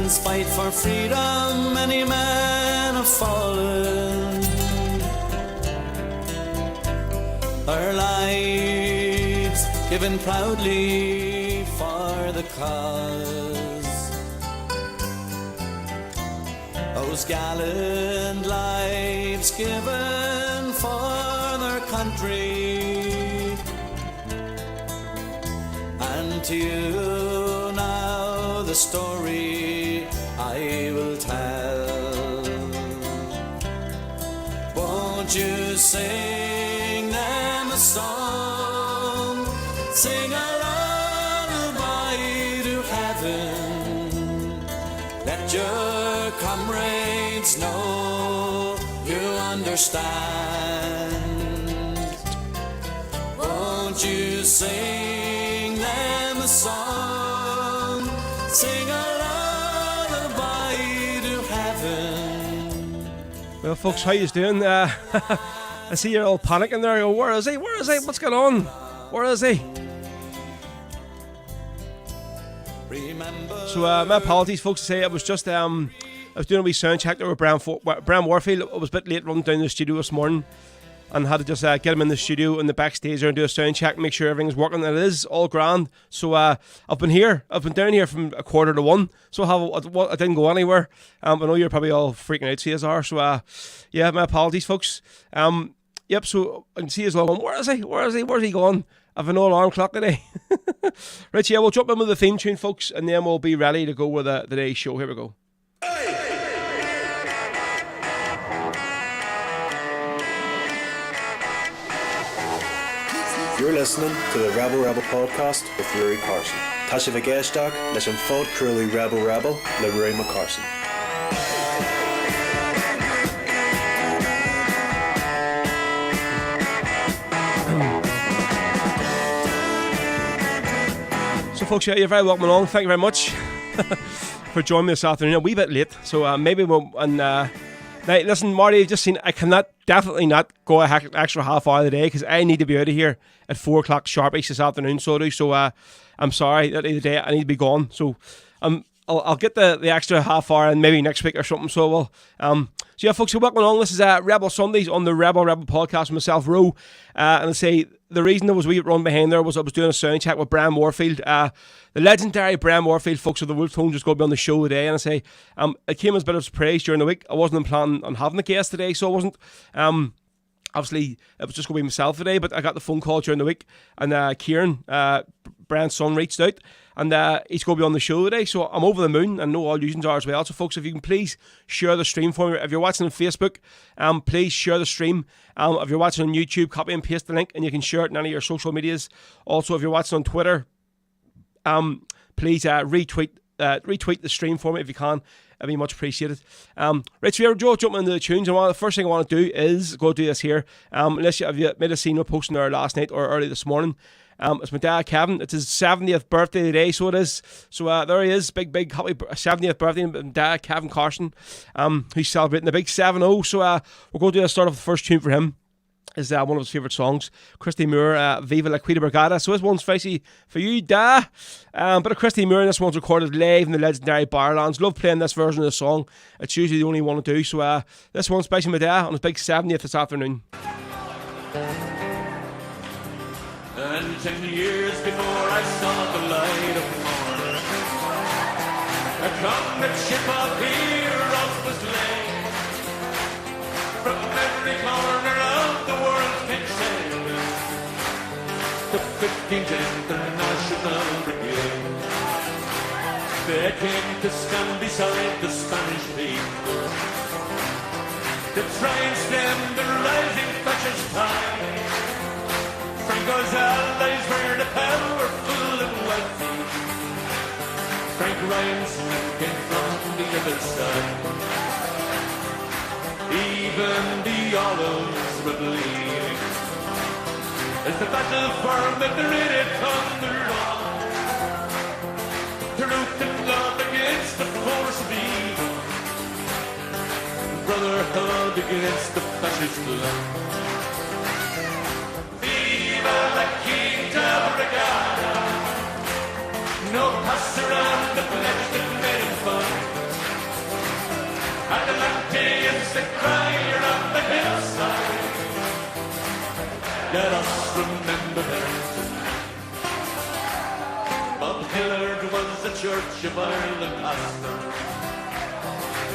Ireland's fight for freedom, many men have fallen. Our lives given proudly for the cause. Those gallant lives given for their country. And to you now the story I will tell. Won't you sing them a song, sing a lullaby to heaven? Let your comrades know you understand. Won't you sing them a song, sing a lullaby to heaven? Well, folks, how you doing? I see you're all panicking there. You go, where is he? Where is he? What's going on? Where is he? So my apologies, folks. To say I was just I was doing a wee sound check there with Bran Warfield. I was a bit late running down to the studio this morning, and had to just get him in the studio in the backstage there and do a sound check, make sure everything's working, and it is all grand. So I've been down here from 1:45, so I didn't go anywhere. I know you're probably all freaking out, CSR. So yeah, my apologies, folks. Yep. So I can see his logo. Where is he? Where's he going? I've no alarm clock today. Right, yeah, we'll jump in with the theme tune, folks, and then we'll be ready to go with the today's show. Here we go. You're listening to the Rebel podcast with Rory Carson. Tasha Vigeshdak, listen Fod Curly Rebel le Rory McCarson. So, folks, yeah, you're very welcome along. Thank you very much for joining me this afternoon. A wee bit late, so maybe we'll. And now, listen, Marty, I've just seen I cannot definitely not go a extra half hour of the day because I need to be out of here at 4 o'clock sharpish this afternoon. So I do. So I'm sorry that the day I need to be gone. So I'll get the extra half hour and maybe next week or something. So we'll so yeah, folks, you're welcome along. This is Rebel Sundays on the Rebel podcast with myself, Ro, and I say the reason there was a wee run behind there was I was doing a sound check with Bran Warfield, the legendary Bran Warfield, folks, of the Wolf Tone, just going to be on the show today. And I say it came as a bit of a surprise during the week. I wasn't planning on having a guest today, so I wasn't. Obviously, it was just going to be myself today, but I got the phone call during the week, and Kieran, Bran's son, reached out, and he's going to be on the show today, so I'm over the moon, and know all users are as well. So, folks, if you can please share the stream for me. If you're watching on Facebook, please share the stream. If you're watching on YouTube, copy and paste the link, and you can share it in any of your social medias. Also, if you're watching on Twitter, please retweet the stream for me if you can. It'd be much appreciated. Right, so Joe, jumping into the tunes, and the first thing I want to do is go do this here. Unless you may have seen me posting there last night or early this morning. It's my dad, Kevin. It's his 70th birthday today, so it is. So there he is, big happy 70th birthday, my dad, Kevin Carson, who's celebrating the big 7-0. So we're going to do a start off the first tune for him. Is one of his favourite songs, Christy Moore, Viva la Quita Brigada. So this one's spicy for you, Da. But of Christy Moore, and this one's recorded live in the legendary Barlands. Love playing this version of the song. It's usually the only one to do. So this one's spicy for Da on his big 70th this afternoon. And 10 years before I saw the light of morn, a comradeship of heroes was laid from every corner of the world can sail the 15th International Brigade. They came to stand beside the Spanish fleet to try and stem the rising fascist tide. Franco's allies were the powerful and wealthy. Frank Ryan's men came from the other side. Even the olives were bleeding as the battle for Madrid had thundered on. Truth and love against the force of evil, brotherhood against the fascist love. Viva la Quinta Brigada, no pass around the pledge that made him fun. a crier on the hillside. Let us remember them tonight. Bob Hillard was the Church of Ireland pastor.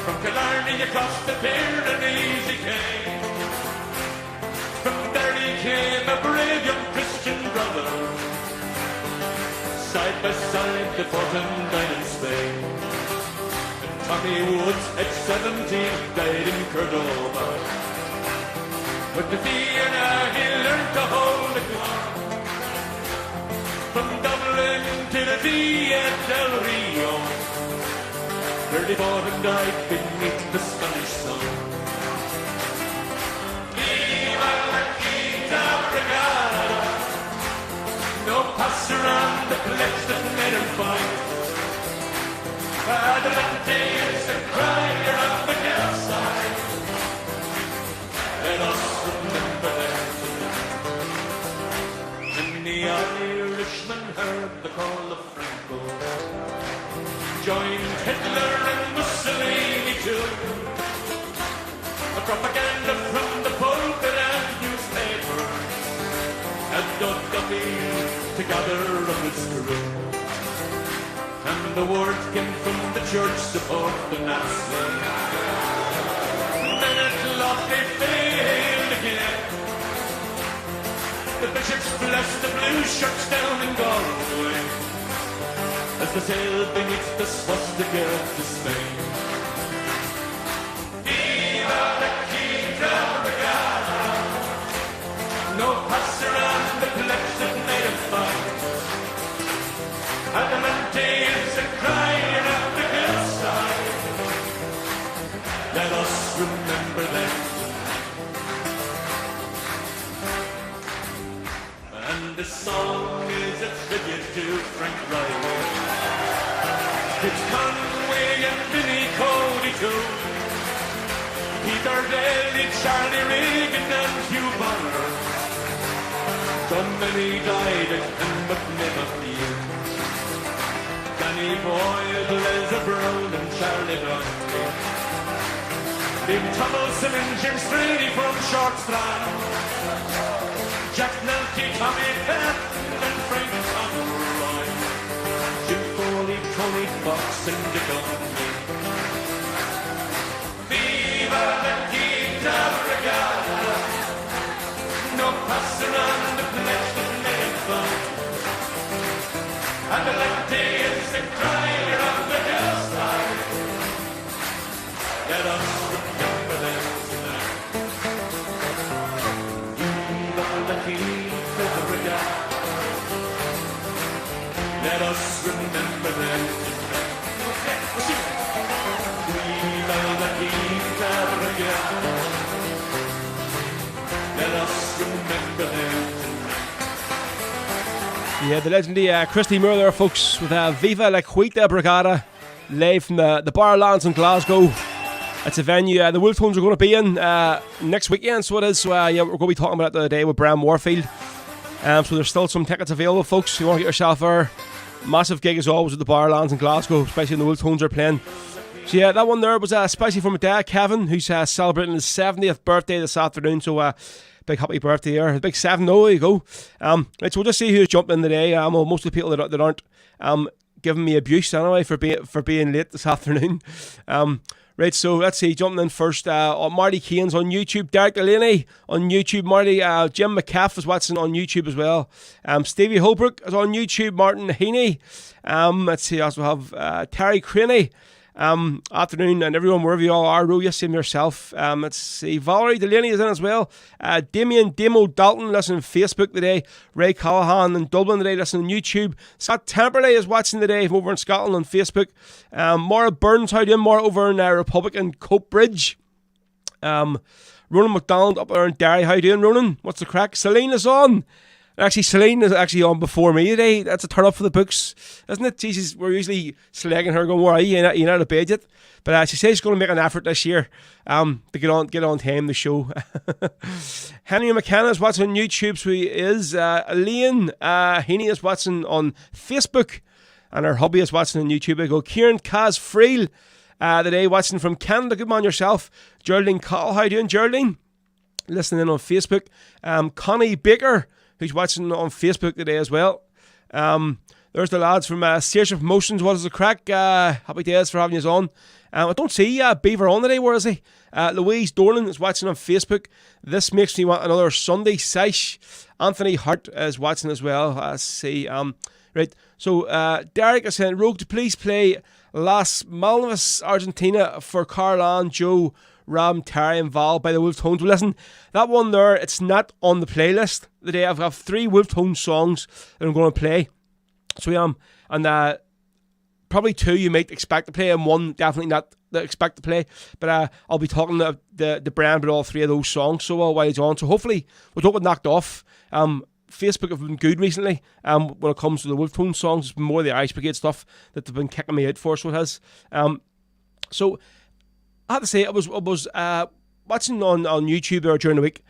From Killarney across the Pyrenees he came. From there he came a brave young Christian brother. Side by side they fought and died in Spain. And Tommy Woods at 17 died in Cordova. With the Vienna he learned to hold the gun. From Dublin to the Via del Rio, where they fought and died beneath the Spanish sun. Viva la Quinta Brigada! No pass around the pledge that made him fight. Adelante is a crier on the hillside. Let us remember them tonight. And the Irishman heard the call of Franco, joined Hitler and Mussolini too. A propaganda from the pulpit and newspaper had dug the field to gather up its crew. And the word came from the church support the Nazis. Then at last they failed again. The bishops blessed the blue shirts down in Galway as they sailed beneath the swastika to Spain. Viva la Quinta Brigada! No pass around the pledge that made him fight. Adamante is a crier on the hillside. Let us remember them tonight. And this song is a tribute to Frank Riley. It's Conway and Vinnie Cody too. Peter Daly, Charlie Regan and Hugh Bonner. John Many died and never fear. Danny Boyle, Leslie Brown and Charlie Dundee. Liam Tomlinson and Jim Strady from Short Strand. Jack Nelty, Tommy Patton and Frank Conroy. Jim Foley, Tony Fox and Dick O'Neill. Viva la Quinta Brigada! No pass around the pledge that made fun. Adelante is the crier on the hillside. Let us remember them tonight. Viva la Quinta Brigada! Let us remember them tonight. Viva la Quinta Brigada! Let us remember them tonight. Yeah, the legendary Christy Moore there, folks, with Viva la Quinta Brigada, live from the Barlands in Glasgow. It's a venue the Wolftones are going to be in next weekend, so it is. So yeah, we're going to be talking about it the other day with Bran Warfield. So there's still some tickets available, folks. If you want to get yourself there, massive gig as always with the Barlands in Glasgow, especially when the Wolftones are playing. So yeah, that one there was especially for my dad, Kevin, who's celebrating his 70th birthday this afternoon. So big happy birthday there. Big 7-0, there you go. Right, so we'll just see who's jumped in today. Well, most of the people that aren't giving me abuse anyway for being late this afternoon. Right, so let's see, jumping in first, Marty Kane's on YouTube, Derek Delaney on YouTube, Marty, Jim McCaff is watching on YouTube as well, Stevie Holbrook is on YouTube, Martin Heaney, let's see, I also have Terry Craney, afternoon, and everyone wherever you all are, Ro, same yourself, let's see, Valerie Delaney is in as well, Damien Damo Dalton listening on Facebook today, Ray Callahan in Dublin today listening on YouTube, Scott Temperley is watching today from over in Scotland on Facebook, Maura Burns, how you doing, Maura over in Republican Cope Bridge, Ronan McDonald up there in Derry, how you doing, Ronan, what's the crack, Celine is on. Actually, Celine is actually on before me today. That's a turn up for the books, isn't it? Jesus, we're usually slagging her, going, "Where are you? You're not out of bed yet." But she says she's going to make an effort this year to get on time the show. Henry McKenna is watching on YouTube, so he is. Elaine Heaney is watching on Facebook, and her hubby is watching on YouTube. I go, Kieran Kaz Freel today, watching from Canada. Good man yourself. Geraldine Call, how you doing, Geraldine? Listening in on Facebook. Connie Baker, who's watching on Facebook today as well. There's the lads from Saoirse Promotions. What is the crack? Happy days for having you on. I don't see Beaver on today. Where is he? Louise Dornan is watching on Facebook. This makes me want another Sunday sesh. Anthony Hart is watching as well. I see. Right. So Derek is saying, Rogue, to please play Las Malvas Argentina for Carlan, Joe, Ram, Terry and Val by the Wolf Tones. Well, listen, that one there, it's not on the playlist today. I've got 3 Wolf Tones songs that I'm going to play. So and probably 2 you might expect to play, and 1 definitely not expect to play. But I'll be talking to the brand about all 3 of those songs. So while he's on, so hopefully we don't get knocked off. Facebook have been good recently. When it comes to the Wolf Tone songs, it's been more the Ice Brigade stuff that they've been kicking me out for. So it has. So I have to say, I was watching on YouTube there during the week.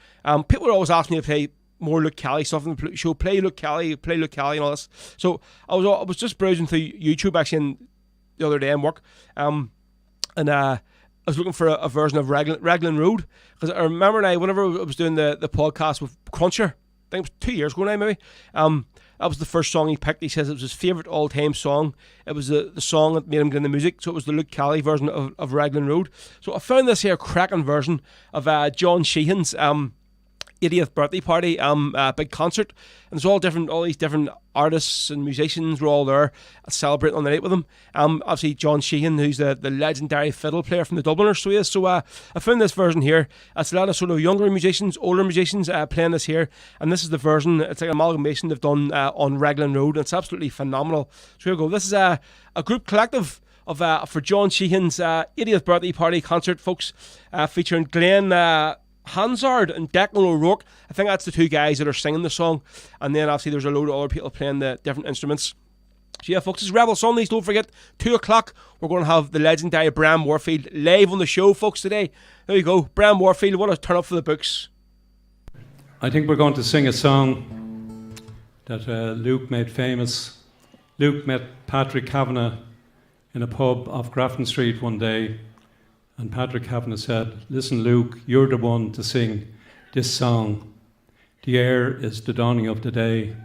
People were always asking me to play more Luke Kelly stuff in the show. Play Luke Kelly and all this. So I was just browsing through YouTube actually the other day in work. And I was looking for a version of Raglan Road, because I remember now whenever I was doing the podcast with Cruncher, I think it was 2 years ago now maybe. That was the first song he picked. He says it was his favourite all-time song. It was the song that made him get into music. So it was the Luke Kelly version of Raglan Road. So I found this here cracking version of John Sheehan's 80th birthday party, big concert, and there's all these different artists and musicians were all there celebrating on the night with him. Obviously John Sheehan, who's the legendary fiddle player from the Dubliners, so he is. So I found this version here. It's a lot of sort of younger musicians, older musicians playing this here, and this is the version. It's like an amalgamation they've done on Raglan Road, and it's absolutely phenomenal. So here we go. This is a group collective of for John Sheehan's 80th birthday party concert, folks, featuring Glenn Hansard and Declan O'Rourke. I think that's the 2 guys that are singing the song, and then obviously there's a load of other people playing the different instruments. So yeah, folks, it's Rebel Sundays. Don't forget, 2 o'clock we're going to have the legendary Bran Warfield live on the show, folks, today. There you go, Bran Warfield. What a turn up for the books. I think we're going to sing a song that Luke made famous. Luke met Patrick Kavanagh in a pub off Grafton Street one day, and Patrick Kavanagh said, "Listen, Luke, you're the one to sing this song. The air is the dawning of the day."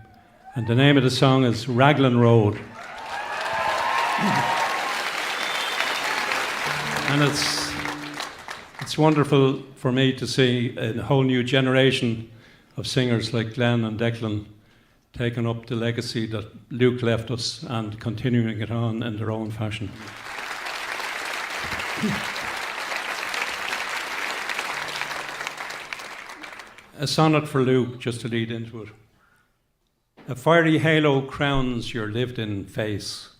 And the name of the song is Raglan Road. And it's wonderful for me to see a whole new generation of singers like Glenn and Declan taking up the legacy that Luke left us and continuing it on in their own fashion. A sonnet for Luke, just to lead into it. A fiery halo crowns your lived-in face.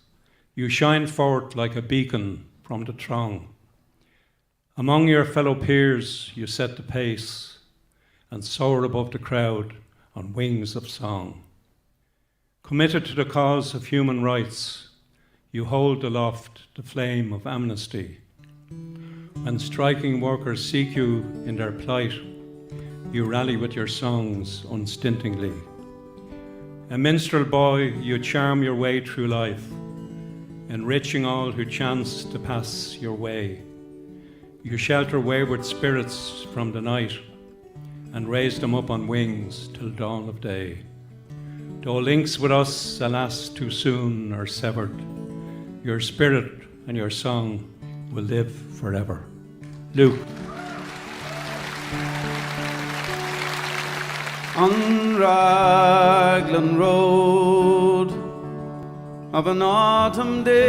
You shine forth like a beacon from the throng. Among your fellow peers, you set the pace and soar above the crowd on wings of song. Committed to the cause of human rights, you hold aloft the flame of amnesty. When striking workers seek you in their plight, you rally with your songs unstintingly. A minstrel boy, you charm your way through life, enriching all who chance to pass your way. You shelter wayward spirits from the night and raise them up on wings till dawn of day. Though links with us, alas, too soon are severed, your spirit and your song will live forever. Luke. On Raglan Road of an autumn day,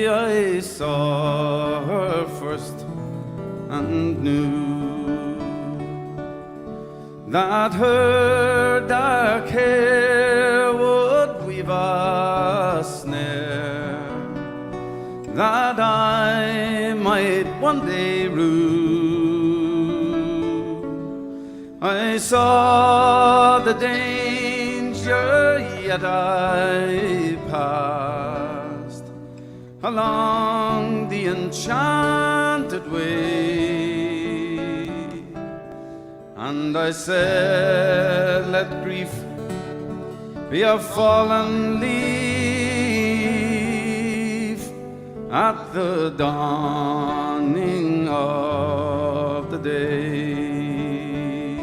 I saw her first and knew that her dark hair would weave a snare that I might one day rue. I saw the danger, yet I passed along the enchanted way, and I said, let grief be a fallen leaf at the dawning of the day.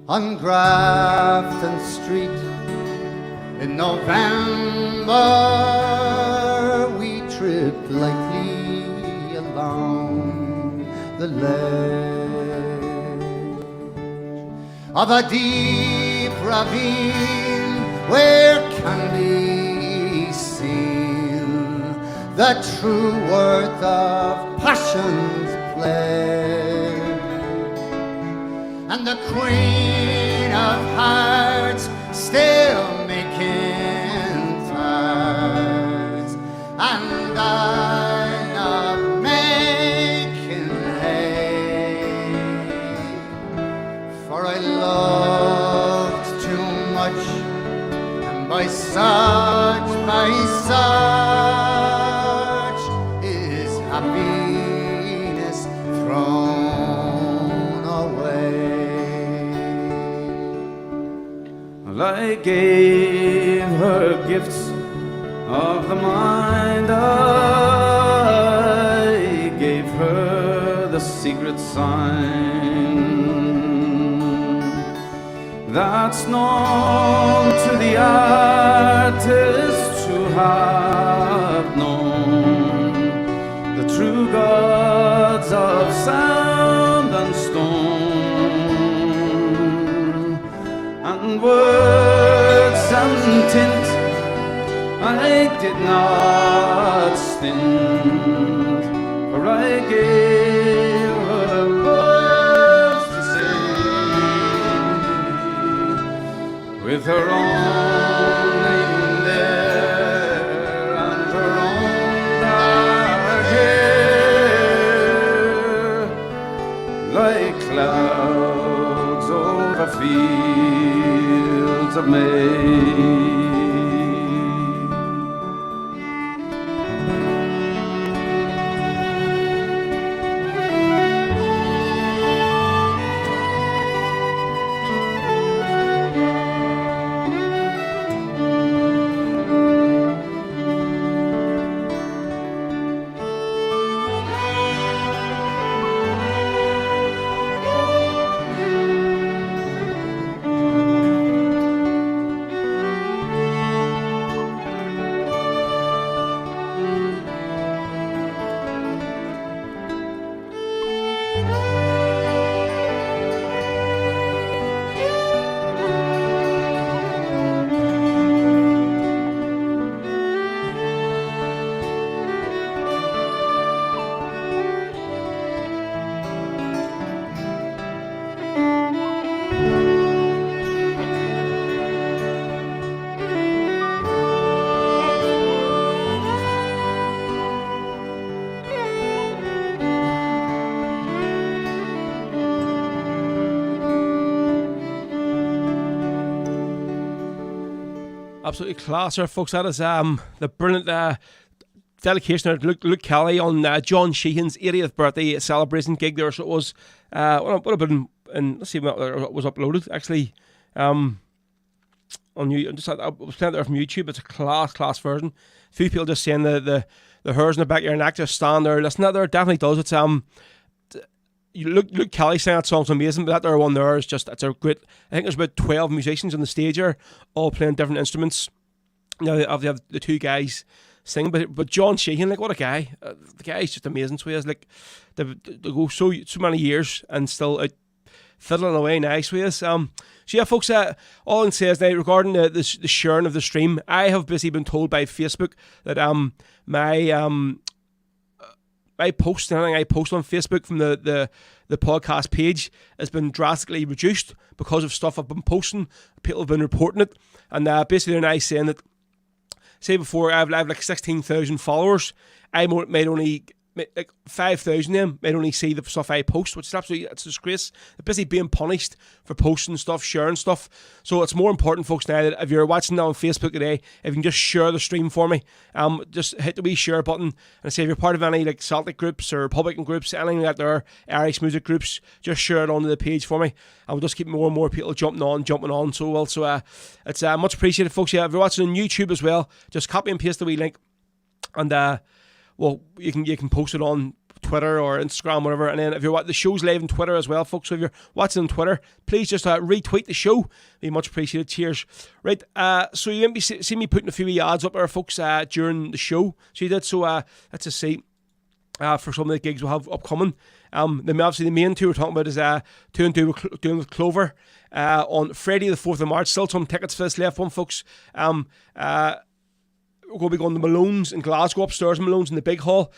On Grafton Street in November, we tripped lightly along the ledge of a deep ravine where can be seen the true worth of passion's pledge. And the Queen of Hearts still making tarts, and I not making hay, for I loved too much, and by such is happiness thrown away. I gave her gifts of the mind. I gave her the secret sign that's known to the artist who have known the true gods of sound and stone, and words and tint I did not stint, for I gave her words to say, with her own name there and her own dark hair, like clouds over fields of May. Absolutely class there, folks. That is the brilliant dedication of Luke Kelly on John Sheehan's 80th birthday celebration gig there. So it was what have been, and let's see what was uploaded actually on you. Just I was playing it there from YouTube. It's a class version. A few people just saying the hairs in the back of your neck just stand there. Listen, that there definitely does. It's Luke Kelly saying that song's amazing, but that there one there is just, it's a great. I think there's about 12 musicians on the stage here, all playing different instruments. You know, they have the two guys singing, but John Sheehan, like, what a guy! The guy's just amazing. So he has, like, they go so many years and still out fiddling away nice with us. So yeah, folks, all I can say is now regarding the sharing of the stream, I have basically been told by Facebook that my post, anything I post on Facebook from the podcast page has been drastically reduced because of stuff I've been posting. People have been reporting it, and basically they're now saying that, say before I have like 16,000 followers, I might only like 5,000 of them might only see the stuff I post, which is absolutely, it's a disgrace. They're busy being punished for posting stuff, sharing stuff. So it's more important, folks, now that if you're watching now on Facebook today, if you can just share the stream for me, just hit the wee share button, and say if you're part of any like Celtic groups or Republican groups, anything like that, there, Irish music groups, just share it onto the page for me, and we'll just keep more and more people jumping on. So also it's much appreciated, folks. Yeah, if you're watching on YouTube as well, just copy and paste the wee link and well, you can post it on Twitter or Instagram, whatever. And then if you're the show's live on Twitter as well, folks. So if you're watching on Twitter, please just retweet the show. Be much appreciated. Cheers. Right. So you might be see me putting a few ads up there, folks, during the show. So you did. So let's just see. For some of the gigs we'll have upcoming. Obviously the main two we're talking about is doing with Clover on Friday the 4th of March. Still some tickets for this left one, folks. We're going to be going to Malone's in Glasgow, upstairs Malone's in the big hall.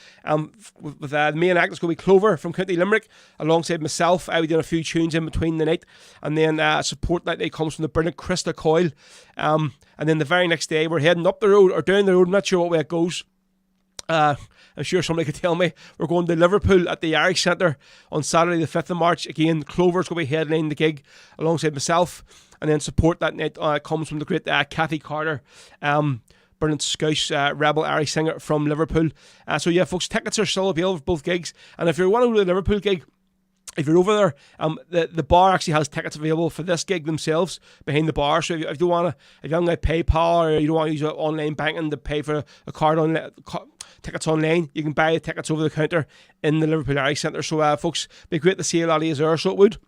With the main act, it's going to be Clover from County Limerick, alongside myself. I'll be doing a few tunes in between the night. And then support that night comes from the brilliant Krista Coyle. And then the very next day, we're heading up the road, or down the road, I'm not sure what way it goes. I'm sure somebody could tell me. We're going to Liverpool at the Irish Centre on Saturday the 5th of March. Again, Clover's going to be headlining the gig alongside myself. And then support that night comes from the great Kathy Carter, brilliant Scouse rebel Irish singer from Liverpool. So yeah, folks, tickets are still available for both gigs. And if you want to go to the Liverpool gig, if you're over there, the bar actually has tickets available for this gig themselves behind the bar. So if you haven't got PayPal, or you don't want to use online banking to pay for a card on tickets online, you can buy the tickets over the counter in the Liverpool Irish Centre. So folks, it'd be great to see a lot of you there, so it would.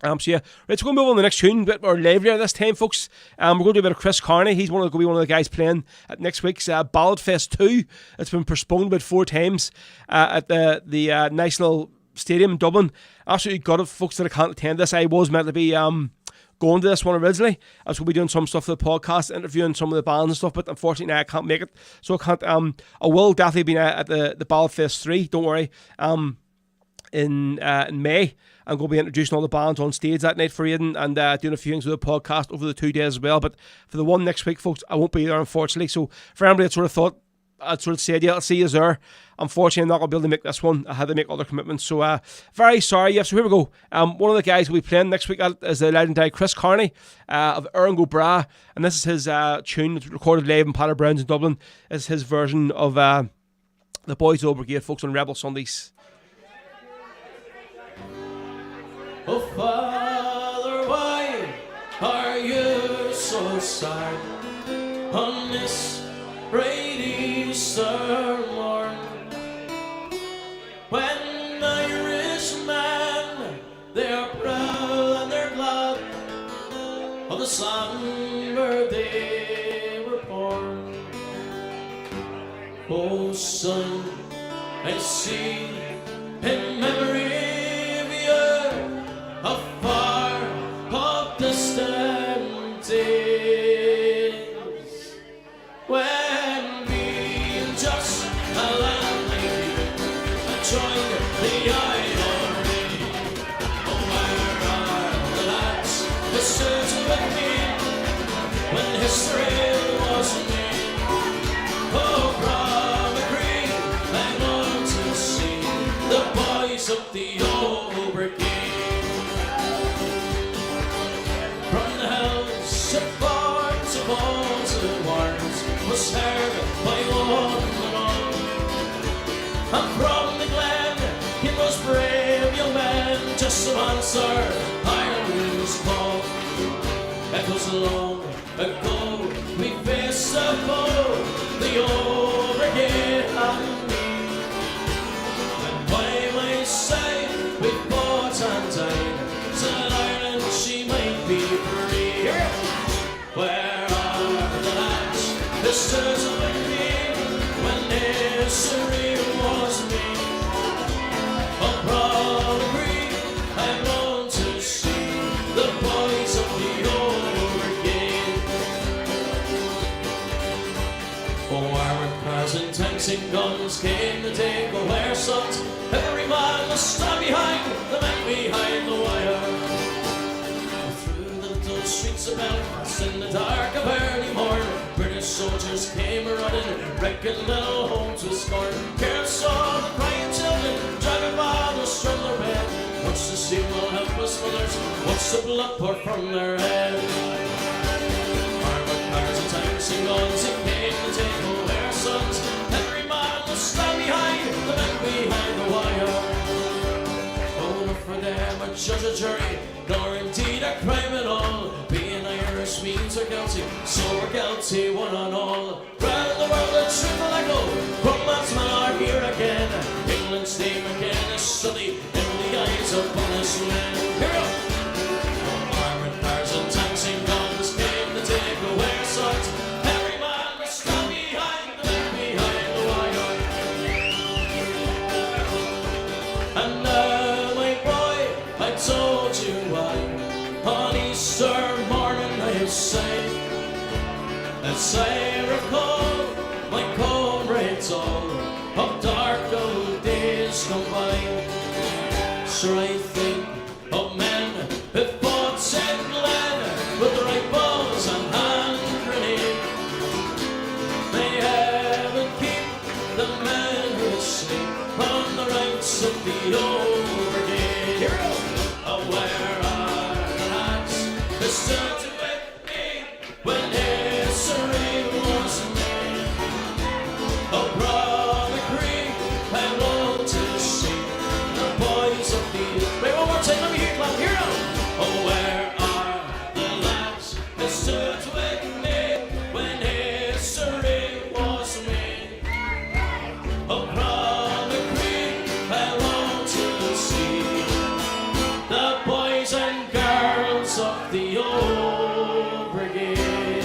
So yeah, right, so we're going to move on to the next tune, a bit more livelier this time, folks. We're going to do a bit of Chris Carney. He's going to be one of the guys playing at next week's Ballad Fest 2. It's been postponed about 4 times at the National Stadium in Dublin. Absolutely gutted, folks, that I can't attend this. I was meant to be going to this one originally. I was going to be doing some stuff for the podcast, interviewing some of the bands and stuff, but unfortunately I can't make it. So I can't. I will definitely be at the Ballad Fest 3, don't worry. In May. I'm going to be introducing all the bands on stage that night for Aidan, and doing a few things with the podcast over the 2 days as well. But for the one next week, folks, I won't be there, unfortunately. So for anybody that I'd said, yeah, I'll see you there. Unfortunately, I'm not going to be able to make this one. I had to make other commitments. So very sorry. Yeah, so here we go. One of the guys we'll be playing next week is the legendary Chris Carney of Aaron Go Bra. And this is his tune that's recorded live in Patter Brown's in Dublin. This is his version of the Boys Old Brigade, folks, on Rebel Sundays. Oh, Father, why are you so sad on this bright Easter morn, when Irishmen, they are proud and they're glad of the slumber they were born? Oh, son, I see in memory afar of distant days, when being just a landlady I joined the idol. Oh, where are the lads who stood with me when history was made? Oh, probably I want to see the boys of the old brigade. Was heard by one and all, and from the glen came those brave young men, just to answer Ireland's call. Echoes long ago we faced a foe, the old brigade and me, and by my side we fought and died, so that Ireland she might be free. Where sisters with me when history was made. I'll probably agree, I want to see the boys of the old brigade. Oh, armoured cars and tanks and guns came to take away our sons. Every man must stand behind the men behind the wire. Through the little streets of Belfast in the dark of early morning, British soldiers came running, wrecking little homes with scorn. Parents saw the crying children, driving fathers from their bed. Watch the single helpless mothers, watch the blood pour from their head. Armored cars and tanks and guns, it came to take away our sons. Every man must stand behind the men behind the wire. Oh, not for them a judge or jury, nor indeed a crime at all. Being Irish means we're guilty, so we're guilty one and all. Round the world a triple echo, sure I think of men who fought St. Glen with rifles and hand grenades. May heaven keep the men who sleep on the ranks of the old brigade. Oh, where are the lads who stood with me when history was made? Oh, Brother Creek, I want to see the boys of the... Wait, one more time, let me hear it, clap, hear it out. Oh, where are the lads who stood with me when history was made? Oh, Brother Creek, I want to see the boys and girls of the old brigade.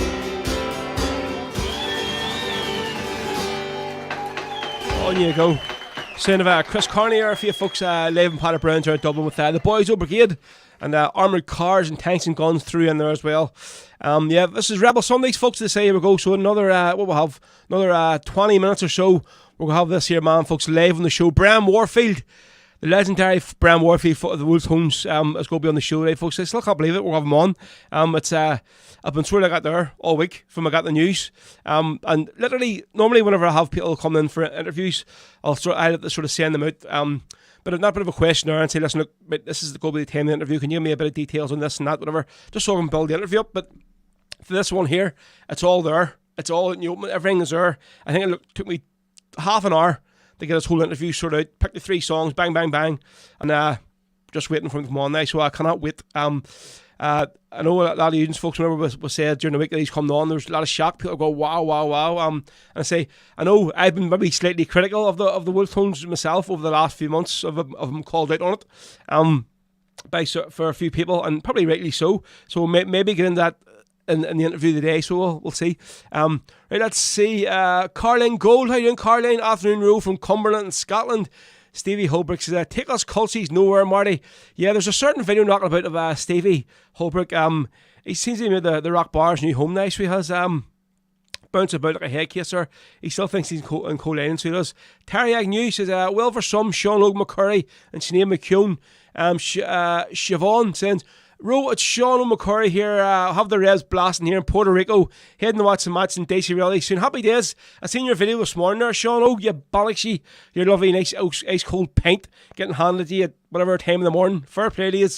On you go. Sound of Chris Carney here, a few folks live in Paddy Brown's around Dublin with the Boys O Brigade and armoured cars and tanks and guns through in there as well. Yeah, this is Rebel Sundays, folks. They say here we go. So another, what we'll have, another 20 minutes or so. We'll have this here, man, folks, live on the show. Bran Warfield, the legendary Bran Warfield of the Wolf Homes, is going to be on the show today, folks. I still can't believe it. We'll have him on. It's I've been sort of got there all week from I got the news. And literally, normally whenever I have people come in for interviews, I have to sort of send them out. But I've not a bit of a questionnaire and say, listen, look, this is going to be the 10-minute interview. Can you give me a bit of details on this and that, whatever, just so I can build the interview up. But for this one here, it's all there. It's all in the open. Everything is there. I think it took me half an hour to get this whole interview sorted out. Pick the 3 songs, bang, bang, bang, and just waiting for him to come on now. So I cannot wait. I know a lot of audience folks, whenever was said during the week that he's coming on, there's a lot of shock. People go, wow, wow, wow. And I say, I know I've been maybe slightly critical of the Wolf Tones myself over the last few months of him called out on it for a few people, and probably rightly so. So maybe get into that in the interview today, so we'll see. Right, let's see. Carleen Gold, how you doing, Carleen? Afternoon row from Cumberland in Scotland. Stevie Holbrook says, take us culsies nowhere, Marty. Yeah, there's a certain video knocking about of Stevie Holbrook. He seems to be the Rock Bar's new home now, so he has bounced about like a head caser. He still thinks he's in Colleen, so he does. Terry Agnew says, well, for some, Sean Logan McCurry and Sinead McCune. Siobhan says, Ro, it's Sean O'McCurry here. Have the Revs blasting here in Puerto Rico. Heading to watch some match in Daisy really soon. Happy days. I seen your video this morning there, Sean. Oh, you bollocks, your lovely nice ice cold pint getting handed to you at whatever time in the morning. Fair play to you.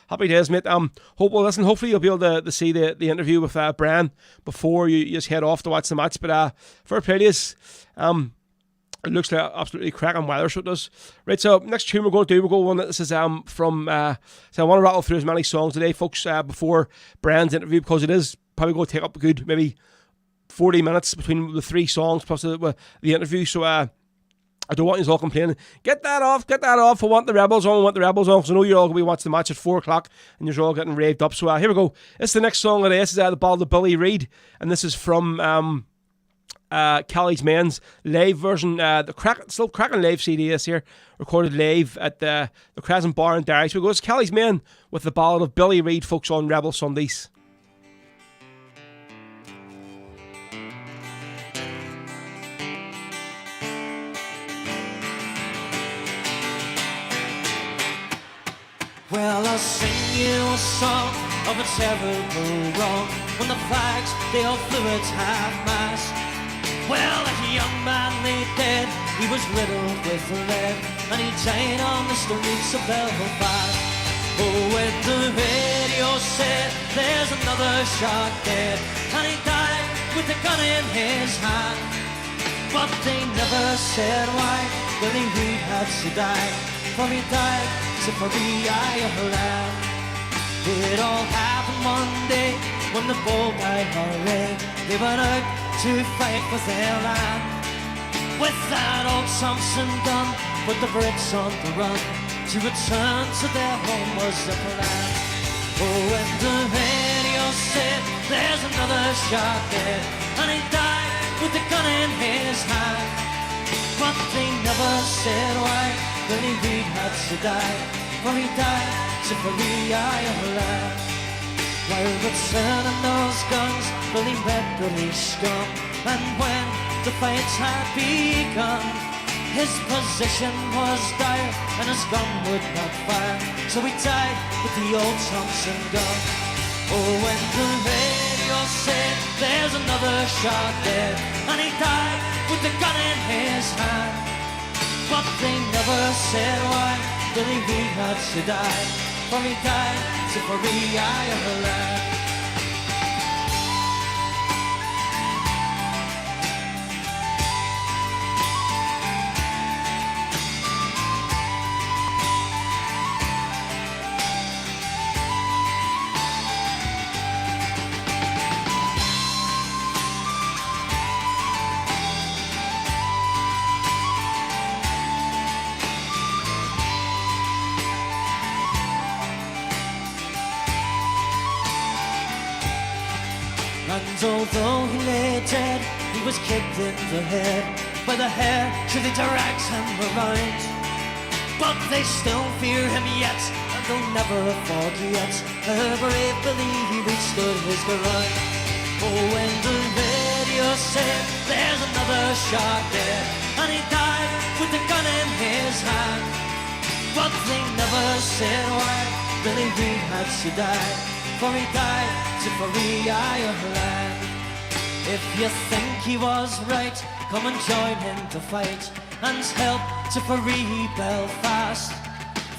Happy days, mate. Hopefully you'll be able to see the interview with Bran before you just head off to watch the match. But fair play to you. It looks like absolutely cracking weather, so it does. Right, so next tune we're going to do, one that this is from, so I want to rattle through as many songs today, folks, before Bran's interview, because it is probably going to take up a good, maybe 40 minutes between the 3 songs plus the interview, so I don't want you all complaining, get that off, I want the Rebels on, because I know you're all going to be watching the match at 4 o'clock, and you're all getting raved up, so here we go. This is the next song of this, is The Ballad of Billy Reid, and this is from, Callie's Men's live version, still cracking live CD this here, recorded live at the Crescent Bar in Derry. So it goes Callie's Men with the ballad of Billy Reid, folks, on Rebel Sundays. Well, I'll sing you a song of a terrible wrong when the flags, they all flew at half-mast. Well, a young man lay dead, he was riddled with lead, and he died on the streets of Belfast. Oh, when the radio said, there's another shot dead, and he died with a gun in his hand. But they never said why Billy Reid had to die, for he died to free Ireland. It all happened one day when the bold IRA, they went out to fight for their land. With that old Thompson gun, put the Brits on the run, to return to their home was the plan. Oh, when the radio said, there's another shot dead, and he died with the gun in his hand. But they never said why Billy Reid had to die, for he died to free Ireland. While returning those guns, Billy met Billy scum, and when the fight had begun, His position was dire and his gun would not fire, so he died with the old Thompson gun. Oh, when the radio said there's another shot there, and he died with the gun in his hand. But they never said why Billy Reid had to die, for he died to free Ireland. And although he lay dead, he was kicked in the head by the hair, sure they drags him around. But they still fear him yet, and they'll never forget how bravely he withstood his ground. Oh, when the radio said there's another shot there, and he died with the gun in his hand. But they never said why Billy Reid had to die, for he died to free Ireland. If you think he was right, come and join in the fight and help to free Belfast.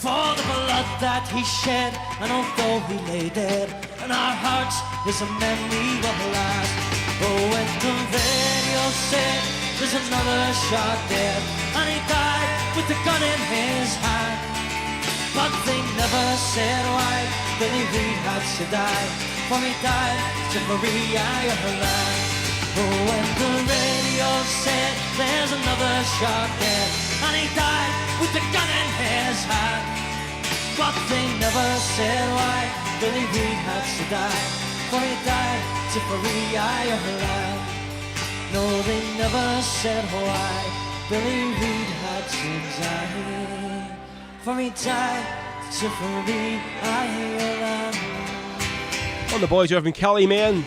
For the blood that he shed, and although he lay dead, in our hearts his memory will last. Oh, when the radio said there's another shot there, and he died with the gun in his hand. But they never said why Billy Reid had to die, for he died to free Ireland. Oh, when the radio said there's another shot there, and he died with the gun in his hand. But they never said why Billy Reid had to die, for he died to free Ireland. No, they never said why Billy Reid had to die, for he died to free Ireland. On the boys, you're having Kelly's men.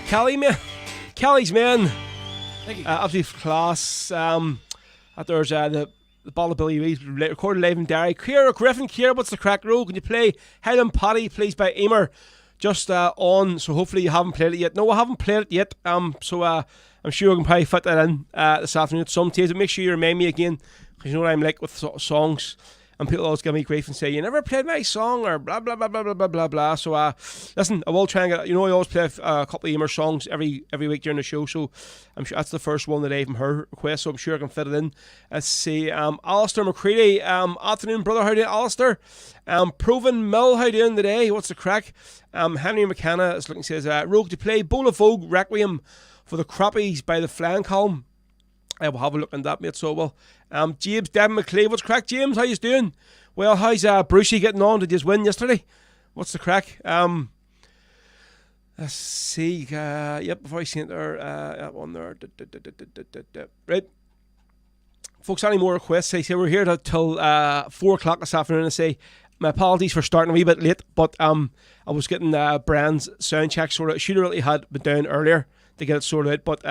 Thank you. Absolute class. There's the ball of Billy Reid recorded live in Derry. Ciara Griffin, Ciara, what's the crack, row? Can you play Highland Paddy, please, by Emer? Just on, so hopefully you haven't played it yet. No, I haven't played it yet. So I'm sure I can probably fit that in this afternoon at some stage. But make sure you remind me again, because you know what I'm like with songs. And people always give me grief and say, you never played my song, or blah, blah, blah, blah, blah, blah, blah, blah. So, listen, I will try and get, I always play a couple of Emer songs every week during the show. So, I'm sure that's the first one that I even heard request. So, I'm sure I can fit it in. Let's see, Alistair McCready, afternoon, brother, how do you doing, Alistair? Proven Mill, how do you doing today? What's the crack? Henry McKenna is looking, says, Rogue to play Bowl of Vogue Requiem for the Crappies by the Flying Column. I will have a look on that, mate, so well. James Devin McClave, what's the crack, James? How you doing? Well, how's Brucey getting on? Did you win yesterday? What's the crack? Let's see. Yep, before I see it there, that one there. Right. Folks, any more requests? I say we're here till 4 o'clock this afternoon. I say my apologies for starting a wee bit late, but I was getting Bran's sound check sorted. Should have really had been down earlier to get it sorted out, but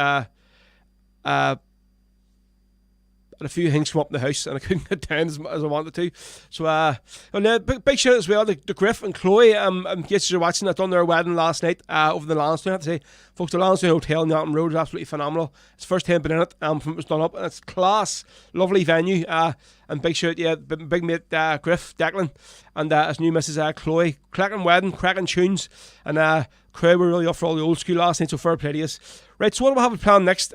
a few things come up in the house and I couldn't get down as I wanted to. So, big shout out as well to Griff and Chloe. In case you're watching, I done their wedding last night over the Lansdowne. I have to say, folks, the Lansdowne Hotel in Nottingham Road is absolutely phenomenal. It's the first time I've been in it from it was done up, and it's class, lovely venue. And big shout out, big mate Griff Declan and his new missus Chloe. Cracking wedding, cracking tunes, and crowd were really up for all the old school last night. So fair play to you. Right, so what do we have planned next?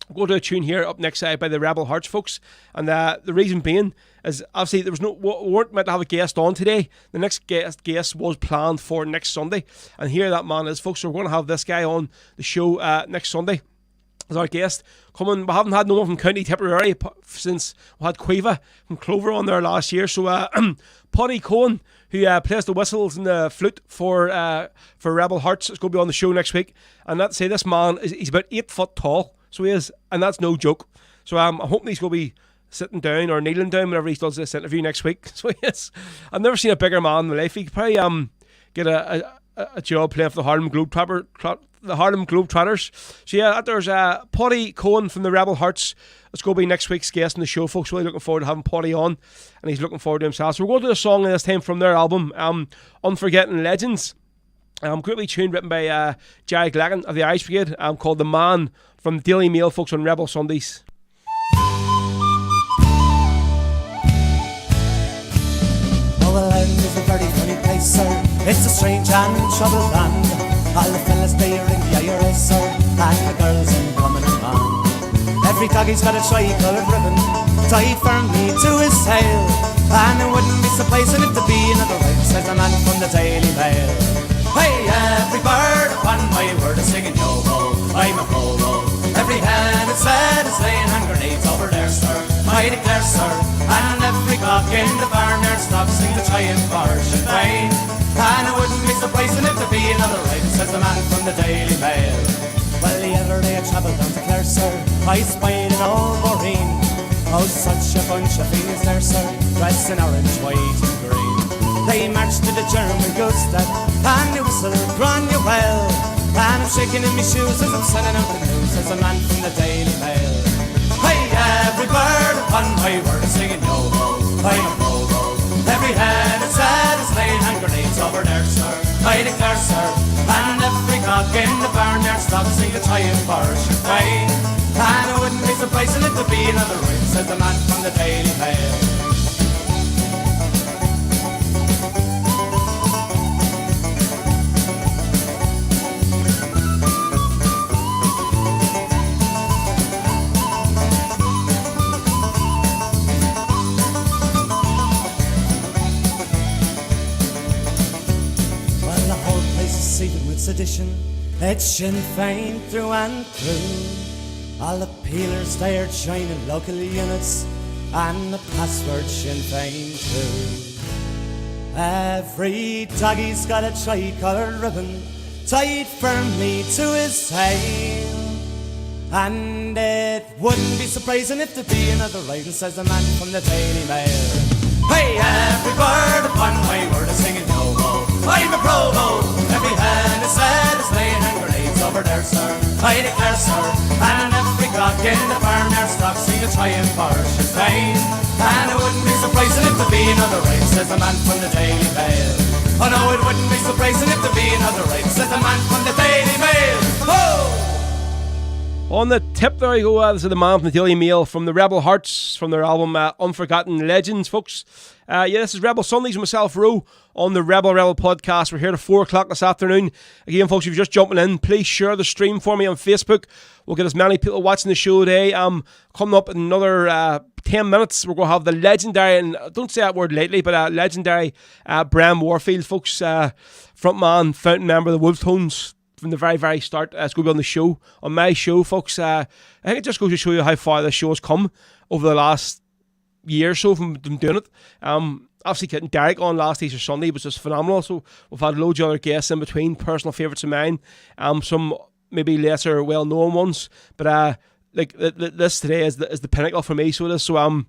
We'll go to a tune here up next by the Rebel Hearts, folks, and the reason being is obviously we weren't meant to have a guest on today. The next guest was planned for next Sunday, and here that man is, folks. So we're going to have this guy on the show next Sunday as our guest. Coming, we haven't had no one from County Tipperary since we had Quiva from Clover on there last year. So Paddy Cohen, who plays the whistles and the flute for Rebel Hearts, is going to be on the show next week. And that's say this man he's about 8 foot tall. So he is, and that's no joke. So I'm hoping he's going to be sitting down or kneeling down whenever he does this interview next week. So he is. I've never seen a bigger man in my life. He could probably get a job playing for the Harlem the Harlem Globetrotters. So yeah, there's Paddy Cohen from the Rebel Hearts. It's going to be next week's guest on the show, folks. Really looking forward to having Paddy on, and he's looking forward to himself. So we're going to do a song this time from their album, Unforgetting Legends. Greatly tuned, written by Jerry Glacken of the Irish Brigade, called The Man, from the Daily Mail, folks, on Rebel Sundays. Oh, well, Ireland is a very funny place, sir. It's a strange and troubled land. All the fellas there in the IRS, sir, and the girls in coming along. Every doggy's got a tri-coloured ribbon tied firmly to his tail, and it wouldn't be surprising if there be another right, says the man from the Daily Mail. Hey, every bird upon my word is singing yo-ho, I'm a ho-ho. Every hand it's said is laying hand grenades over there, sir, I declare, sir. And every cock in the barn there stops singing the trying for Sinn Féin. And it wouldn't be surprising if there be another right, says the man from the Daily Mail. Well, the other day I travelled down to Clare, sir, I spied an old Maureen. Oh, such a bunch of fiends there, sir, dressed in orange, white and green. They marched to the German Gustav, and they whistled Granuel. And I'm shaking in my shoes as I'm sending out the news, as a man from the Daily Mail. Hey, every bird upon my word is singing yo-ho, I'm a ho-ho. Every head it's sad is laying hand grenades over there, sir, I declare, sir. And every cock in the barn there stops singing the trying for Sinn Féin. And it wouldn't be surprising if there be another ring, says the man from the Daily Mail. Sedition, it's Sinn Féin through and through. All the peelers there joining local units, and the password Sinn Féin too. Every doggy's got a tri-coloured ribbon tied firmly to his tail, and it wouldn't be surprising if there be another writing, says the man from the Daily Mail. Hey, every bird upon my word is singing yo-ho, I'm a provo. Every hand is said is laying hand grenades over there, sir, I declare, sir. And every cock in the barn there stops singing trying for Sinn Féin. And it wouldn't be surprising if there be another right, says the man from the Daily Mail. Oh no, it wouldn't be surprising if there be another right, says the man from the Daily Mail. Oh! On the tip, there you go. This is the man from the Daily Mail from the Rebel Hearts, from their album Unforgotten Legends, folks. This is Rebel Sundays with myself, Ro, on the Rebel podcast. We're here at 4 o'clock this afternoon. Again, folks, if you're just jumping in, please share the stream for me on Facebook. We'll get as many people watching the show today. Coming up in another 10 minutes, we're going to have the legendary, and don't say that word lately, but legendary Bran Warfield, folks, frontman, fountain member of the Wolf Tones, from the very, very start. It's going to be on the show, on my show, folks. I think it just goes to show you how far this show has come over the last year or so from doing it. Obviously getting Derek on last Easter Sunday was just phenomenal. So we've had loads of other guests in between, personal favourites of mine, some maybe lesser well-known ones. But this today is the pinnacle for me. So it is. So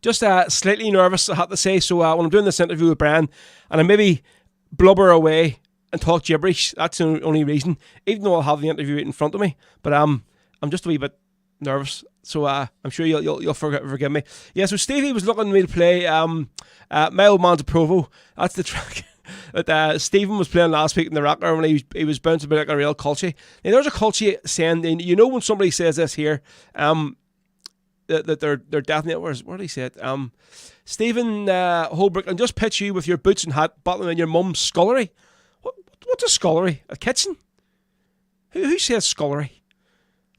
just slightly nervous, I have to say. So when I'm doing this interview with Bran, and I maybe blubber away and talk gibberish, that's the only reason, even though I'll have the interview right in front of me. But I'm just a wee bit nervous, so I'm sure you'll forgive me. Yeah, so Stevie was looking at me to play My Old Man's a Provo. That's the track that Stephen was playing last week in the rocker when he was bouncing about like a real culture. Now there's a culture saying, you know, when somebody says this here, that they're definitely, where did he say it? Stephen Holbrook, and just pitch you with your boots and hat battling in your mum's scullery. What's a scullery? A kitchen? Who says scullery?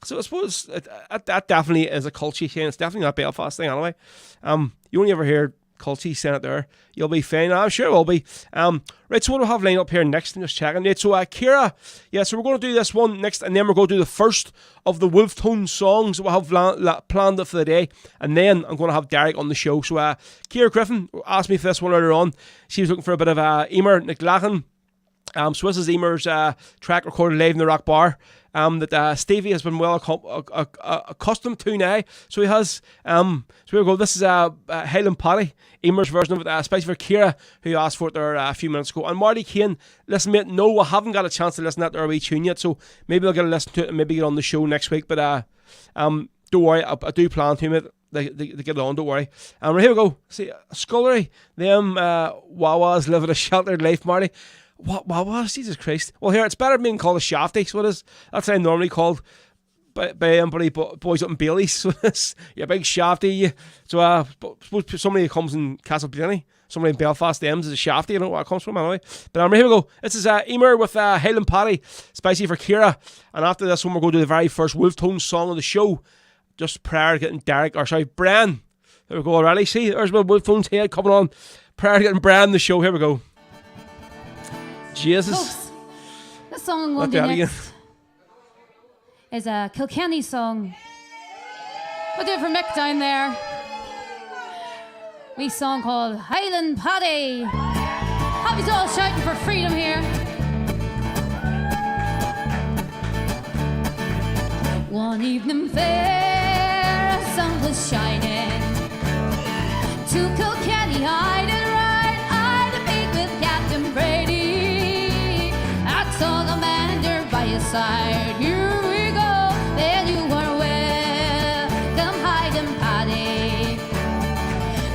So I suppose that definitely is a culture thing. It's definitely not a Belfast thing anyway. You only ever hear culture saying it there. You'll be fine. I'm sure it will be. Right, so what do we have lined up here next? I'm just checking. Right, so Kira, yeah, so we're going to do this one next, and then we're going to do the first of the Wolf Tone songs that we'll have planned for the day, and then I'm going to have Derek on the show. So Kira Griffin asked me for this one earlier on. She was looking for a bit of Emer McLachlan So this is Emer's track recorded live in the Rock Bar that Stevie has been well accustomed to now. So he has, so here we go. This is Highland Paddy, Emer's version of it, especially for Ciara, who asked for it there a few minutes ago. And Marty Kane, listen mate, no, I haven't got a chance to listen to that wee tune yet, so maybe I'll get a listen to it and maybe get on the show next week. But don't worry, I do plan to, mate. They get it on, don't worry. And here we go. See, Scullery, them Wawas living a sheltered life, Marty. What Wawas? Jesus Christ. Well, here, it's better being called a shafty, so it is. That's what I'm normally called by everybody, boys up in Bailey's. So it's, yeah, big shafty. So I suppose somebody who comes in Castleblaney, somebody in Belfast, M's is a shafty, you know where it comes from anyway. But here we go. This is Emer with Highland Paddy, spicy for Ciara. And after this one, we're going to do the very first Wolf Tone song of the show. Just prior to getting Bran. There we go already. See, there's my Wolf Tone's head coming on. Prior to getting Bran the show. Here we go. Jesus. Folks, this song I'm going to do next is a Kilkenny song. We'll do it for Mick down there. Wee song called Highland Paddy. Hope he's all shouting for freedom here. One evening fair, the sun was shining. To Kilkenny, I'd ride, I'd meet with Captain Brady. I saw the commander by his side. Here we go, then you are welcome, Highland Paddy.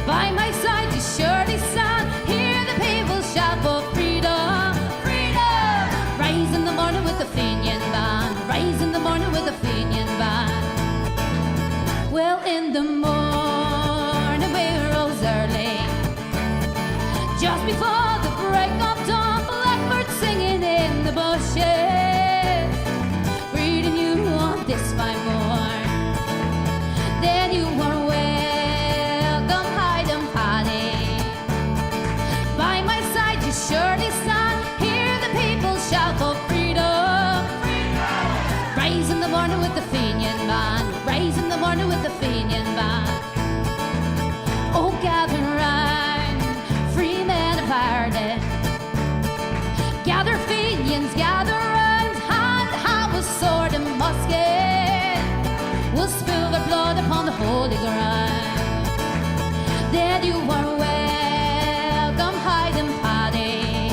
By my side, you surely stand. Hear the people shout for freedom, freedom. Rise in the morning with the Fenian band. Rise in the morning with the Fenian band. Well, in the morning we rose early, just before the break of dawn. Blackbird singing in the bushes, greeting you on this fine morn. Then you are welcome, Highland Paddy. By my side you surely stand. Hear the people shout for freedom, freedom. Rise in the morning with the Fenian band. Rise in the morning with the Fenian band. Oh, gather round, free men of Ireland. Gather Fenians, gather round. Hand have a sword and musket. We'll spill their blood upon the holy ground. Then you are welcome, Highland Paddy.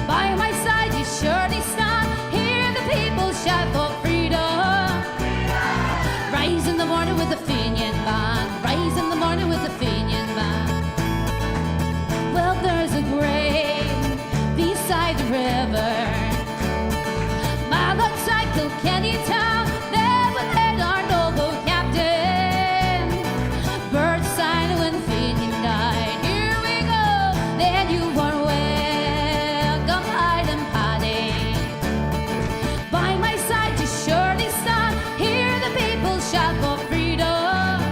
By my side you surely stand. Hear the people shout for freedom. Rise in the morning with the Fenian band. Rise in the morning with the Fenian band. Well, there's a grave beside the river, mile outside Kilkenny town. There we laid our noble captain. Birds sang when Fenian died. Here we go, then you are welcome, Highland Paddy. By my side you surely stand. Hear the people shout for freedom.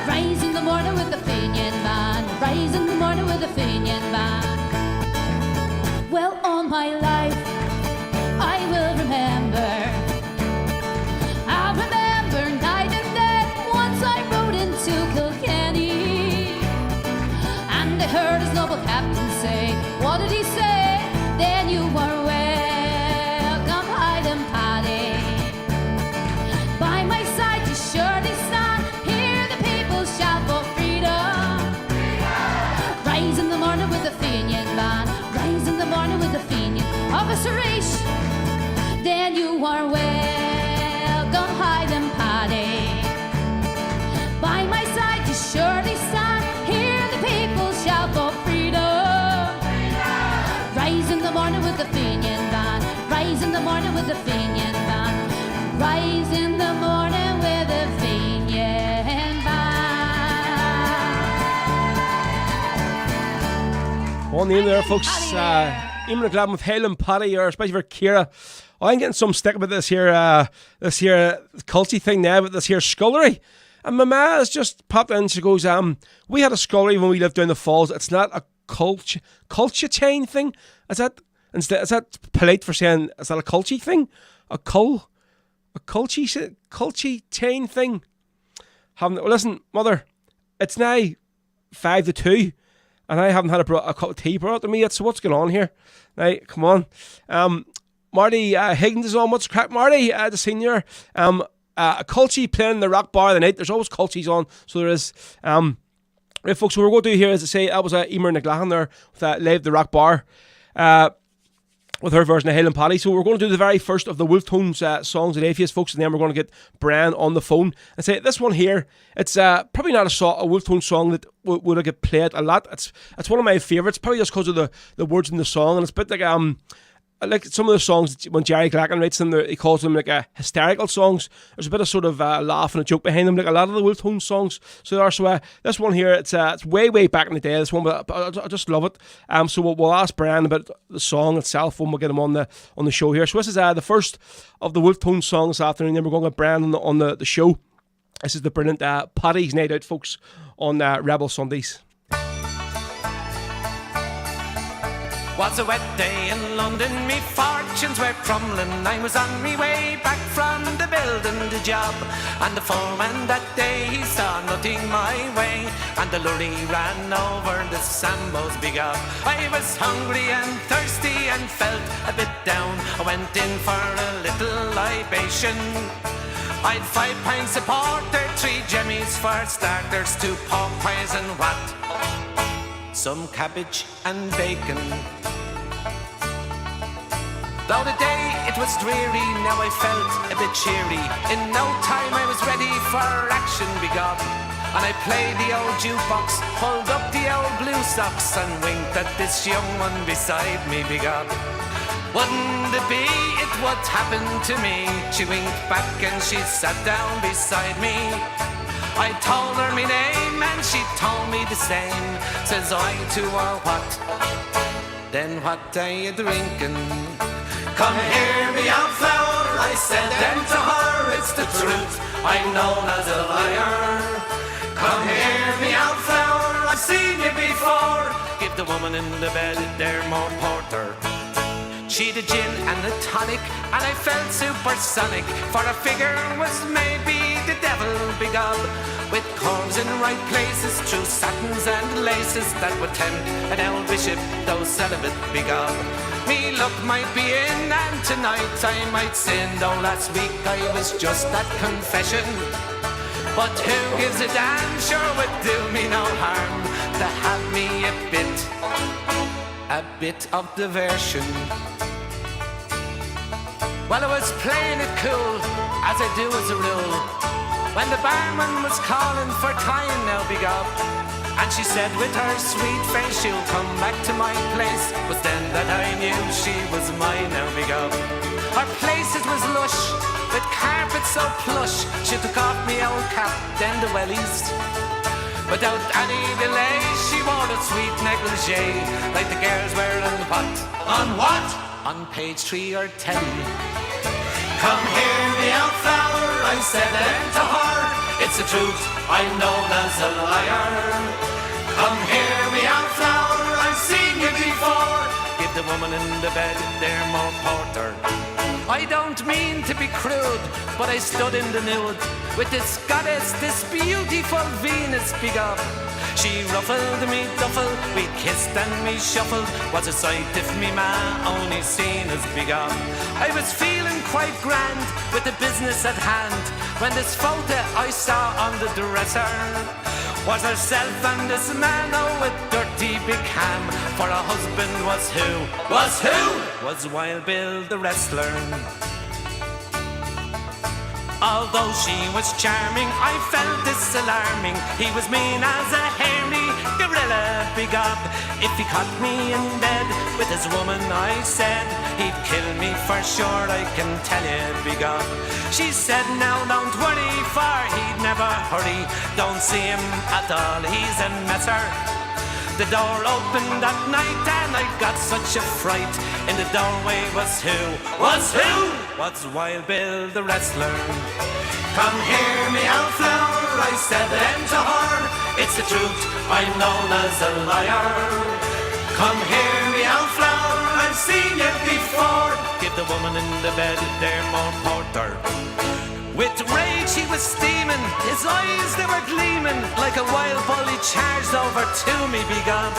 Rise in the morning with the Fenian band. Rise in the morning with the Fenian band. Well, all my life I will remember. I'll remember night and day. Once I rode into Kilkenny, and I heard his noble captain say, what did he say? Then you are welcome, Highland Paddy. By my side you surely stand. Hear the people shout for freedom. Rise in the morning with the Fenian band. Rise in the morning with the Fenian. Officer H, then you are welcome, Highland Paddy. By my side you surely stand. Hear the people shout for freedom. Rise in the morning with the Fenian band. Rise in the morning with the Fenian band. Rise in the morning with the Fenian band. On the end there, folks. Emer McLaren with Highland Paddy, or especially for Ciara. I'm getting some stick about this here culty thing now, with this here scullery. And my ma has just popped in. She goes, we had a scullery when we lived down the falls. It's not a culture chain thing. Is that polite for saying? Is that a culty thing? A culty chain thing? Listen, mother. It's now 1:55. and I haven't had a cup of tea brought to me yet. So what's going on here? Right, come on. Marty Higgins is on. What's the crack, Marty? The senior. A Culchie playing in the Rock Bar of the night. There's always Culchies on, so there is. Right, folks, what we're going to do here is to say that was Emer McLachlan there with Live the Rock Bar. With her version of Hail and Paddy. So we're going to do the very first of the Wolf Tones songs at Atheist, folks, and then we're going to get Bran on the phone and say this one here, it's probably not a Wolf Tone song that would get played a lot. It's one of my favourites, probably just because of the words in the song, and it's a bit like some of the songs when Jerry Glacken writes them, he calls them like hysterical songs. There's a bit of sort of laugh and a joke behind them, like a lot of the Wolf Tone songs. So there are. So this one here, it's way back in the day. This one, but I just love it. So we'll ask Brian about the song itself when we'll get him on the show here. So this is the first of the Wolf Tone songs this afternoon. Then we're going to get Brian on the show. This is the brilliant Paddy's Night Out, folks, on Rebel Sundays. Was a wet day in London, me fortunes were crumbling. I was on me way back from the building the job, and the foreman that day he saw nothing my way, and the lorry ran over the Sambo's big up. I was hungry and thirsty and felt a bit down. I went in for a little libation. I'd 5 pints of porter, 3 jemmies for starters, 2 pork pies and what? Some cabbage and bacon. Though the day it was dreary, now I felt a bit cheery. In no time I was ready for action begun, and I played the old jukebox, pulled up the old blue socks, and winked at this young one beside me begun. Wouldn't it be it would happen to me? She winked back and she sat down beside me. I told her my name and she told me the same. Says I to her, what? Then what are you drinking? Come here, me old flower, I said then to her, it's the truth, I'm known as a liar. Come here, me old flower, I've seen you before. Give the woman in the bed there more porter. She'd a gin and a tonic, and I felt supersonic, for her figure was maybe the devil begob, with curves in right places, true satins and laces that would tempt an old bishop, though celibate begob. Me luck might be in, and tonight I might sin, though last week I was just at confession. But who gives a damn, sure would do me no harm to have me a bit of diversion. Well, I was playing it cool, as I do as a rule, when the barman was calling for time now begob, and she said with her sweet face she'll come back to my place. Was then that I knew she was mine now begob. Her place it was lush, with carpet so plush, she took off me old cap, then the wellies. Without any delay she wore a sweet negligee, like the girls wearing what? On what? On page 3 or 10. Come here, me old flower, I said then to her, it's the truth, I'm known as a liar. Come here, me old flower, I've seen you before. Give the woman in the bed there more porter. I don't mean to be crude, but I stood in the nude with this goddess, this beautiful Venus begob. She ruffled me duffel, we kissed and we shuffled. Was a sight if me ma only seen us begob. I was feeling quite grand with the business at hand, when this photo I saw on the dresser was herself and this man, oh, with dirty big ham. For her husband was who? Was who? Was Wild Bill the wrestler. Although she was charming, I felt this alarming. He was mean as a hairy gorilla begob. If he caught me in bed with his woman, I said he'd kill me for sure, I can tell you begob. She said, now don't worry, for he'd never hurry. Don't see him at all, he's a messer. The door opened that night and I got such a fright. In the doorway was who? Was who? Was Wild Bill the wrestler. Come here, me old flower, I said then to her, it's the truth, I'm known as a liar. Come here, me old flower, I've seen you before. Give the woman in the bed there more porter. With rage he was steaming, his eyes they were gleaming, like a wild bull he charged over to me, begob.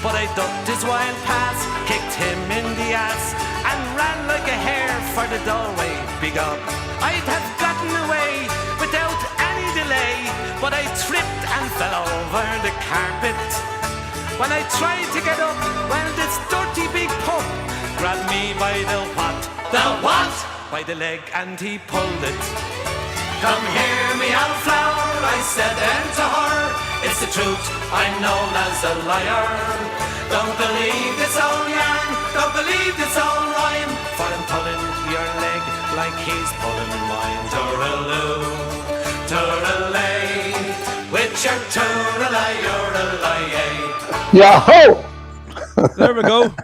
But I ducked his wild pass, kicked him in the ass, and ran like a hare for the doorway, begob. I'd have gotten away without any delay, but I tripped and fell over the carpet. When I tried to get up, well, this dirty big pup grabbed me by the what? The what? By the leg, and he pulled it. Come here, me old flower, I said then to her, it's the truth, I'm known as a liar. Don't believe this old yarn, don't believe this old rhyme, for I'm pulling your leg like he's pulling mine. Tooraloo, tooralay, with your tooralay, you're a lie. Yahoo! There we go.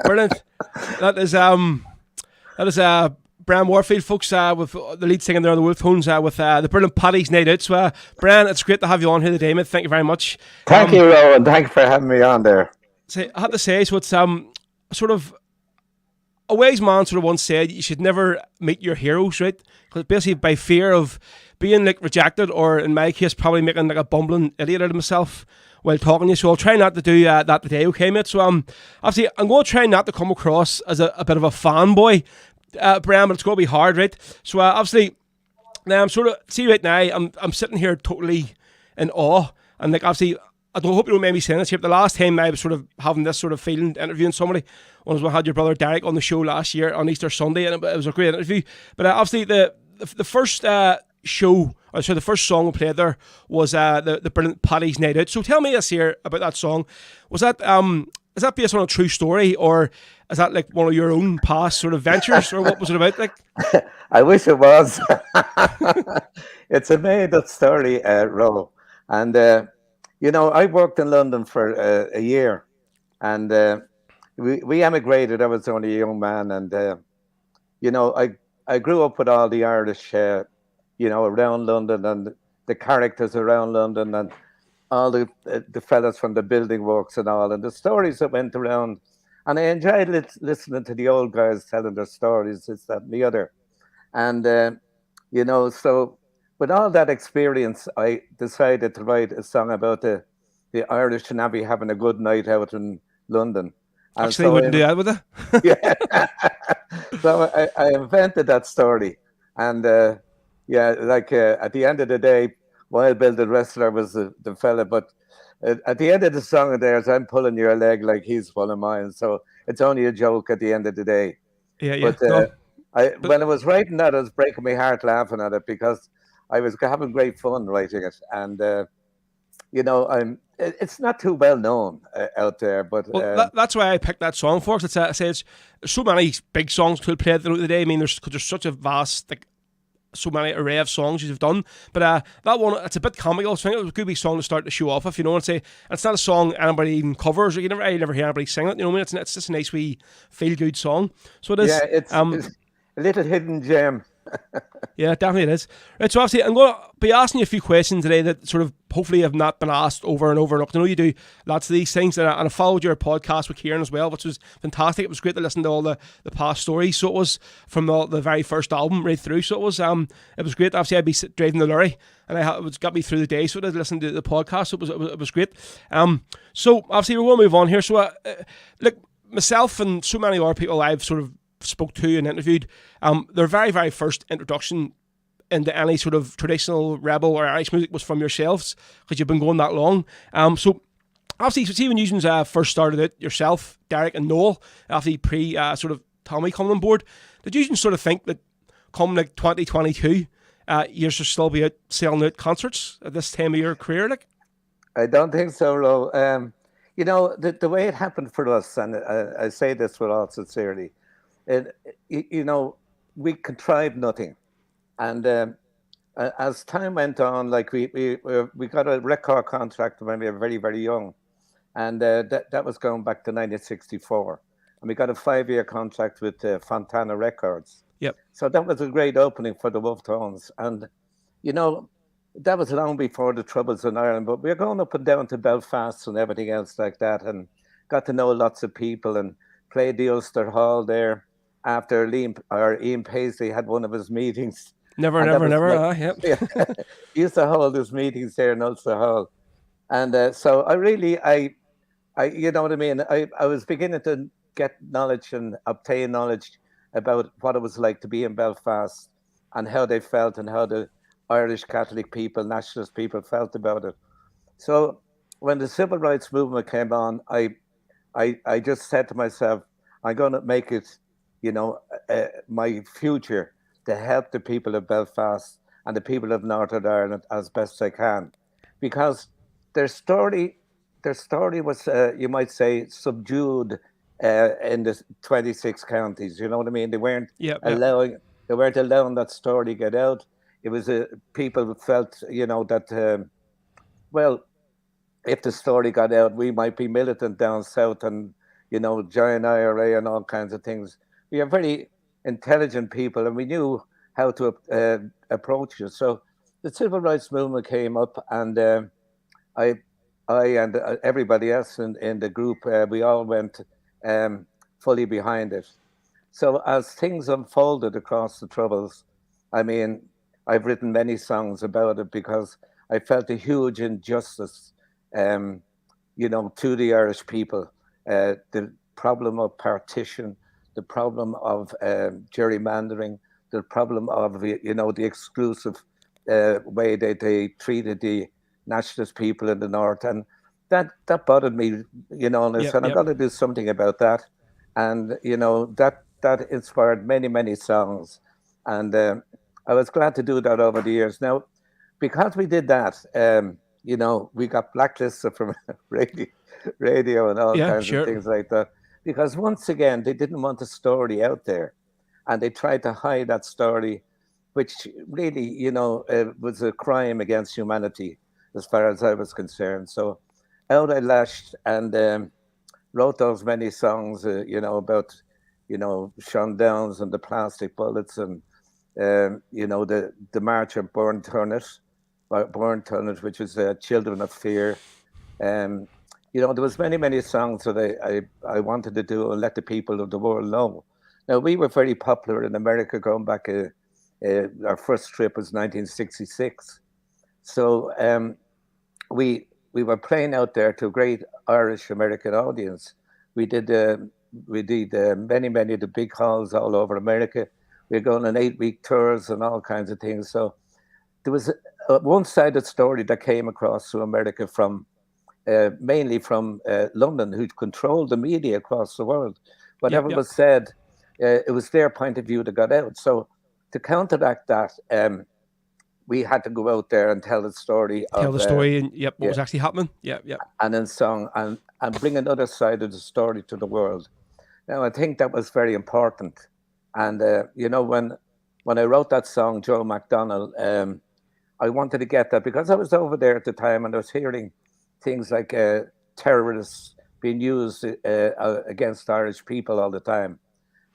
Brilliant. That is Bran Warfield, folks, with the lead singer there on the Wolf Tones, with the brilliant Paddy's Night Out. So, Bran, it's great to have you on here today, mate. Thank you very much. Thank you, Rowan. Thank you for having me on there. I had to say, so it's sort of a wise man sort of once said you should never meet your heroes, right? Because basically by fear of being like rejected, or in my case, probably making like a bumbling idiot out of myself while talking to you. So I'll try not to do that today, okay, mate? So obviously I'm going to try not to come across as a bit of a fanboy, Bran, but it's going to be hard, right? So obviously now I'm sort of, see right now, I'm sitting here totally in awe, and like obviously I hope you don't mind me saying this here, but the last time I was sort of having this sort of feeling interviewing somebody was when I had your brother Derek on the show last year on Easter Sunday, and it was a great interview. But obviously the first show, or sorry, the first song we played there was the brilliant Paddy's Night Out. So tell me this here about that song. Was that is that based on a true story, or is that like one of your own past sort of ventures, or what was it about? Like, I wish it was. It's a made-up story, Ro. And you know, I worked in London for a year, and we emigrated. I was only a young man, and you know, I grew up with all the Irish, you know, around London, and the characters around London, and all the fellas from the building works and all, and the stories that went around. And I enjoyed listening to the old guys telling their stories, this, that, and the other. And you know, so with all that experience, I decided to write a song about the Irish Navy having a good night out in London. And actually, so wouldn't do that, would I? Yeah. So I invented that story. And yeah, like at the end of the day, Wild Bill the wrestler was the fella, but at the end of the song of theirs, I'm pulling your leg like he's pulling mine. So it's only a joke at the end of the day. Yeah, yeah. But when I was writing that, I was breaking my heart laughing at it, because I was having great fun writing it. And, you know, it's not too well known out there, but that's why I picked that song for us. There's so many big songs could play throughout the day. I mean, there's such a vast, like, so many array of songs you've done, but that one, it's a bit comical. So I think it was a good wee song to start the show off with, you know, and say it's not a song anybody even covers, or you never hear anybody sing it, you know what I mean? It's just a nice wee feel good song. So it is. Yeah, it's a little hidden gem. Yeah, definitely it is. Right, so obviously I'm going to be asking you a few questions today that sort of hopefully have not been asked over and over and over. I know you do lots of these things, and I followed your podcast with Kieran as well, which was fantastic. It was great to listen to all the past stories. So it was from the very first album right through. So it was great. Obviously I'd be driving the lorry, and it got me through the day, so I listened to the podcast. So it was great. So obviously we're going to move on here. So look, myself and so many other people I've sort of spoke to and interviewed, their very, very first introduction into any sort of traditional rebel or Irish music was from yourselves, because you've been going that long. So obviously, see when you first started it, yourself, Derek and Noel, after pre sort of Tommy coming on board, did you sort of think that come like 2022, you should still be out selling out concerts at this time of your career? Like, I don't think so, Ro. You know, the way it happened for us, and I say this with all sincerity, you know, we contrived nothing, and as time went on, like we got a record contract when we were very, very young, and that was going back to 1964, and we got a 5-year contract with Fontana Records. Yep. So that was a great opening for the Wolf Tones, and you know, that was long before the Troubles in Ireland. But we were going up and down to Belfast and everything else like that, and got to know lots of people, and played the Ulster Hall there after Ian Paisley had one of his meetings, Never, And that never, was never. my, Yep. yeah. He used to hold his meetings there in Ulster Hall. And so I, you know what I mean? I was beginning to get knowledge and obtain knowledge about what it was like to be in Belfast and how they felt and how the Irish Catholic people, nationalist people felt about it. So when the civil rights movement came on, I just said to myself, I'm going to make it, my future to help the people of Belfast and the people of Northern Ireland as best I can, because their story, their story was, you might say, subdued in the 26 counties. You know what I mean? Yep. Yep. Allowing, they weren't allowing that story to get out. It was people felt, that well, if the story got out, we might be militant down south and, join IRA and all kinds of things. We are very intelligent people and we knew how to approach it. So the civil rights movement came up and I, I and everybody else in the group, we all went fully behind it. So as things unfolded across the Troubles, I mean, I've written many songs about it because I felt a huge injustice, to the Irish people. The problem of partition, the problem of gerrymandering, the problem of the exclusive way they treated the nationalist people in the north, and that bothered me. And I Yep. said I'm Yep. going to do something about that, and that inspired many songs, and I was glad to do that over the years. Now, because we did that, we got blacklisted from radio and all Yeah. kinds of Sure. things like that. Because once again, they didn't want the story out there, and they tried to hide that story, which really, was a crime against humanity, as far as I was concerned. So, out I lashed and wrote those many songs, about, Sean Downs and the plastic bullets and the March of Born Turnit, which is Children of Fear. Um, there was many songs that I wanted to do and let the people of the world know. Now, we were very popular in America going back, our first trip was 1966. So we were playing out there to a great Irish American audience. We did many of the big halls all over America. We were going on 8-week tours and all kinds of things. So there was a one-sided story that came across to America from mainly from London, who controlled the media across the world. Yep. Whatever Yep. was said, it was their point of view that got out. So to counteract that, we had to go out there and tell the story Tell of the story and what yeah, was actually happening. Yep. Yep. and in song and bring another side of the story to the world. Now, I think that was very important. And when I wrote that song, Joe McDonnell, I wanted to get that because I was over there at the time and I was hearing things like terrorists being used against Irish people all the time.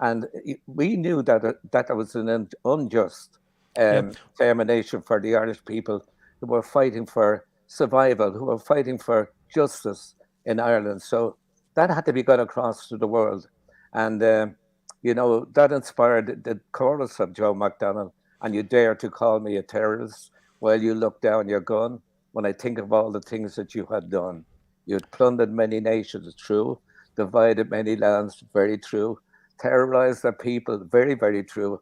And we knew that was an unjust Yep. termination for the Irish people who were fighting for survival, who were fighting for justice in Ireland. So that had to be got across to the world. And, that inspired the chorus of Joe McDonnell. And you dare to call me a terrorist while you look down your gun. When I think of all the things that you had done, you had plundered many nations, true, divided many lands, very true, terrorized the people, very, very true.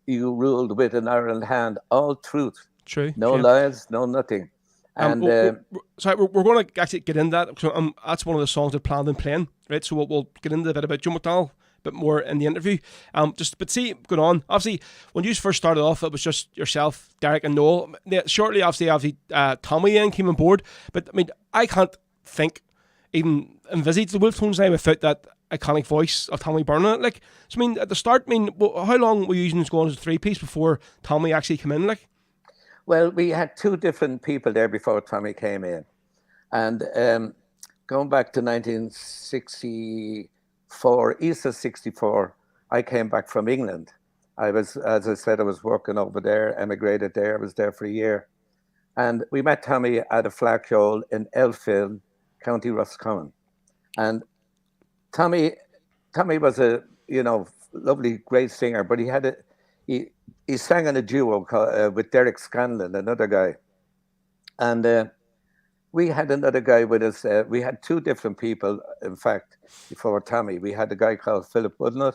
You ruled with an iron hand, all truth, True. no Yeah. lies, no nothing. And Sorry, we're going to actually get into that. So, that's one of the songs I planned on playing, right? So we'll get into a bit about Joe McDonnell a bit more in the interview. But see, going on. Obviously, when you first started off, it was just yourself, Derek, and Noel. Shortly, obviously, Tommy then came on board. But I mean, I can't think, even envisage the Wolf Tones now without that iconic voice of Tommy Byrne. Like, so I mean, at the start, how long were you using this going as a 3-piece before Tommy actually came in? Like. well, we had two different people there before Tommy came in. And going back to 1964, Easter 64, I came back from England. I was, as I said, I was working over there, emigrated there. I was there for a year. And we met Tommy at a flag show in Elphin, County Roscommon. And Tommy was a, lovely, great singer, but he he sang in a duo with Derek Scanlon, another guy, and we had another guy with us. We had two different people, in fact, before Tommy. We had a guy called Philip Woodnut,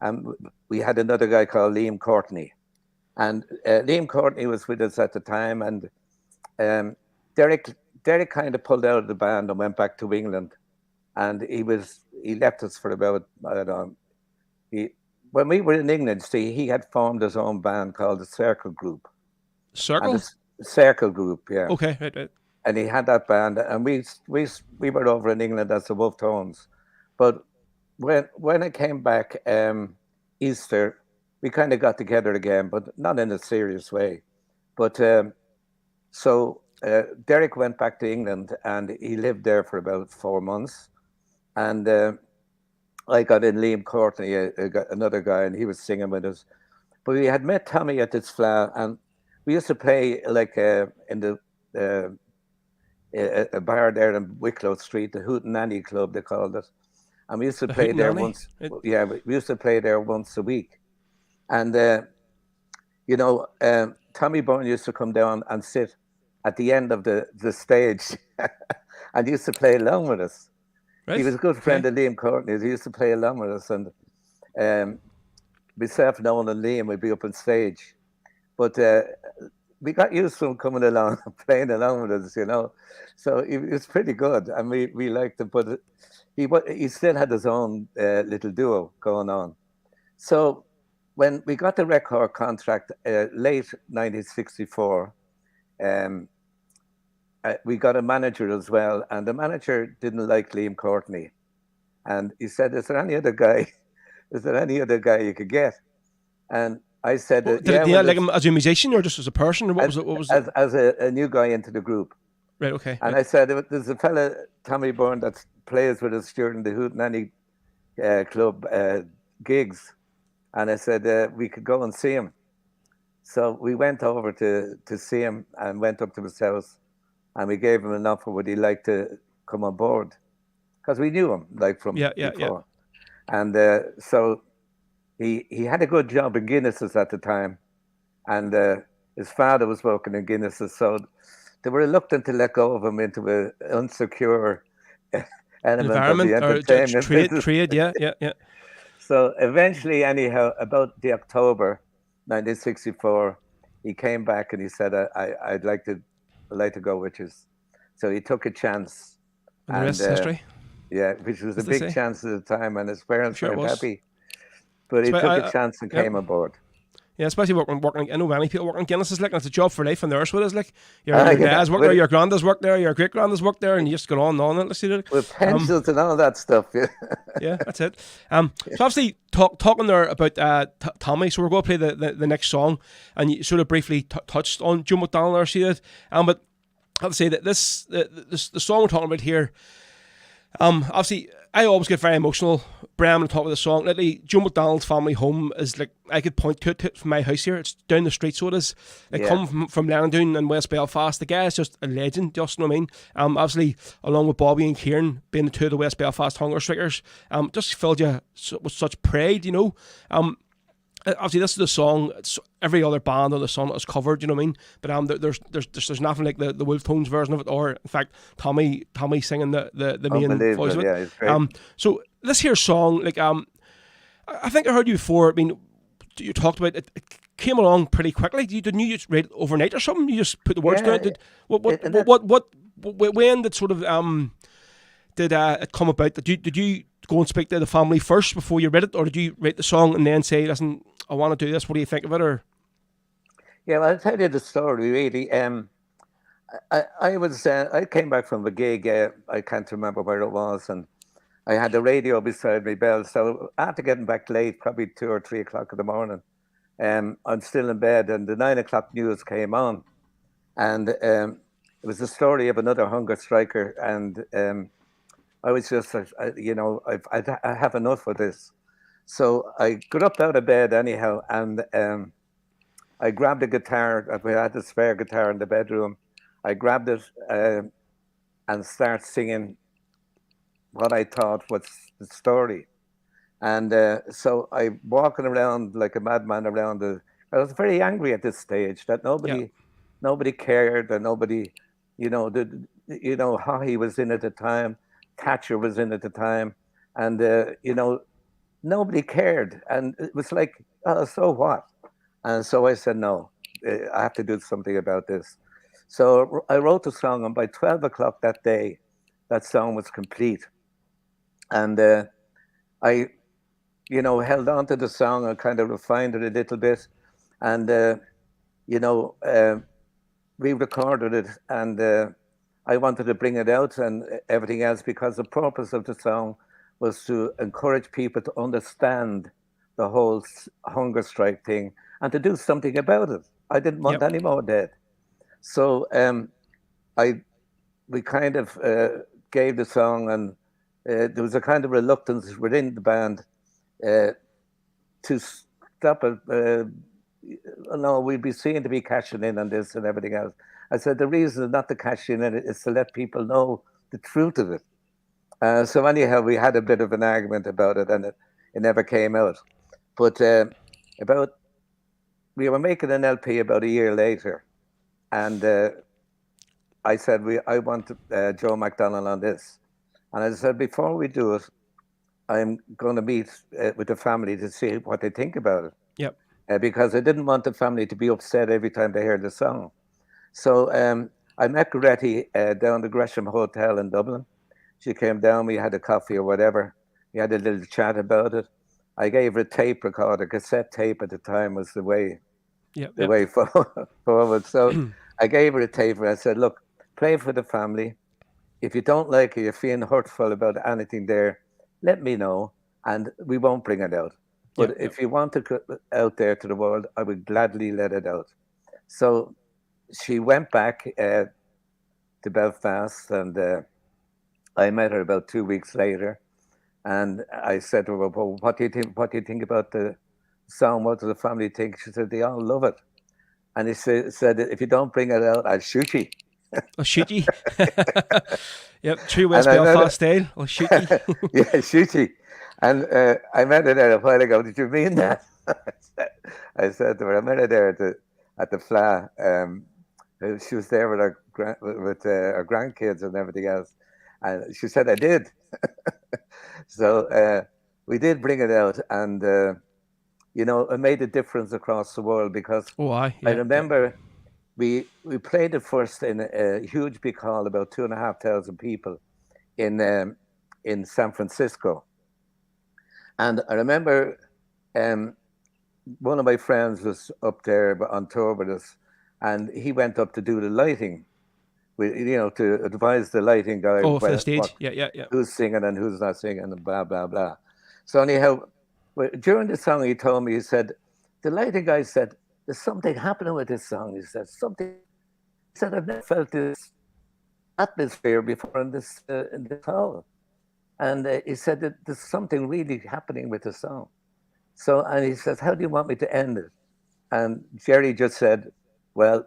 and we had another guy called Liam Courtney. And Liam Courtney was with us at the time, and Derek kind of pulled out of the band and went back to England, and he left us for about, I don't know. When we were in England, see, he had formed his own band called the Circle Group. Circle? The Circle Group, yeah. Okay, right. And he had that band, and we were over in England as the Wolf Tones. But when I came back Easter, we kind of got together again, but not in a serious way. But so Derek went back to England, and he lived there for about 4 months. And I got in Liam Courtney, another guy, and he was singing with us. But we had met Tommy at this flat, and we used to play like in the a bar there in Wicklow Street, the Hootenanny Club, they called it. And we used to play there once. Yeah, we used to play there once a week. And, Tommy Byrne used to come down and sit at the end of the stage and used to play along with us. Right. He was a good friend of Liam Courtney's. He used to play along with us. And myself, Nolan, and Liam would be up on stage. But we got used to him coming along and playing along with us, So it was pretty good. And we liked him. But he still had his own little duo going on. So when we got the record contract late 1964, we got a manager as well, and the manager didn't like Liam Courtney, and he said, "Is there any other guy? Is there any other guy you could get?" And I said, "Did he like him as a musician or just as a person, or what was it? As a new guy into the group?" Right. Okay. And I said, "There's a fella, Tommy Byrne, that plays with us during the Hootenanny Club gigs," and I said we could go and see him. So we went over to see him and went up to his house. And we gave him an offer, would he like to come on board? Because we knew him, like, from before. Yeah. And so he had a good job in Guinness's at the time. And his father was working in Guinness's. So they were reluctant to let go of him into an unsecure element of the entertainment trade, yeah. So eventually, anyhow, about the October 1964, he came back and he said, I'd like to go with you. So he took a chance. And the rest is history. Yeah, which was a big chance at the time, and his parents weren't happy. But he took a chance and came on board. Yeah, especially working. I know many people working in Guinness is like, and it's a job for life, and the rest of it is like your dad's worked there, your granddad's worked there, your great granddad's worked there, and you just go on and on. With pencils and all that stuff. Yeah, yeah, that's it. So obviously talking there about Tommy. So we're going to play the next song, and you sort of briefly touched on Joe McDonnell there, see it. But I have to say that the song we're talking about here, obviously I always get very emotional. Bram on top of the song. Literally, Joe McDonnell's family home is like, I could point to it from my house here. It's down the street, so it is. They come from Lenandoon and West Belfast. The guy is just a legend, just, you know what I mean? Obviously, along with Bobby and Kieran, being the two of the West Belfast hunger strikers, just filled you with such pride, Obviously, this is the song. Every other band on the song is covered, you know what I mean? But there's nothing like the Wolf Tones version of it, or in fact, Tommy singing the main voice of it. Yeah, it's great. So this here song, like I think I heard you before. I mean, you talked about it. It came along pretty quickly. Didn't you just write it overnight or something? You just put the words down. When did sort of did it come about? Did you go and speak to the family first before you read it, or did you write the song and then say, "Listen, I want to do this. What do you think of it?" Or yeah, well, I'll tell you the story. Really, I came back from a gig. I can't remember where it was, and I had the radio beside me, Bell. So after getting back late, probably 2 or 3 o'clock in the morning, I'm still in bed, and the 9 o'clock news came on, and it was the story of another hunger striker, and I was just, I have enough of this. So I got up out of bed anyhow, and I grabbed a guitar. We had a spare guitar in the bedroom. I grabbed it and started singing what I thought was the story. And so I'm walking around like a madman around the. I was very angry at this stage that Yeah. nobody cared, and nobody, how he was in at the time, Thatcher was in at the time, and nobody cared, and it was like, oh, so what? And so I said, no, I have to do something about this. So I wrote the song, and by 12 o'clock that day, that song was complete. And I, held on to the song and kind of refined it a little bit, and you know, uh, re-recorded it, and I wanted to bring it out and everything else because the purpose of the song was to encourage people to understand the whole hunger strike thing and to do something about it. I didn't want Yep. any more dead, so I we kind of gave the song, and there was a kind of reluctance within the band uh, to stop it. No, we'd be seen to be cashing in on this and everything else. I said the reason not to cash in on it is to let people know the truth of it. So anyhow, we had a bit of an argument about it, and it never came out. But about we were making an LP about a year later, and I said I want Joe McDonnell on this, and I said before we do it, I'm going to meet with the family to see what they think about it, Yep. because I didn't want the family to be upset every time they heard the song. So I met Goretti down the Gresham Hotel in Dublin. She came down, we had a coffee or whatever. We had a little chat about it. I gave her a tape recorder, cassette tape at the time was the way Yep. the Yep. way forward. So I gave her a tape and I said, look, play for the family. If you don't like it, you're feeling hurtful about anything there, let me know and we won't bring it out. But Yep. if you want to go out there to the world, I would gladly let it out. So she went back to Belfast, and I met her about 2 weeks later. And I said to her, well, what do you think? What do you think about the song? What does the family think? She said, they all love it. And he said, if you don't bring it out, I'll shoot you. I'll shoot ye. Yep. True And West I met Belfast style. I'll shoot ye. yeah, shoot you. And I met her there a while ago. Did you mean that? I said to her, I met her there at the Fla. She was there with her grandkids and everything else. And she said, I did. So we did bring it out. And, it made a difference across the world because Oh, aye. I Yeah. remember we played it first in a huge big hall, about 2,500 people in San Francisco. And I remember one of my friends was up there on tour with us, and he went up to do the lighting, to advise the lighting guy Oh, for the stage. Yeah. Yeah. Yeah. who's singing and who's not singing and blah, blah, blah. So anyhow, during the song, he told me, he said, the lighting guy said, there's something happening with this song. He said, he said, I've never felt this atmosphere before in this hall. And he said that there's something really happening with the song. So, and he says, how do you want me to end it? And Jerry just said, well,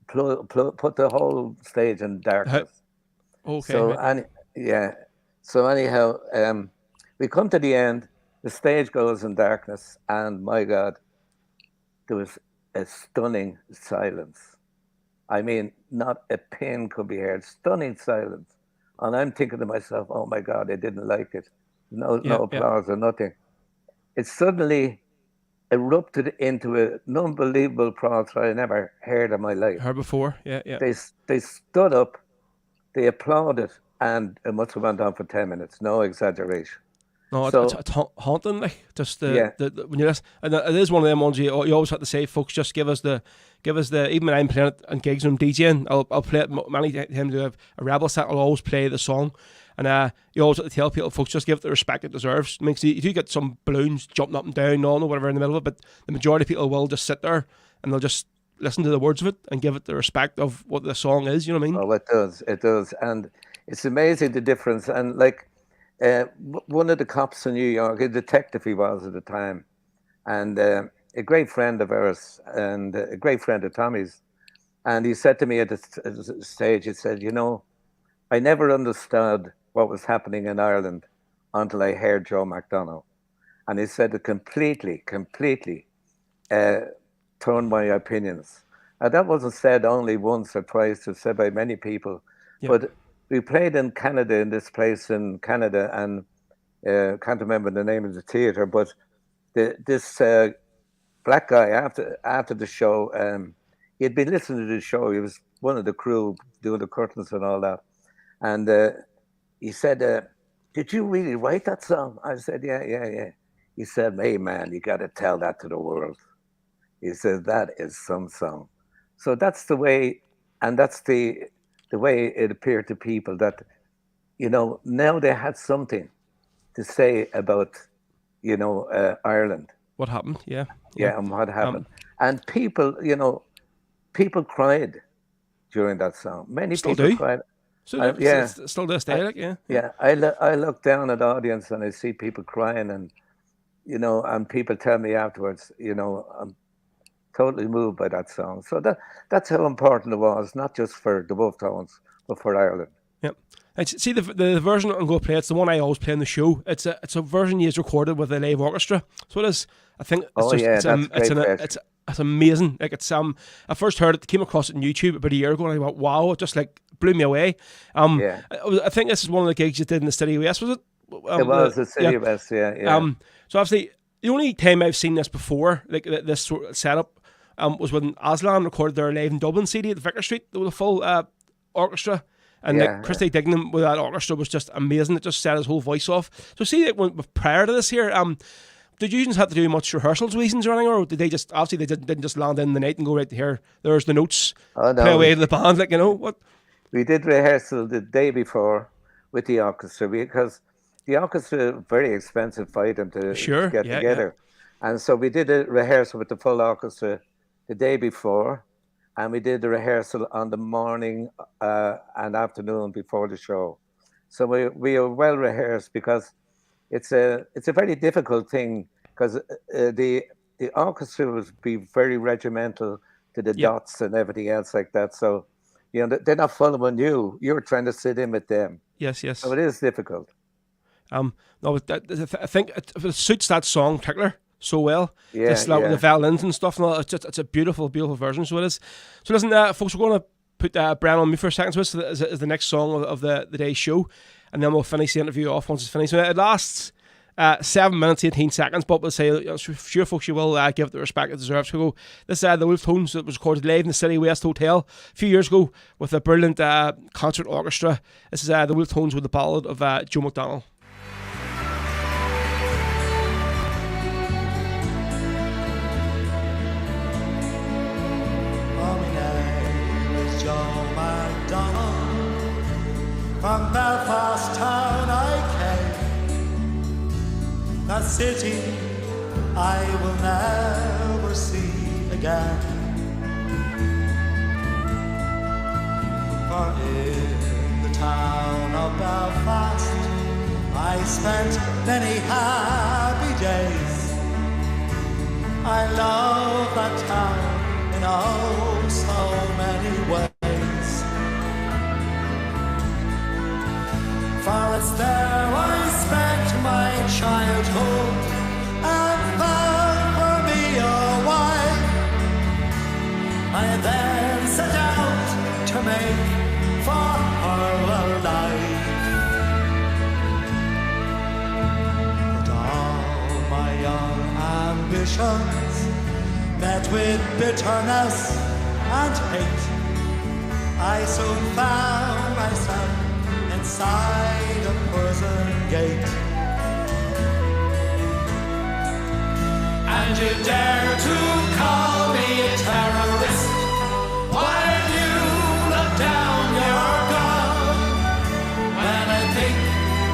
put the whole stage in darkness. Okay. So, Right. So anyhow, we come to the end, the stage goes in darkness, and my God, there was a stunning silence. I mean, not a pin could be heard, stunning silence. And I'm thinking to myself, oh my God, I didn't like it. No applause or nothing. It suddenly erupted into an unbelievable applause I never heard in my life. Heard before. Yeah. Yeah. They stood up, they applauded, and it must have went on for 10 minutes, no exaggeration. No, So- it's haunting, like just Yeah. the when you listen, and it is one of them ones you always have to say, folks, just give us the even when I'm playing it on gigs and I'm DJing, I'll play it many times. Do a rebel set, I'll always play the song, and you always have to tell people, folks, just give it the respect it deserves. I mean, 'cause you do get some balloons jumping up and down, or whatever in the middle of it, but the majority of people will just sit there and they'll just listen to the words of it and give it the respect of what the song is. You know what I mean? Oh, it does. And it's amazing the difference. And like one of the cops in New York, a detective he was at the time, and a great friend of ours and a great friend of Tommy's. And he said to me at the stage, he said, I never understood what was happening in Ireland until I heard Joe McDonnell. And he said it completely turned my opinions. And that wasn't said only once or twice, it's said by many people. Yeah. But we played in Canada, in this place in Canada, and can't remember the name of the theatre, but this black guy, after the show, he had been listening to the show. He was one of the crew doing the curtains and all that. And he said, did you really write that song? I said, yeah. He said, hey, man, you got to tell that to the world. He said, that is some song. So that's the way, and that's the way it appeared to people that, you know, now they had something to say about, you know, Ireland. What happened? Yeah. And what happened. And people, you know, people cried during that song. Many Still people do. cried. So Yeah. still this day, like, yeah. Yeah, I look down at the audience and I see people crying, and you know, and people tell me afterwards, you know, I'm totally moved by that song. So that's how important it was, not just for the Wolf Tones, but for Ireland. Yep. And see the version I'm going to play. It's the one I always play in the show. It's a version you recorded with a live orchestra. So it is. I think. It's amazing. Like it's I first heard it, came across it on YouTube about a year ago, and I went, wow! It just like blew me away. I think this is one of the gigs you did in the City West, was it? It was the City West, yeah. So obviously, the only time I've seen this before, like this sort of setup, was when Aslan recorded their Live in Dublin CD at the Vicar Street with a full orchestra. And like Christy Dignam with that orchestra was just amazing. It just set his whole voice off. So see, like, prior to this here, did you have to do much rehearsals, reasons or anything, or did they just obviously they didn't just land in the night and go right to here? There's the notes, play away to the band, like, you know what? We did rehearsal the day before with the orchestra, because the orchestra very expensive for them to get together, and so we did a rehearsal with the full orchestra the day before. And we did the rehearsal on the morning and afternoon before the show. So we are well rehearsed, because it's a very difficult thing, because the orchestra will be very regimental to the dots and everything else like that. So, you know, they're not following you. You're trying to sit in with them. Yes. So it is difficult. No, I think it suits that song in particular so well. With the violins and stuff and all. It's a beautiful version, so it is. So listen, folks, we're going to put Bran on me for a second, so this is the next song of the day's show, and then we'll finish the interview off once it's finished. So it lasts 7 minutes 18 seconds, but we'll say, I'm sure folks, you will give it the respect it deserves. So this is the Wolf Tones that was recorded live in the City West Hotel a few years ago with a brilliant concert orchestra. This is the Wolf Tones with the ballad of Joe McDonnell. From Belfast town I came, that city I will never see again. For in the town of Belfast I spent many happy days. I love that town in oh so many ways. For it's there I spent my childhood and found for me a wife. I then set out to make for her a life. But all my young ambitions met with bitterness and hate. I soon found myself inside a prison gate. And you dare to call me a terrorist while you look down your gun. When I think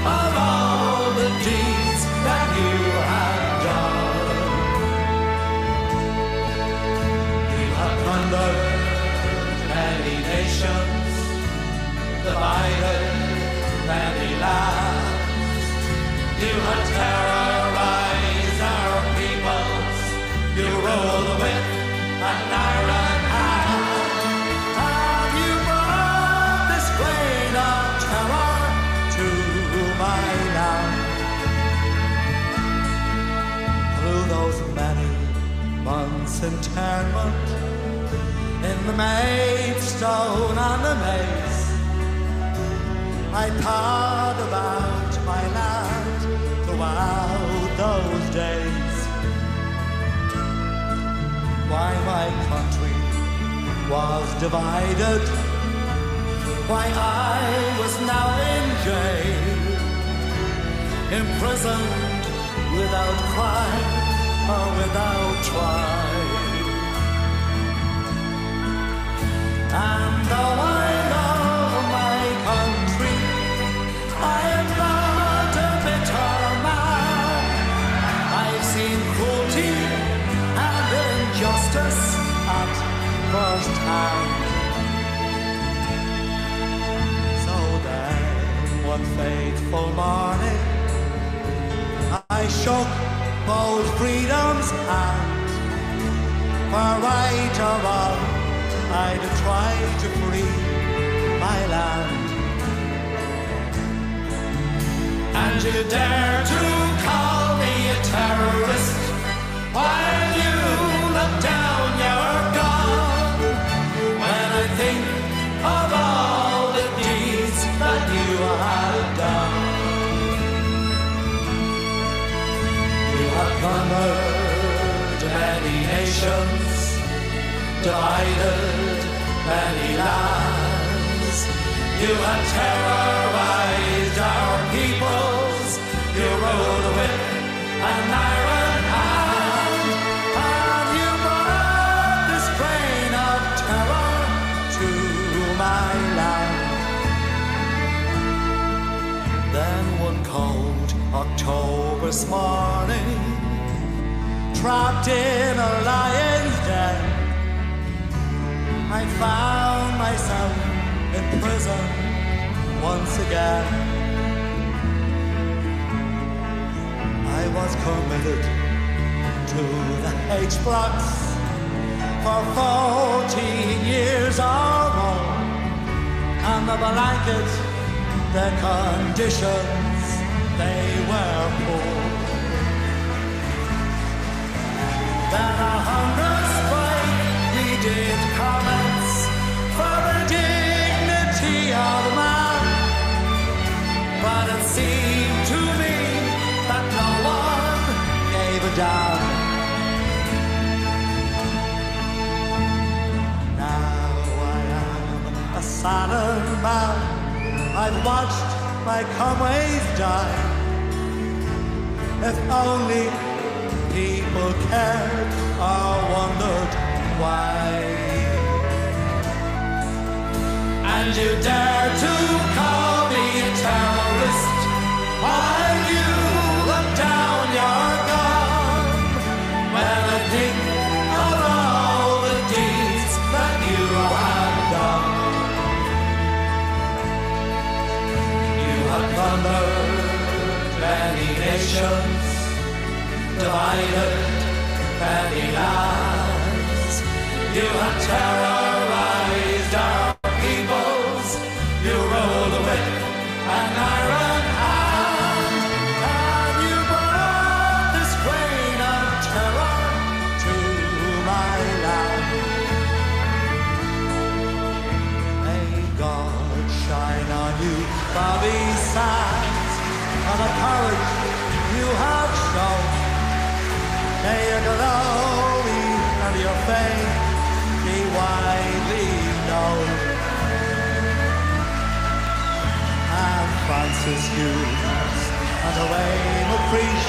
of all the deeds that you have done. You have plundered many nations, divided many lands. You have terrorized our peoples. You rule with an iron hand. And you brought this reign of terror to my land. in the Maidstone and the maze, I thought about my land throughout those days. Why my country was divided, why I was now in jail, imprisoned without crime or without trial. And though I love my country, I am not a bitter man. I've seen cruelty and injustice at first hand. So then, one fateful morning, I shook both freedom's hand. For right or wrong, I'd try to free my land. And you dare to call me a terrorist while you look down your gun. When I think of all the deeds that you have done, you have conquered many nations, divided many lands. You have terrorized our peoples. You ruled with an iron hand, and you brought this train of terror to my land. Then one cold October's morning, trapped in a lion's den, I found myself in prison once again. I was committed to the H-blocks for 14 years or more, and the blanket, the conditions, they were poor. Then a hunger strike we did comments for the dignity of man, but it seemed to me that no one gave a damn. Now I am a saddened man. I've watched my comrades die. If only people cared or wondered why. And you dare to call me a terrorist while you look down your gun. When I think of all the deeds that you have done, you have plundered many nations, divided many lands. You have terrorized our peoples. You ruled with an iron hand, and you brought this reign of terror to my land. May God shine on you, Bobby Sands, for the courage you have shown. May your glory and your fame be widely known. And Francis Hughes and Elaine McCreesh,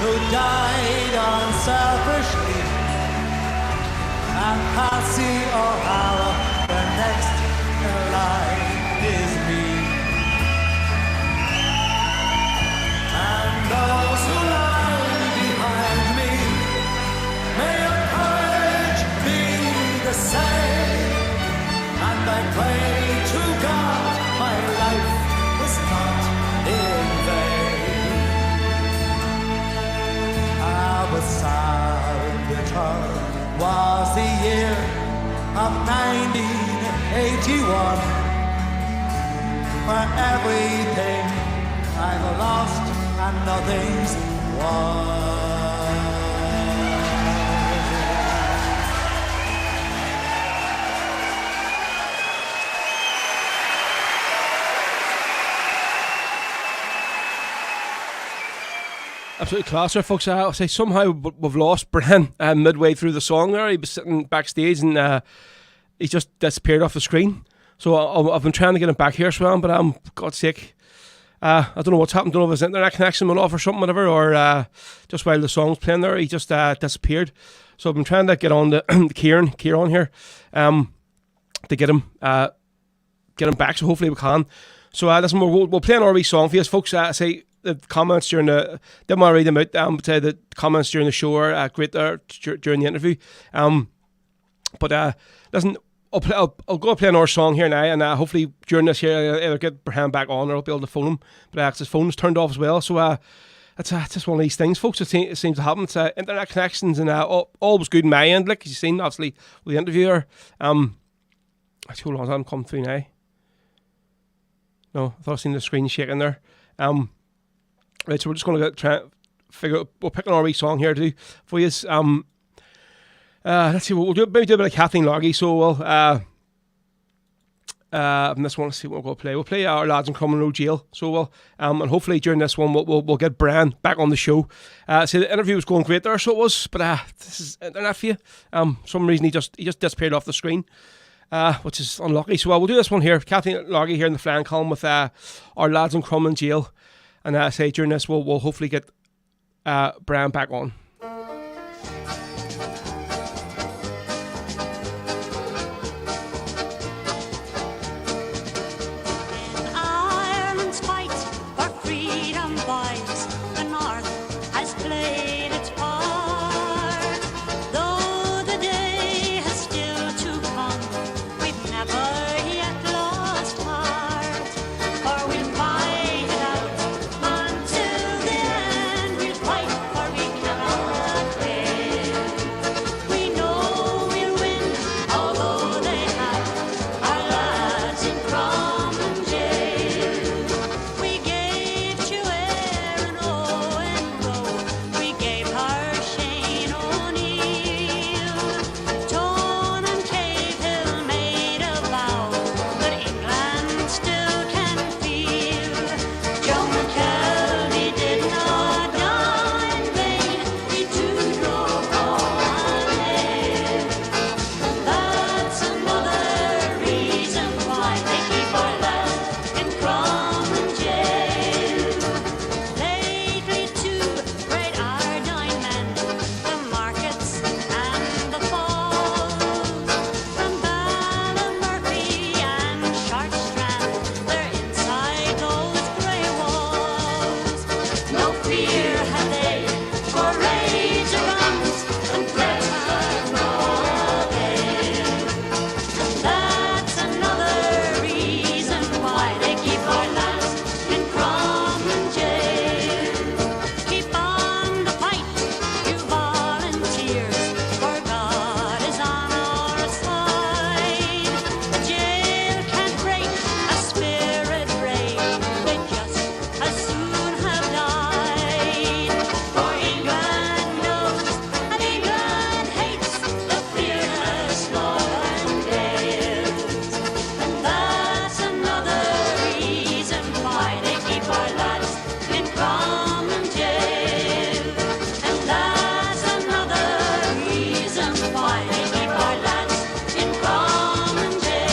who died unselfishly, and Patsy O'Hara, the next in line is me. And those who lie behind me, may your courage be the same. And I pray to God my life is not in vain. But sad and bitter was the year of 1981, for everything I've lost and nothing's won. Absolutely class there, folks. I'll say somehow we've lost Bran midway through the song there. He was sitting backstage and he just disappeared off the screen. So I've been trying to get him back here, Swan, but God's sake, I don't know what's happened. I don't know if his internet connection went off or something, whatever, or just while the song's playing there, he just disappeared. So I've been trying to get on to Kieran here to get him back, so hopefully we can. So listen, we'll play an RV song for you, folks. Say the comments during the, didn't want to read them out, but the comments during the show are great there during the interview. But listen, I'll go play another song here now, and hopefully during this here I'll either get Bran back on or I'll be able to phone him. But his phone's turned off as well, so it's just one of these things, folks. It seems to happen. It's internet connections, and all was good in my end, like you've seen, obviously, with the interviewer. Actually, hold on, I'm coming through now. No, I thought I seen the screen shaking there. Right, so we're just going to try and figure out, we'll pick an RV song here to do for you. Let's see, we'll maybe do a bit of Kathleen Largy, so we'll, and this one, let's see what we're going to play. We'll play Our Lads in Crumlin Road Jail, so we'll, and hopefully during this one we'll get Bran back on the show. So the interview was going great there, so it was, but this is internet for you. Some reason he just disappeared off the screen. Which is unlucky. So we'll do this one here. Kathleen Largy here in the flying column with Our Lads in Crumlin Jail. And I say during this we'll hopefully get Bran back on. Ireland's fight for freedom, boys, the North has played its part. Though the day has still to come, we've never yet lost heart. For we'll fight it out until the end. We'll fight, for we cannot fail. We know we'll win, although they have our lads in Crumlin jail. We gave to Erin Owen Rowe, we gave her Shane O'Neill. Tone and Cahill made a vow that England still can feel. Joe McKelvey did not die in vain, he too drove on ahead. That's another reason why they keep our lads in Crumlin jail. Lately two great Ardine men, the Markets and the Falls, from Ballymurphy and Sharkstrand, they're inside those grey walls. No fear had they for raids or guns, and threats had no avail. And that's another reason why they keep our lads in Crumlin jail. Keep on the fight, you volunteers, for God is on our side. The jail can't break a spirit brave, they just as soon have died. For England knows and England hates the fearless Northern Dales. And that's another reason why they keep our lads in Crumlin jail. And that's another reason why they keep our lads in Crumlin jail.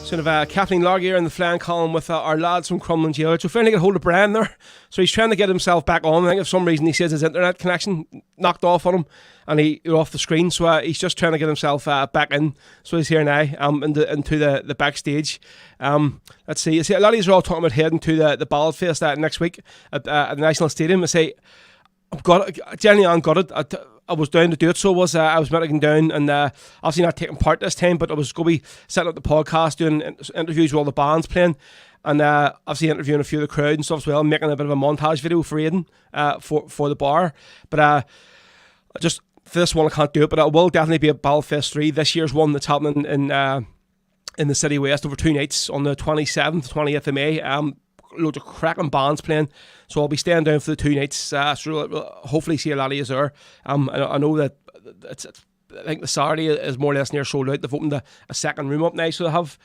Sort of Kathleen Largy here in the flying column with Our Lads from Crumlin Jail. So finally get hold of Bran there. So he's trying to get himself back on. I think for some reason he says his internet connection knocked off on him and he off the screen. So he's just trying to get himself back in. So he's here now into the backstage. Let's see. You see, a lot of these are all talking about heading to the Ballad Fest next week at the National Stadium. I say, I'm gutted. I was down to do it, so I was meant to go down and obviously not taking part this time, but I was going to be setting up the podcast, doing interviews with all the bands playing, and obviously interviewing a few of the crowd and stuff as well, making a bit of a montage video for Aidan for the bar. But just for this one I can't do it, but it will definitely be a Ballfest 3. This year's one that's happening in the City West over 2 nights on the 27th, 20th of May. Loads of cracking bands playing, so I'll be staying down for the 2 nights. So we'll hopefully see a lot of you there. I know that it's I think the Saturday is more or less near sold out. They've opened a second room up now, so they have.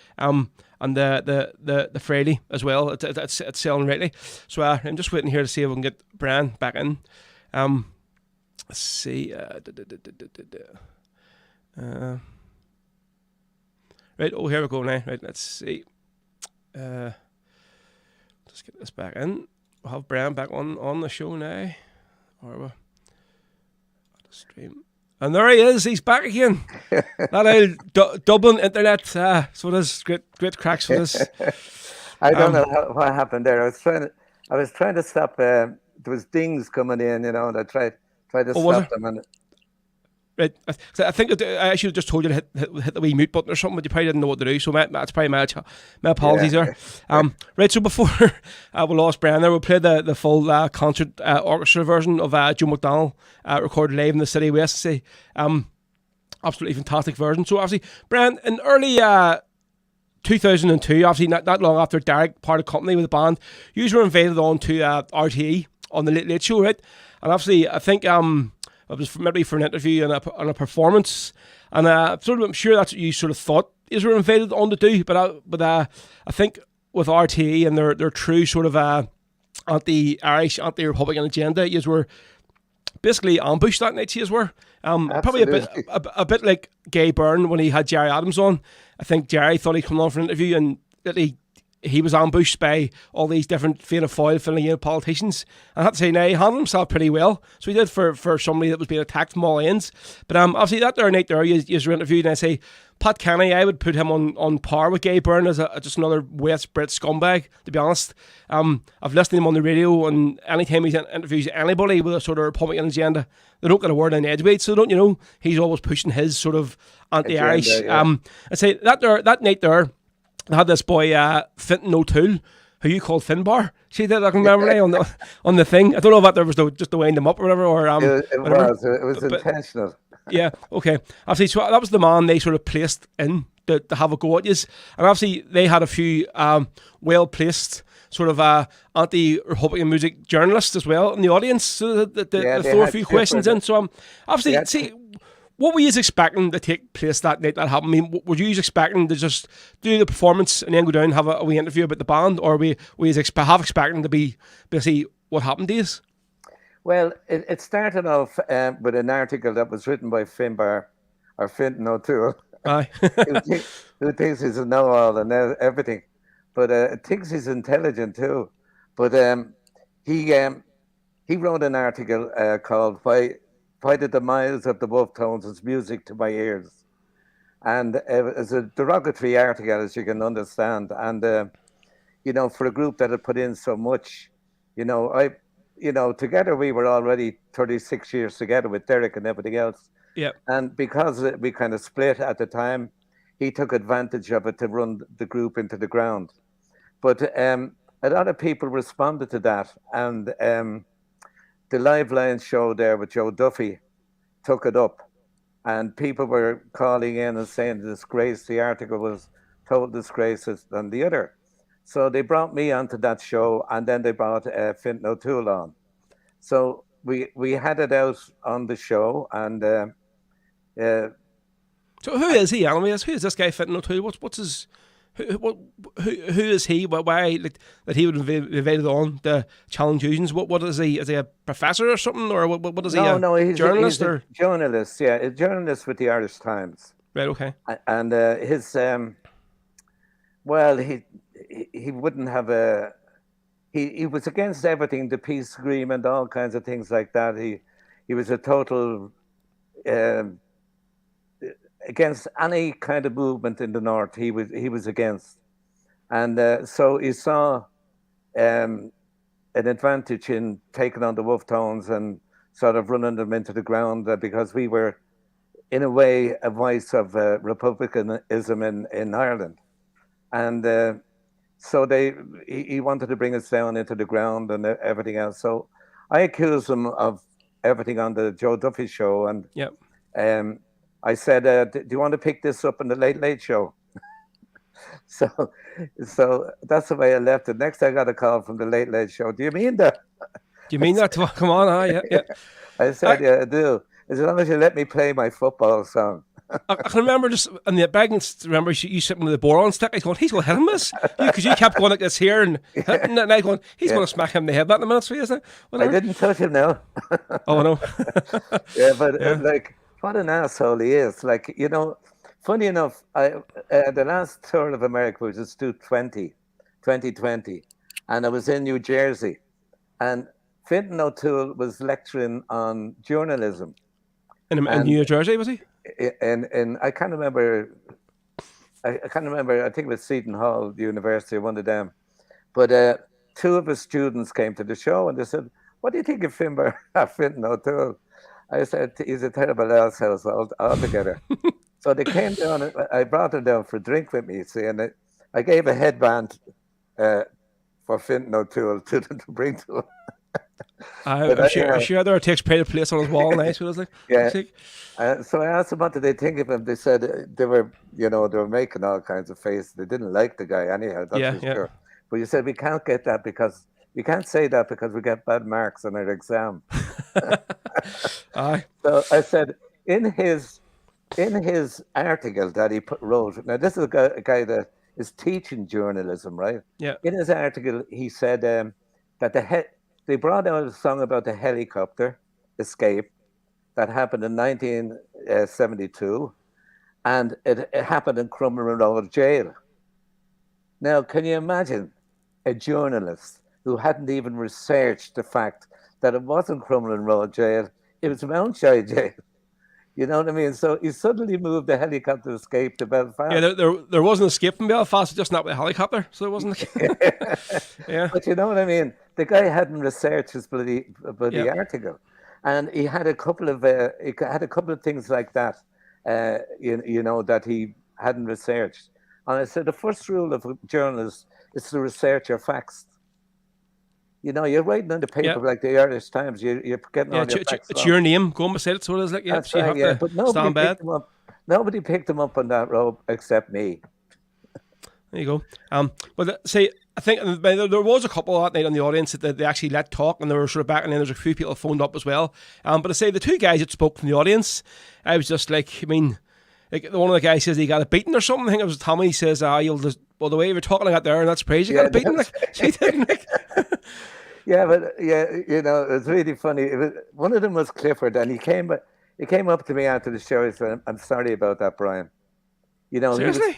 And the Friday as well. It's selling rightly. So I'm just waiting here to see if we can get Bran back in. Let's see. Right. Oh, here we go now. Right. Let's see. Just get this back in. We'll have Bran back on the show now. Or we'll stream. And there he is. He's back again. That old Dublin internet. So there's great cracks for this. I don't know what happened there. I was trying to stop. There was dings coming in, and I tried to stop them. And right, I think I should have just told you to hit the wee mute button or something, but you probably didn't know what to do. So that's probably my apologies there. Right, so before we lost Bran there, we'll play the full concert orchestra version of Joe McDonnell recorded live in the City West. Absolutely fantastic version. So obviously, Bran, in early 2002, obviously not long after Derek parted company with the band, you were invited on to RTE on the Late Late Show, right? And obviously, I think it was maybe for an interview and a performance, and I'm sure that's what you sort of thought you were invited on to do. But I think with RTE and their true sort of anti-Irish, anti-Republican agenda, you were basically ambushed that night. You were probably a bit like Gay Byrne when he had Jerry Adams on. I think Jerry thought he'd come on for an interview and he was ambushed by all these different Fianna Fáil filling in politicians. And I have to say, now he handled himself pretty well. So he did for somebody that was being attacked from all ends. But obviously that night there, you were interviewed, and I say, Pat Kenny, I would put him on par with Gay Byrne as just another West Brit scumbag, to be honest. I've listened to him on the radio, and anytime he interviews anybody with a sort of Republican agenda, they don't get a word in edgeweight, so don't you know, he's always pushing his sort of anti-Irish. Agenda, yeah. I say, that night there, I had this boy, Fintan O'Toole, who you called Finbar. See that? I can remember now on the thing. I don't know if that there was just to wind him up or whatever. Or it was intentional. Yeah, okay. Obviously, so that was the man they sort of placed in to have a go at you. And obviously, they had a few well-placed sort of anti-Republican music journalists as well in the audience. So they threw a few questions in. So obviously, what were you expecting to take place that night that happened? I mean, were you expecting to just do the performance and then go down and have a wee interview about the band, or were you expecting to be basically what happened to you? Well, it started off with an article that was written by Finbar, or Fintan O'Toole, Aye. who thinks he's a know-all and everything, but thinks he's intelligent too. But he wrote an article called "Why the Demise of the Wolf Tones is Music to My Ears," and it's a derogatory article, as you can understand. And for a group that had put in so much, together we were already 36 years together with Derek and everything else. Yeah. And because we kind of split at the time, he took advantage of it to run the group into the ground. But a lot of people responded to that, and the Live Line show there with Joe Duffy took it up, and people were calling in and saying the article was total disgrace than the other. So they brought me onto that show, and then they brought Fintan O'Toole on. So we had it out on the show, and so who is he, Alan? Who is this guy Fintan O'Toole? What's his who is he? Why that he would be invited on to challenge Fusions? What is he? Is he a professor or something, or what is he? No, he's journalist he's or a journalist? Yeah, a journalist with the Irish Times. Right. Okay. And his well, he wouldn't have a. He was against everything, the peace agreement, all kinds of things like that. He was a total against any kind of movement in the north. He was against, and so he saw an advantage in taking on the Wolf Tones and sort of running them into the ground, because we were, in a way, a voice of republicanism in Ireland, and so he wanted to bring us down into the ground and everything else. So I accused him of everything on the Joe Duffy show, and yep. I said, do you want to pick this up in the Late Late Show? so that's the way I left it. Next I got a call from the Late Late Show. Do you mean that? Do you mean that? Come on, yeah. I said, yeah, I do. as long as you let me play my football song. I can remember just in the back. Remember you sitting with the boron stick. I was going, he's going to hit him this because you kept going like this here and hitting it, and I going, he's going to smack him in the head that in a minute. So isn't it? I didn't touch him now. Oh no. Yeah, but like, what an asshole he is. Like, you know, funny enough, the last tour of America was just 2020, and I was in New Jersey, and Fintan O'Toole was lecturing on journalism. In New Jersey, was he? And I can't remember. I can't remember. I think it was Seton Hall University, one of them. But two of his students came to the show and they said, "What do you think of Fintan O'Toole?" I said, "He's a terrible arsehole altogether." So they came down. I brought them down for a drink with me. You see, and I gave a headband for Fintan O'Toole to bring to him. I'm sure there takes paid place on his wall. Nice, was it? Yeah. So I asked them what did they think of him. They said they were making all kinds of faces. They didn't like the guy anyhow. That's for sure. But you said we can't say that because we get bad marks on our exam. Aye. So I said in his article that he wrote. Now this is a guy that is teaching journalism, right? Yeah. In his article, he said that they brought out a song about the helicopter escape that happened in 1972, and it happened in Crumlin Road Jail. Now, can you imagine a journalist who hadn't even researched the fact that it wasn't Crumlin Road Jail, it was Mountjoy Jail? You know what I mean? So he suddenly moved the helicopter escape to Belfast. Yeah, there was an escape from Belfast, just not with a helicopter, so it wasn't. Yeah. But you know what I mean? The guy hadn't researched his bloody article, and he had a couple of things like that, that he hadn't researched. And I said the first rule of a journalist is to research your facts. You know, you're writing on the paper like the Irish Times. You're getting all your facts. It's your name. Go and say it. So it is like That's so right. You have to but stand bad. Nobody picked him up on that rope except me. There you go. But say, I think there was a couple that night on the audience that they actually let talk, and they were sort of back, and then there's a few people phoned up as well. But I say the two guys that spoke from the audience, I was just like, I mean, like one of the guys says he got a beating or something. I think it was Tommy. He says, the way you were talking like that there, and that's praise. You got a beating. Like, she didn't. Like. Yeah, but you know, it's really funny. One of them was Clifford, and he came up to me after the show. He said, "I'm sorry about that, Brian. You know, seriously?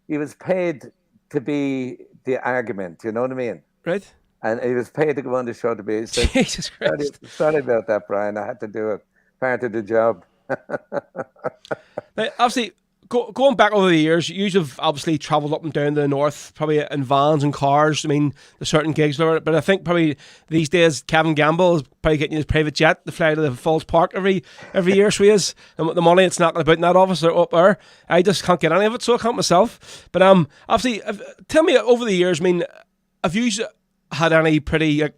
He was paid to be the argument. You know what I mean? Right. And he was paid to go on the show to be. He said, Jesus Christ. Sorry about that, Brian. I had to do it. Part of the job." Now, obviously, going back over the years, you have obviously travelled up and down to the north, probably in vans and cars. I mean, there's certain gigs there, but I think probably these days Kevin Gamble is probably getting his private jet to fly to the Falls Park every year. So he is. And the money it's knocking about in that office or up there, I just can't get any of it, so I can't myself. But obviously, tell me over the years. I mean, have you had any pretty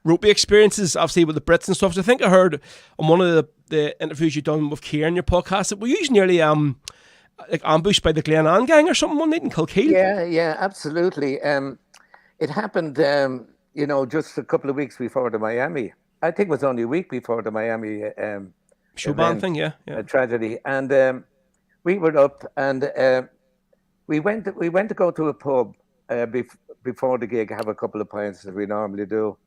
ropey experiences, obviously with the Brits and stuff? So I think I heard on one of the interviews you've done with Kieran, your podcast, that were you nearly like ambushed by the Glenanne gang or something one night in Kilkeel? Yeah, absolutely. It happened, just a couple of weeks before the Miami. I think it was only a week before the Miami showband thing. Yeah. Tragedy. And we were up, and we went to go to a pub before the gig, have a couple of pints as we normally do,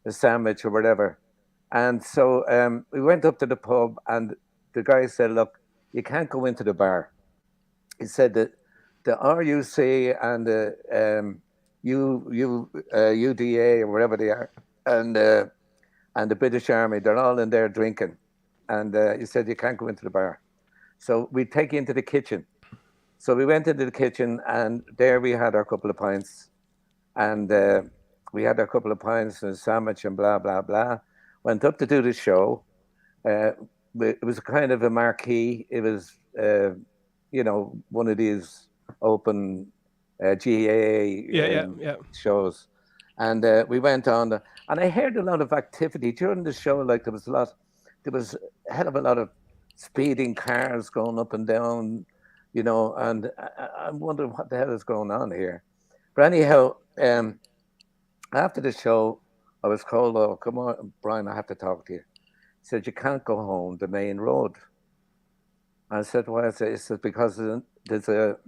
a sandwich or whatever. And so we went up to the pub, and the guy said, "Look, you can't go into the bar." He said that the RUC and the UDA or whatever they are, and the British Army, they're all in there drinking. And he said, you can't go into the bar. So we take you into the kitchen. So we went into the kitchen, and there we had our couple of pints. And we had our couple of pints and a sandwich and blah, blah, blah. Went up to do the show. It was kind of a marquee. It was... one of these open GAA shows. And we went on, and I heard a lot of activity during the show. Like there was a hell of a lot of speeding cars going up and down, and I'm wondering what the hell is going on here. But anyhow, after the show, I was called, "Oh, come on, Brian, I have to talk to you." said, you can't go home the main road. I said, why? He said, because there's a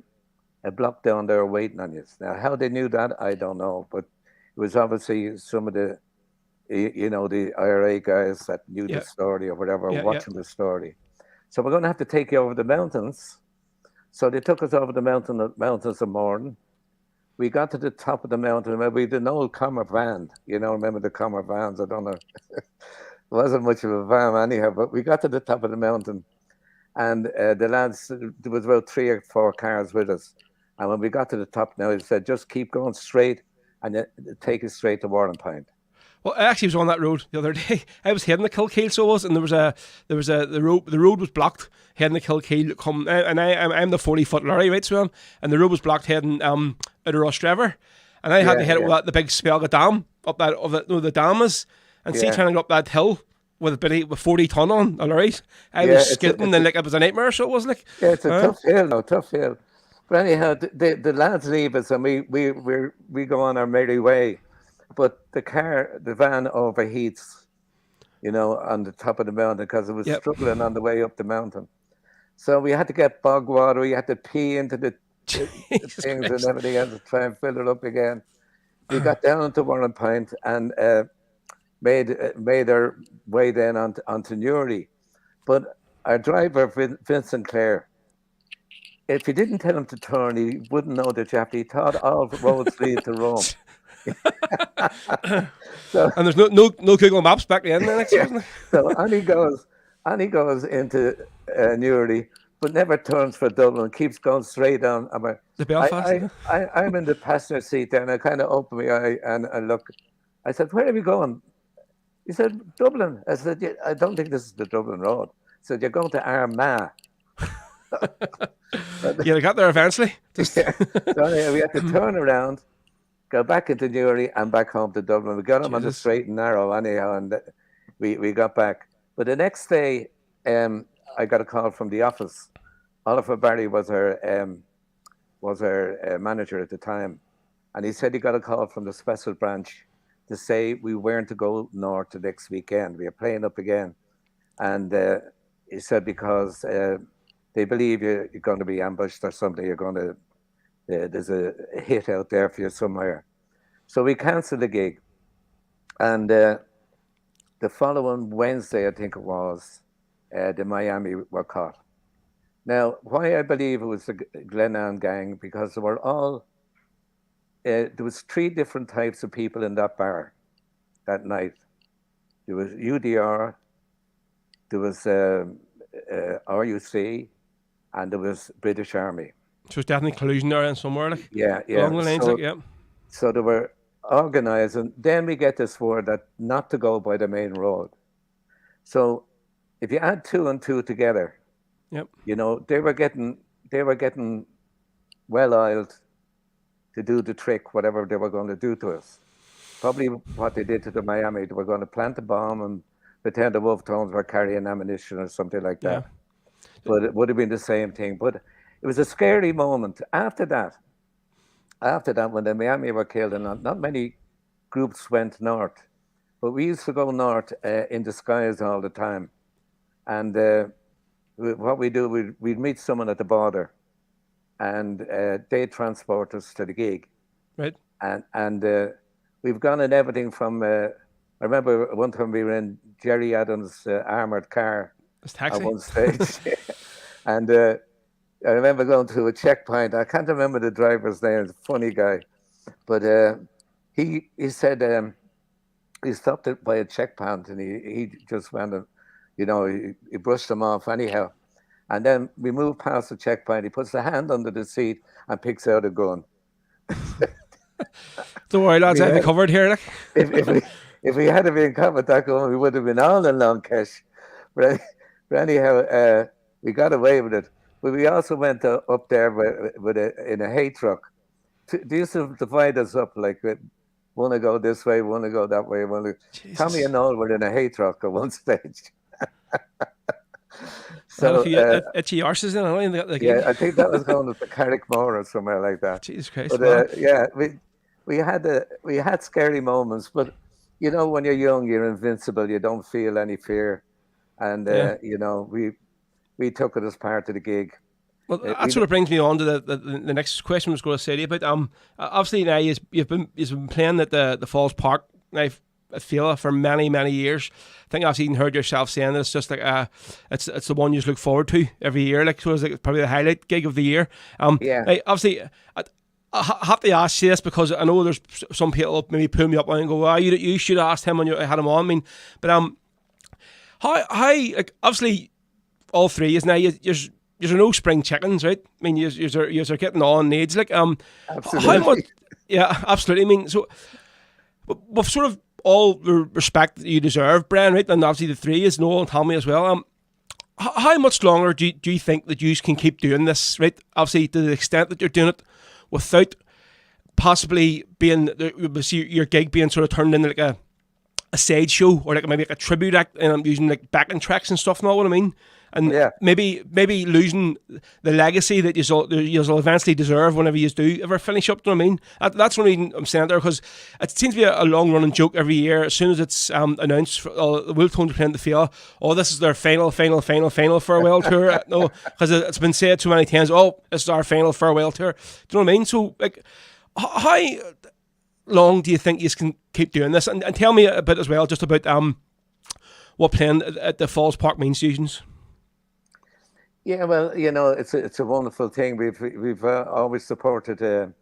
block down there waiting on you. Now, how they knew that, I don't know. But it was obviously some of the, the IRA guys that knew the story or whatever, watching the story. So we're going to have to take you over the mountains. So they took us over the mountains of Morton. We got to the top of the mountain. Remember, we did an old Comer van. Remember the Comer vans? I don't know. It wasn't much of a van anyhow, but we got to the top of the mountain. And the lads, there was about 3 or 4 cars with us. And when we got to the top now, he said, just keep going straight and take it straight to Warrenpint. Well, I actually was on that road the other day. I was heading to Kilkeel, so I was, and the road was blocked heading to Kilkeel. And I'm the 40-foot lorry, right, so and the road was blocked heading out of Rostrevor, and I had to head up the big Spelga Dam up that the dam is, and see trying to go up that hill with 40 ton on a lorry. I was skidding and like it was a nightmare. So it was like it's a tough hill. But anyhow, the lads leave us, and we go on our merry way. But the van overheats, on the top of the mountain because it was struggling on the way up the mountain. So we had to get bog water. We had to pee into the things and everything else to try and fill it up again. We got down to Warrenpint and made our way then onto Newry. But our driver, Vincent Clare, if you didn't tell him to turn, he wouldn't know the chap. He thought all roads lead to Rome. And there's no Google Maps back then. So and he goes into Newry, but never turns for Dublin. Keeps going straight on. The Belfast. I'm in the passenger seat there, and I kind of open my eye and I look. I said, "Where are we going?" He said, "Dublin." I said, "I don't think this is the Dublin road." He said, "You're going to Armagh." I got there eventually. So anyway, we had to turn around, go back into Newry and back home to Dublin. We got him on the straight and narrow anyhow, and we got back. But the next day, I got a call from the office. Oliver Barry was our manager at the time, and he said he got a call from the special branch to say we weren't to go north the next weekend. We are playing up again, and he said because they believe you're going to be ambushed or something. You're going to there's a hit out there for you somewhere. So we cancelled the gig. And the following Wednesday, I think it was, the Miami were caught. Now, why I believe it was the Glenanne gang, because they were all, there was 3 different types of people in that bar that night. There was UDR, there was RUC, and there was British Army. So it's definitely collusion there and somewhere, like along the lines, So they were organised, and then we get this word that not to go by the main road. So if you add 2 and 2 together, they were getting well oiled to do the trick, whatever they were going to do to us. Probably what they did to the Miami, they were going to plant a bomb and pretend the Wolf Tones were carrying ammunition or something like that. But it would have been the same thing. But it was a scary moment. After that, when the Miami were killed, and not many groups went north, but we used to go north in disguise all the time. And what we do, we'd meet someone at the border, and they'd transport us to the gig. Right. And we've gone in everything from, I remember one time we were in Jerry Adams' armoured car at one stage. And I remember going to a checkpoint. I can't remember the driver's name. It's a funny guy. But he said he stopped it by a checkpoint, and he just went and, he brushed them off anyhow. And then we moved past the checkpoint. He puts the hand under the seat and picks out a gun. Don't worry, lads, I've been covered here. Like. If we had been caught with that gun, we would have been all in long cash. But anyhow, we got away with it. But we also went up there in a hay truck. They used to divide us up, like one to go this way, one to go that way. Tommy and Noel were in a hay truck at one stage. So itchy arses in I think that was going to the Carrickmore or somewhere like that. Jesus Christ! But we had scary moments, but when you're young, you're invincible. You don't feel any fear. and Yeah. we took it as part of the gig. Well, Uh, that we sort of brings me on to the next question I was going to say to you about. Obviously now you've been playing at the Falls Park now at Fela for many years. I think I've even heard yourself saying that it's just like it's the one you just look forward to every year. Like, so it's like probably the highlight gig of the year. Yeah. Now, obviously I have to ask you this because I know there's some people maybe pull me up and go, "Well, you should have asked him when you had him on." I mean, but how like obviously all three is now you're no spring chickens, right? I mean, you're getting on in age, like Absolutely. how much? Yeah, absolutely. I mean, so with sort of all the respect that you deserve, Bran, right? And obviously the three is Noel and Tommy as well. How much longer do you think that you can keep doing this, right? Obviously, to the extent that you're doing it without possibly being your gig being sort of turned into like a side show or like maybe like a tribute act, and I'm using like backing tracks and stuff. Know what I mean? And Yeah. maybe losing the legacy that you'll eventually deserve whenever you do ever finish up. Do you know what I mean? That's one reason I'm saying there, because it seems to be a long running joke every year. As soon as it's announced, the Wolf Tones are playing the Fela. Oh, this is their final farewell tour. No, because it's been said too many times. Oh, this is our final farewell tour. Do you know what I mean? So like, how long do you think you can keep doing this? And tell me a bit as well, just about what playing at the Falls Park means to you. Yeah, well, it's a wonderful thing. We've always supported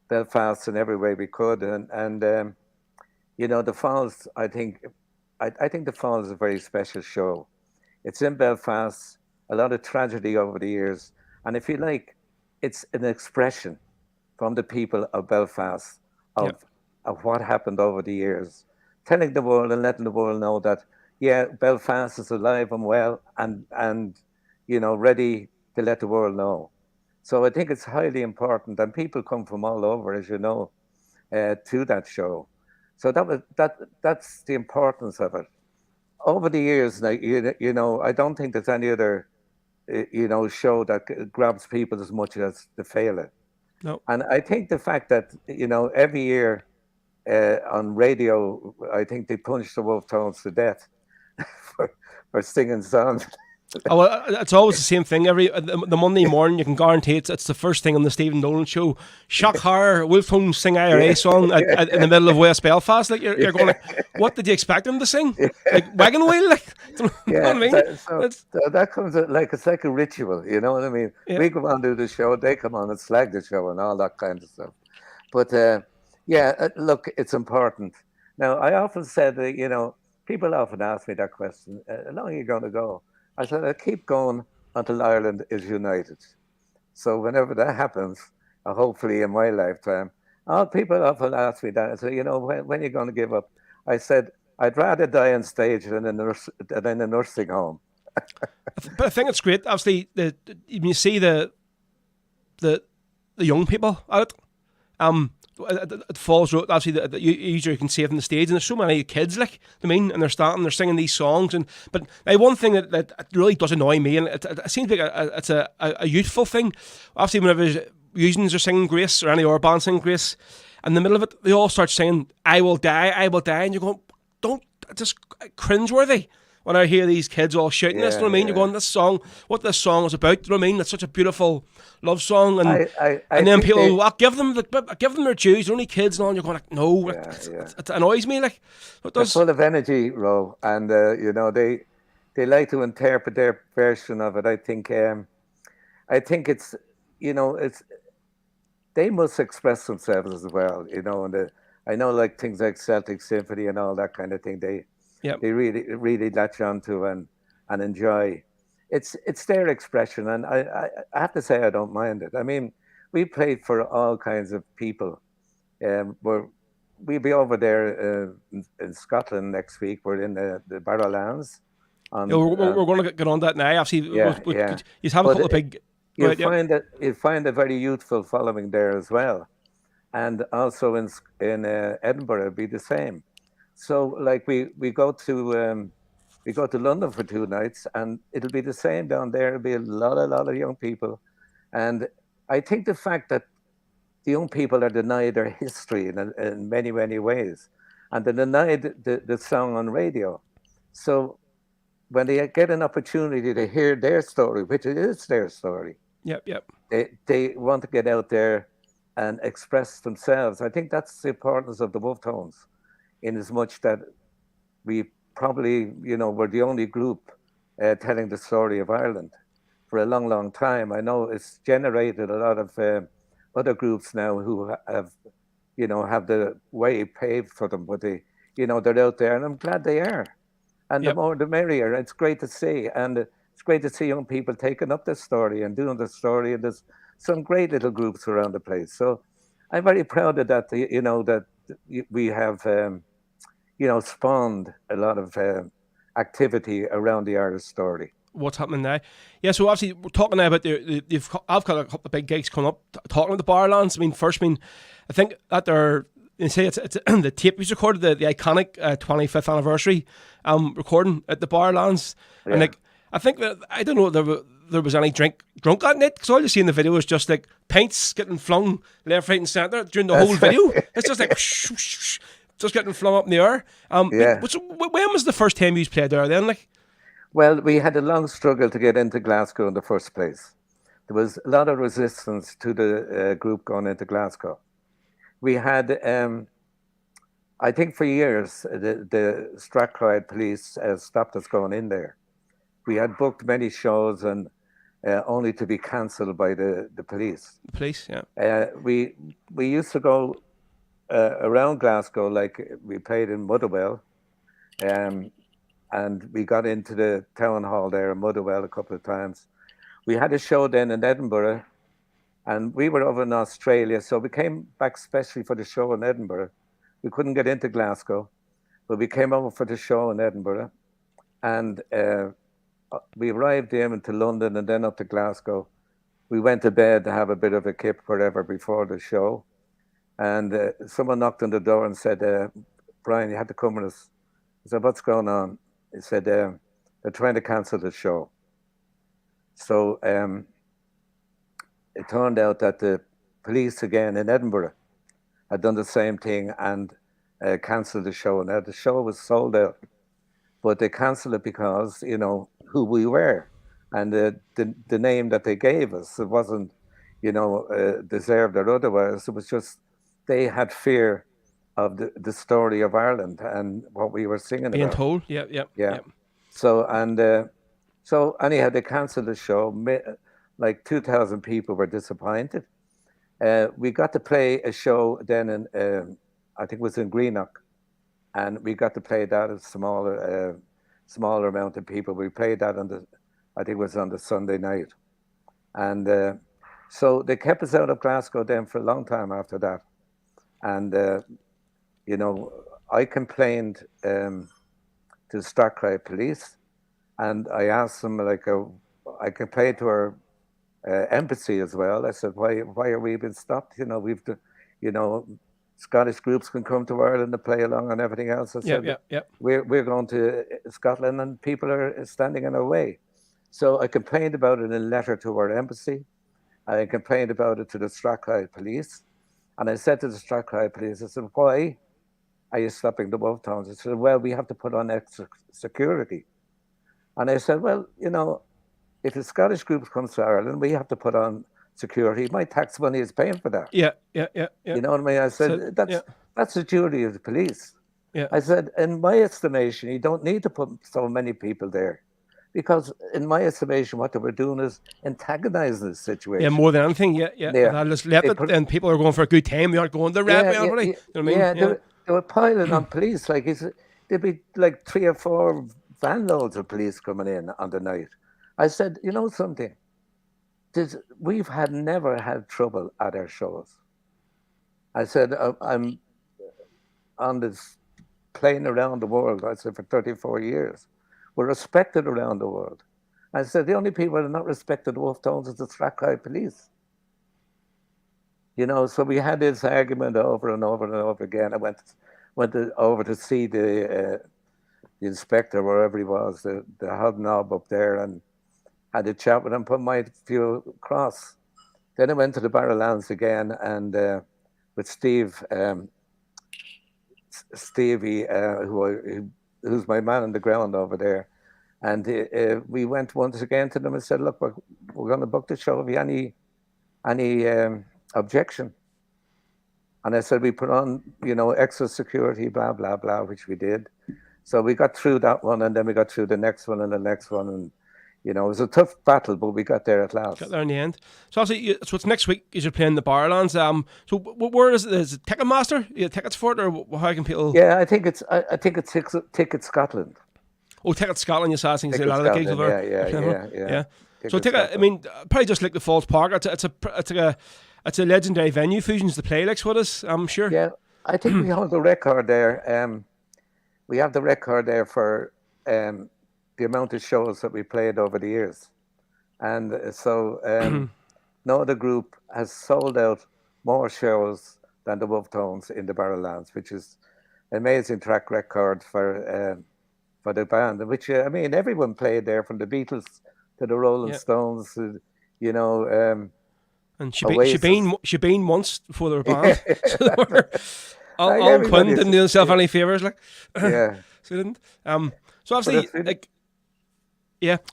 Belfast in every way we could, and the Falls. I think the Falls is a very special show. It's in Belfast. A lot of tragedy over the years, and if you like, it's an expression from the people of Belfast of what happened over the years, telling the world and letting the world know that Belfast is alive and well, and ready to let the world know. So I think it's highly important, and people come from all over, as you know, to that show. So that's the importance of it. Over the years, now, I don't think there's any other, show that grabs people as much as the Fela. No. And I think the fact that every year on radio, I think they punch the Wolf Tones to death for singing songs. Oh, well, it's always the same thing. Every the Monday morning, you can guarantee it's the first thing on the Stephen Nolan show. Shock horror, Wolf Tones sing IRA song in the middle of West Belfast. Like you're going, like, what did you expect them to sing? Like Wagon Wheel? Like, you know what I mean? So that comes it's like a ritual. You know what I mean? Yeah. We come on to the show, they come on and slag the show and all that kind of stuff. But look, it's important. Now, I often said that people often ask me that question: how long are you going to go? I said, I'll keep going until Ireland is united. So whenever that happens, hopefully in my lifetime, people often ask me that. I say, when are you going to give up? I said, I'd rather die on stage than in a nursing home. But I think it's great. Obviously, you see the young people at it. It Falls Road, obviously, you usually can see it on the stage, and there's so many kids, like, I mean, and they're singing these songs, but one thing that really does annoy me, and it seems like it's a youthful thing. Obviously, whenever musicians are singing Grace, or any other band singing Grace, in the middle of it, they all start singing I will die, and you're going, don't, it's just cringeworthy. When I hear these kids all shouting this, you know what I mean? You're going, this song is about, you know what I mean? It's such a beautiful love song, and then people, give them their dues. They're only kids and all. And you're going, like, no, it annoys me. Like, it does. They're full of energy, Ro, and they like to interpret their version of it. I think it's it's they must express themselves as well, and I know, like, things like Celtic Symphony and all that kind of thing. They really latch onto and enjoy. It's their expression, and I have to say I don't mind it. I mean, we played for all kinds of people. We'll be over there in Scotland next week. We're in the Barrowlands. We're going to get on that now. Obviously, you have a couple of big. You'll find a very youthful following there as well, and also in Edinburgh it'll be the same. So, like, we go to London for 2 nights, and it'll be the same down there. It'll be a lot of young people, and I think the fact that the young people are denied their history in many ways, and they're denied the song on radio. So when they get an opportunity to hear their story, which it is their story, Yep. they want to get out there and express themselves. I think that's the importance of the Wolf Tones, in as much that we probably, were the only group telling the story of Ireland for a long, long time. I know it's generated a lot of other groups now who have, have the way paved for them, but they're out there, and I'm glad they are. And the Yep. more the merrier. It's great to see. And it's great to see young people taking up this story and doing the story. And there's some great little groups around the place. So I'm very proud of that, that we have, spawned a lot of activity around the Irish story. What's happening now? Yeah, so obviously we're talking now about I've got a couple of big gigs coming up. Talking about the Barlands. I think that they say it's the tape was recorded, the iconic 25th anniversary recording at the Barlands, Yeah. and I think that I don't know if there was any drunk at it, because all you see in the video is just like pints getting flung left, right, and centre during the whole video. It's just like just getting flung up in the air. Yeah. So when was the first time you played there then? Well, we had a long struggle to get into Glasgow in the first place. There was a lot of resistance to the group going into Glasgow. We had, I think for years, the Strathclyde police stopped us going in there. We had booked many shows and only to be cancelled by the police. Police, yeah. We used to go around Glasgow, like we played in Motherwell, and we got into the town hall there in Motherwell a couple of times. We had a show then in Edinburgh, and we were over in Australia, so we came back specially for the show in Edinburgh. We couldn't get into Glasgow, but we came over for the show in Edinburgh, and we arrived into London and then up to Glasgow. We went to bed to have a bit of a kip, whatever, before the show, and someone knocked on the door and said, "Brian, you have to come with us." I said, "What's going on?" He said, "They're trying to cancel the show." So it turned out that the police again in Edinburgh had done the same thing and cancelled the show. Now the show was sold out, but they cancelled it because, who we were and the name that they gave us. It wasn't, deserved or otherwise. It was just they had fear of the story of Ireland and what we were singing Being about. told, yeah. So anyhow, they cancelled the show. Like 2,000 people were disappointed. We got to play a show then in, I think it was in Greenock, and we got to play that a smaller amount of people. We played that I think it was on the Sunday night. And so they kept us out of Glasgow then for a long time after that. And, I complained to the Strathclyde police, and I asked them, I complained to our embassy as well. I said, why are we being stopped? Scottish groups can come to Ireland to play along and everything else. I said, we're going to Scotland and people are standing in our way. So I complained about it in a letter to our embassy. I complained about it to the Strathclyde police. And I said to the Strathclyde police, I said, why are you stopping the Wolf Tones? I said, well, we have to put on extra security. And I said, well, if the Scottish group comes to Ireland, we have to put on security. My tax money is paying for that. Yeah. You know what I mean? I said, that's the duty of the police. Yeah. I said, in my estimation, you don't need to put so many people there. Because in my estimation, what they were doing is antagonizing the situation. Yeah, more than anything, yeah. And I just left it, and people are going for a good time. They aren't going to rap, everybody. You know what I mean? They were piling on police. There'd be like 3 or 4 van loads of police coming in on the night. I said, you know something? We've never had trouble at our shows. I said, I'm on this plane around the world, I said, for 34 years. We're respected around the world. I said, the only people that are not respected Wolf Tones is the Strathclyde police. So we had this argument over and over and over again. I went over to see the inspector, wherever he was, the hobnob up there, and had a chat with him, put my view across. Then I went to the Barrowlands again, and with Stevie, who's my man on the ground over there, And we went once again to them and said, look, we're going to book the show. Have you any objection? And I said, we put on, extra security, blah, blah, blah, which we did. So we got through that one, and then we got through the next one and the next one. And, it was a tough battle, but we got there at last. Got there in the end. So obviously, so it's next week you're playing the Barrowlands. So where is it? Is it Ticketmaster? You have tickets for it, or how can people? Yeah, I think it's Ticket Scotland. Oh, Ticket Scotland, yes, I think Ticket a lot of the gigs Scotland, over. yeah. So I mean, probably just like the Falls Park. It's a legendary venue. Fusions to play like what is, I'm sure. Yeah, I think we hold the record there. We have the record there for the amount of shows that we played over the years, and so no other group has sold out more shows than the Wolf Tones in the Barrowlands, which is an amazing track record for the band. Which everyone played there, from the Beatles to the Rolling Stones, And Shebeen once before they were banned. So they were all Quinn didn't do themselves any favours, like. Yeah. So they didn't. So obviously,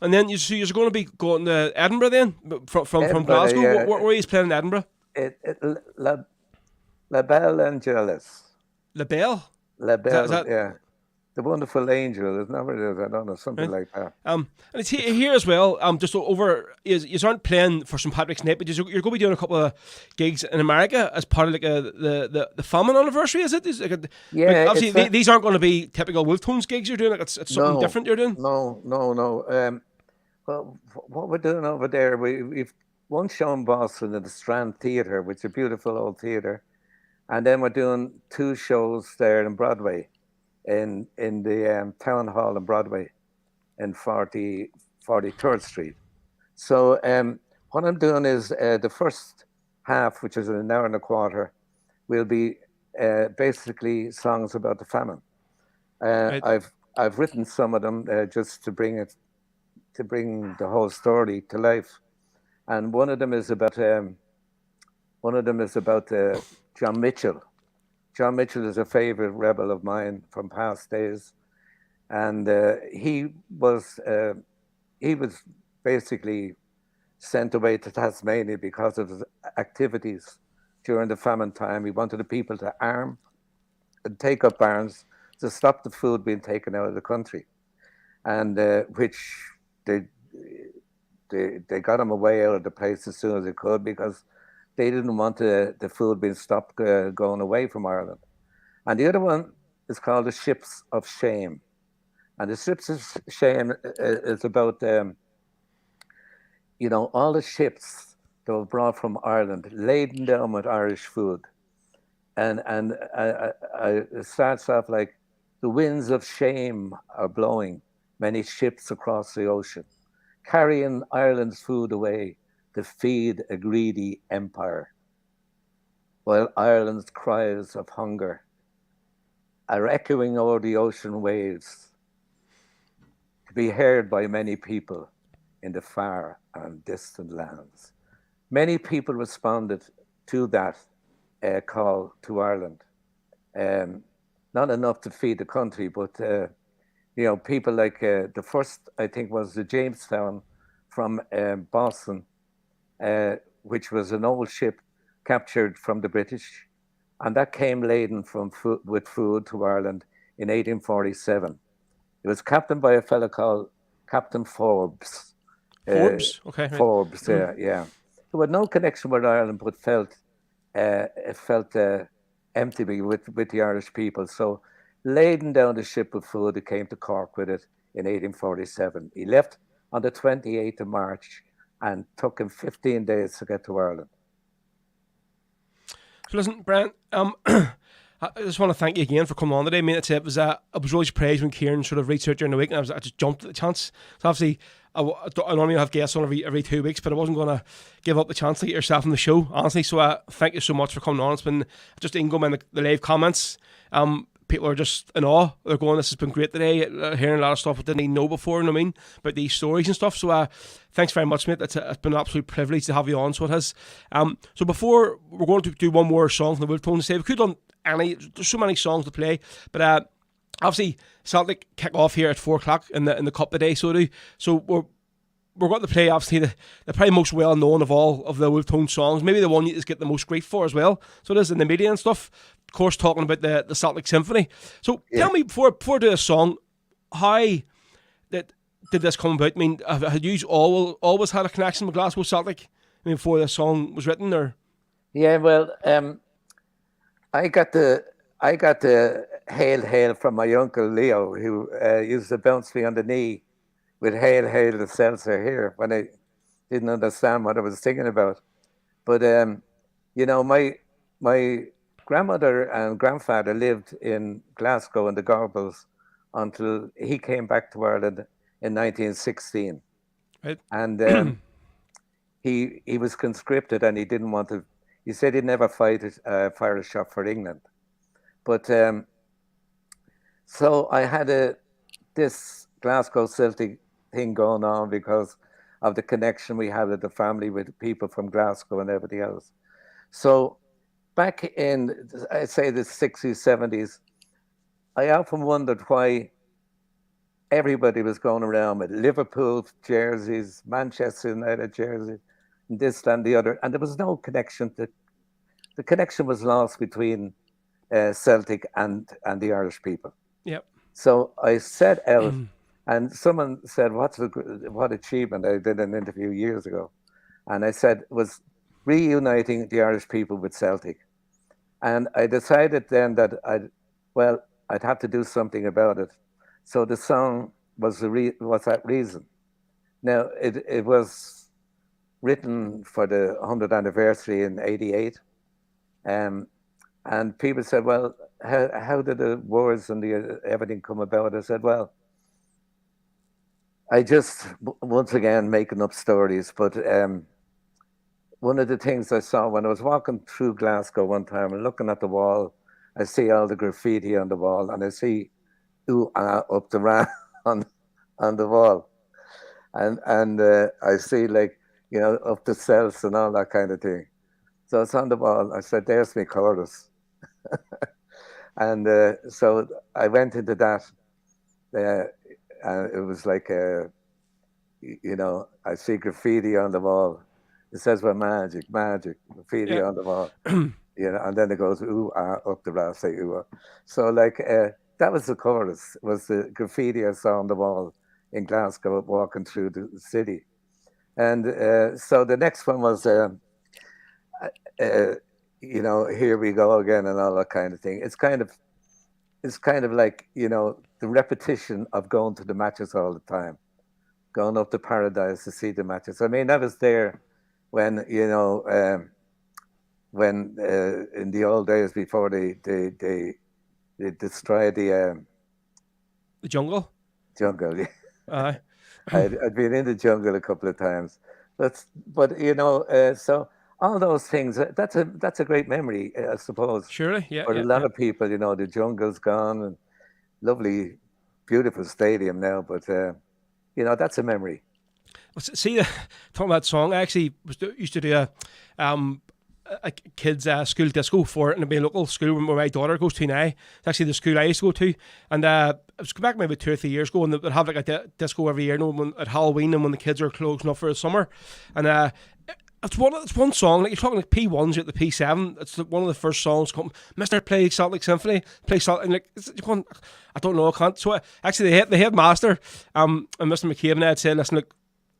and then you're going to be going to Edinburgh then from Glasgow. Yeah. Where are you playing in Edinburgh? La Belle Angelis. La Belle. La Belle. Is that... Yeah. The Wonderful Angel, isn't it? I don't know, something like that. And it's here as well. Just over, you aren't playing for St. Patrick's Night, but you're going to be doing a couple of gigs in America as part of like the famine anniversary. Is it? Obviously, these aren't going to be typical Wolf Tones gigs you're doing. Like it's something different you're doing. No. Well, what we're doing over there, we've one show in Boston at the Strand Theatre, which is a beautiful old theatre, and then we're doing 2 shows there in Broadway. In the town hall in Broadway, in 43rd Street. So what I'm doing is the first half, which is an hour and a quarter, will be basically songs about the famine. Right. I've written some of them just to bring the whole story to life, and one of them is about John Mitchell. John Mitchell is a favourite rebel of mine from past days, and he was basically sent away to Tasmania because of his activities during the famine time. He wanted the people to arm and take up arms to stop the food being taken out of the country, and which they got him away out of the place as soon as they could, because they didn't want the food being stopped going away from Ireland. And the other one is called The Ships of Shame. And The Ships of Shame is about, all the ships that were brought from Ireland, laden down with Irish food. And it starts off like, the winds of shame are blowing many ships across the ocean, carrying Ireland's food away to feed a greedy empire, while Ireland's cries of hunger are echoing over the ocean waves, to be heard by many people in the far and distant lands. Many people responded to that call to Ireland. Not enough to feed the country, but people like the first, I think, was the Jamestown from Boston, which was an old ship captured from the British, and that came laden with food to Ireland in 1847. It was captained by a fellow called Captain Forbes. Forbes? Okay. Right. Forbes, yeah. Who had no connection with Ireland, but felt empty with the Irish people. So, laden down the ship with food, it came to Cork with it in 1847. He left on the 28th of March, and took him 15 days to get to Ireland. So listen, Bran, I just want to thank you again for coming on today. I mean, I was really surprised when Kieran sort of reached out during the week, and I just jumped at the chance. So obviously, I normally have guests on every 2 weeks, but I wasn't going to give up the chance to get yourself on the show, honestly. So thank you so much for coming on. It's been just incoming the live comments. People are just in awe. They're going, this has been great today. Hearing a lot of stuff I didn't even know before, you know what I mean, about these stories and stuff. So thanks very much, mate. It's been an absolute privilege to have you on, so it has. So before, we're going to do one more song from the Wolf Tones. We could have done there's so many songs to play, but obviously Celtic kick off here at 4 o'clock in the cup today. So we're going to play obviously the probably most well known of all of the Wolf Tone songs. Maybe the one you just get the most grief for as well. So it is in the media and stuff. Of course, talking about the Celtic Symphony. So tell me before I do a song, how did this come about? I mean, had you always had a connection with Glasgow Celtic? I mean, before this song was written, or? Yeah, well, I got the hail from my uncle Leo, who used to bounce me on the knee with hail the seltzer here when I didn't understand what I was singing about. But you know, my grandmother and grandfather lived in Glasgow in the Gorbals until he came back to Ireland in 1916. Right. And he was conscripted, and he didn't want to. He said he'd never fire a shot for England. But so I had this Glasgow Celtic thing going on because of the connection we had with the family, with people from Glasgow and everything else. So back in, I'd say, the 60s, 70s, I often wondered why everybody was going around with Liverpool jerseys, Manchester United jerseys, and this and the other, and there was no connection. The connection was lost between Celtic and the Irish people. Yep. So I set out, and someone said, what achievement? I did an interview years ago, and I said was reuniting the Irish people with Celtic. And I decided then that I'd have to do something about it. So the song was that reason. Now it was written for the 100th anniversary in '88, and people said, well, how did the words and everything come about? I said, well, I just, once again, making up stories. But one of the things I saw when I was walking through Glasgow one time and looking at the wall, I see all the graffiti on the wall, and I see ooh, up the ram on the wall. And I see, like, you know, up the cells and all that kind of thing. So it's on the wall. I said, there's me chorus. And so I went into that. And it was like, you know, I see graffiti on the wall. It says, well, magic, graffiti on the wall. You know, and then it goes, ooh, up the ram, say, ooh. So, like, that was the chorus, was the graffiti I saw on the wall in Glasgow walking through the city. And so the next one was, you know, here we go again and all that kind of thing. It's kind of like, you know, the repetition of going to the matches all the time, going up to Paradise to see the matches. I mean, I was there when, you know, when in the old days before they destroyed the jungle. Jungle, yeah. I'd been in the jungle a couple of times. But you know, so all those things, that's a great memory, I suppose. Surely, yeah. For a lot of people, you know, the jungle's gone, and lovely, beautiful stadium now, but you know, that's a memory. See, talking about song, I actually used to do a kids' school disco for it in a local school where my daughter goes to now. It's actually the school I used to go to, and I was back maybe 2 or 3 years ago, and they'd have like a disco every year, you know, at Halloween and when the kids are closing up for the summer. And it's one song, like you're talking like P1s at the P7. It's one of the first songs come, Mr. Play Celtic Symphony, play Celtic, and like you're going, I don't know, I can't. So actually the headmaster, and Mr. McCabe had said, listen, look,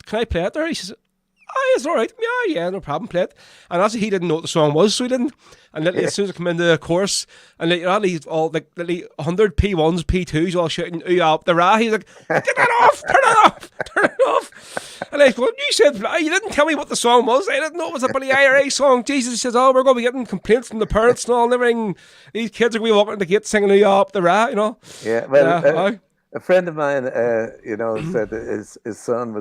can I play it there? He says, oh, it's all right. Yeah, no problem, play it. And actually, he didn't know what the song was, so he didn't. And literally, as soon as I come into the chorus, and literally all like literally 100 P1s, P2s, all shouting, ooh, up the rah. He's like, get that off, turn it off, turn it off. And I go, you said, you didn't tell me what the song was. I didn't know it was a bloody IRA song. Jesus, he says, oh, we're going to be getting complaints from the parents and all and everything. These kids are going to be walking in the gate singing, ooh, up the rah, you know. Yeah, well, a friend of mine, you know, said that his son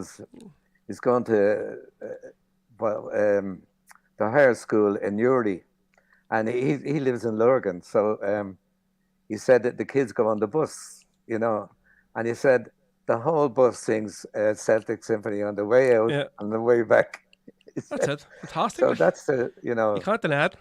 is going to the higher school in Uri, and he lives in Lurgan. So he said that the kids go on the bus, you know, and he said the whole bus sings Celtic Symphony on the way out and the way back. That's it. Fantastic. So that's the, you know. You can't deny it.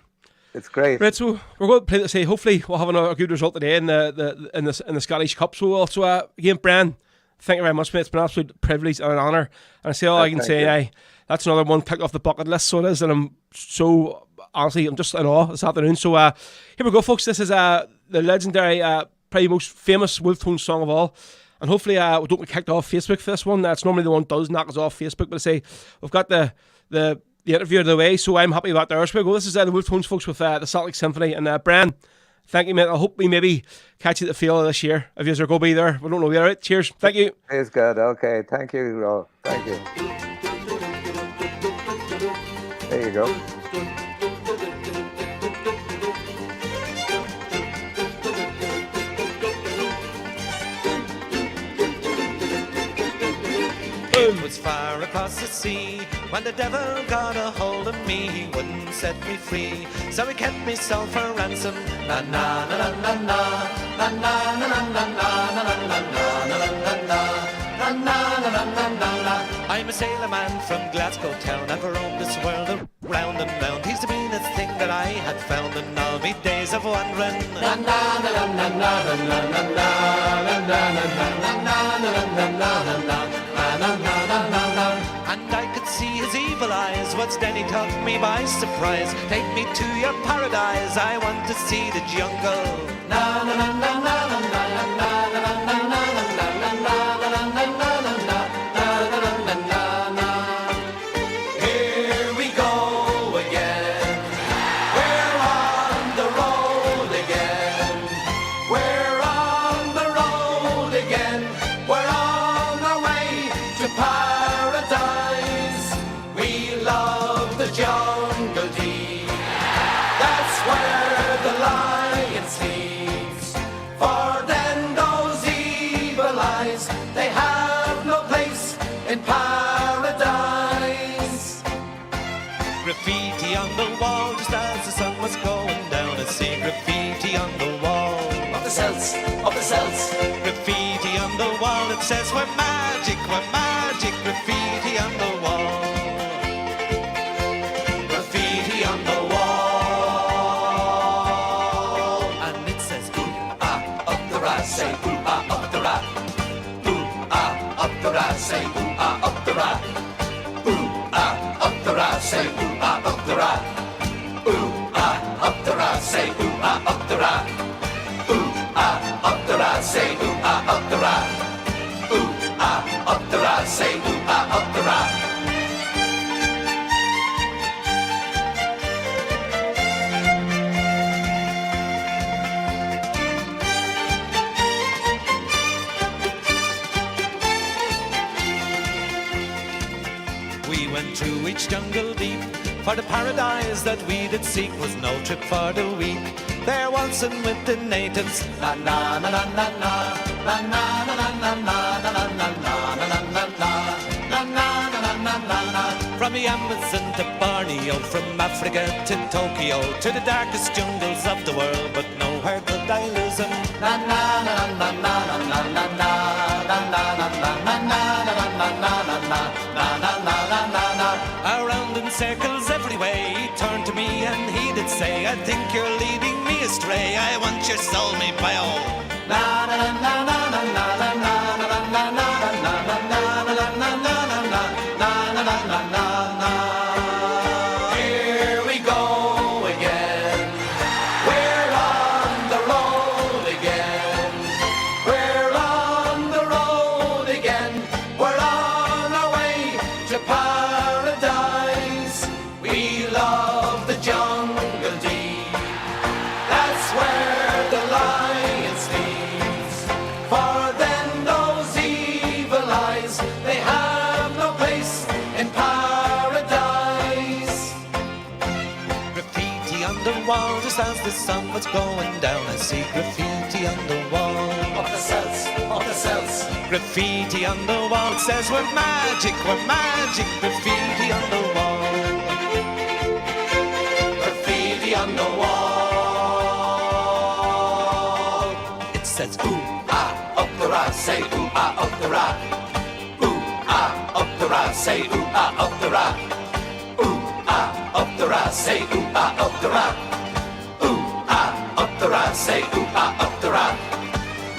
It's great. Right, so we're going to play to say hopefully we'll have a good result today in the Scottish Cup. So also again, Bran, thank you very much, mate. It's been an absolute privilege and an honour. And I say all I can say, that's another one ticked off the bucket list. So it is, and I'm just in awe this afternoon. So here we go, folks. This is the legendary, probably most famous Wolf Tone song of all. And hopefully we don't get kicked off Facebook for this one. That's normally the one that does knock us off Facebook. But I say we've got the interview out of the way, so I'm happy about that. Here we go. This is the Wolf Tones, folks, with the Celtic Symphony. And Bran, thank you, mate. I hope we maybe catch you at the field this year. If you're going to be there, we don't know. All right. Cheers. Thank you. It's good. Okay. Thank you, Ro. Thank you. There you go. It was far across the sea when the devil got a hold of me. He wouldn't set me free, so he kept me sold for ransom. Na na na na na na na na na na na na na na na na. I'm a sailor man from Glasgow town. I've roamed this world around and round. He's the meanest thing that I had found in all me days of wandering. Na na na na na na na na na na na na na na. And I could see his evil eyes. What's then he took me by surprise. Take me to your paradise. I want to see the jungle. Na na na na na na na na na na na na. Here we go again. We're on the road again. We're on the road again. We're on our way to paradise. We love the jungle deep. That's where the lion sleeps. For then those evil eyes, they have no place in paradise. Graffiti on the wall just as the sun was going down. I see graffiti on the wall of the cells, of the cells. Graffiti on the wall, it says we're magic, we're magic. Graffiti on the wall. Graffiti on the wall. And it says ooh ah up the rat, say ooh ah up the rat. Ooh ah up the rat, say ooh ah up the rat. Ooh ah up the rat, say ooh ah up the rat. Ooh ah up the rat, say ooh ah up the rat. Ooh ah up the rat, say ooh ah up the rat. Ooh ah up the rat, say ooh ah up the rat. We went through each jungle deep, for the paradise that we did seek was no trip for the weak. There waltzing with the natives, na na na na na na na na na na na na na na na na na na. From the Amazon to Borneo, from Africa to Tokyo, to the darkest jungles of the world, but nowhere could I lose them. Na na na na na na na na na na na na na na na na na. Around in circles every way, he turned to me and he did say, I think you're leading me astray. I want your soul, me pal. Na na na na na na na na na na na na na na na na. Here we go again. We're on the road again. We're on the road again. We're on our way to paradise. We love the jungle deep. That's where the lion sleeps. For then those evil eyes, they have no place in paradise. Graffiti on the wall, just as the sun was going down. I see graffiti on the wall of the cells, of the cells. Graffiti on the wall, it says we're magic, we're magic. Graffiti on the wall. Graffiti on the wall. It says ooh ah up the rat, say ooh ah up the rat. Ooh ah up the rat, say ooh ah up the rat. Ooh ah up the rat, say ooh ah up the rat. ra, say ooh ah up the ra.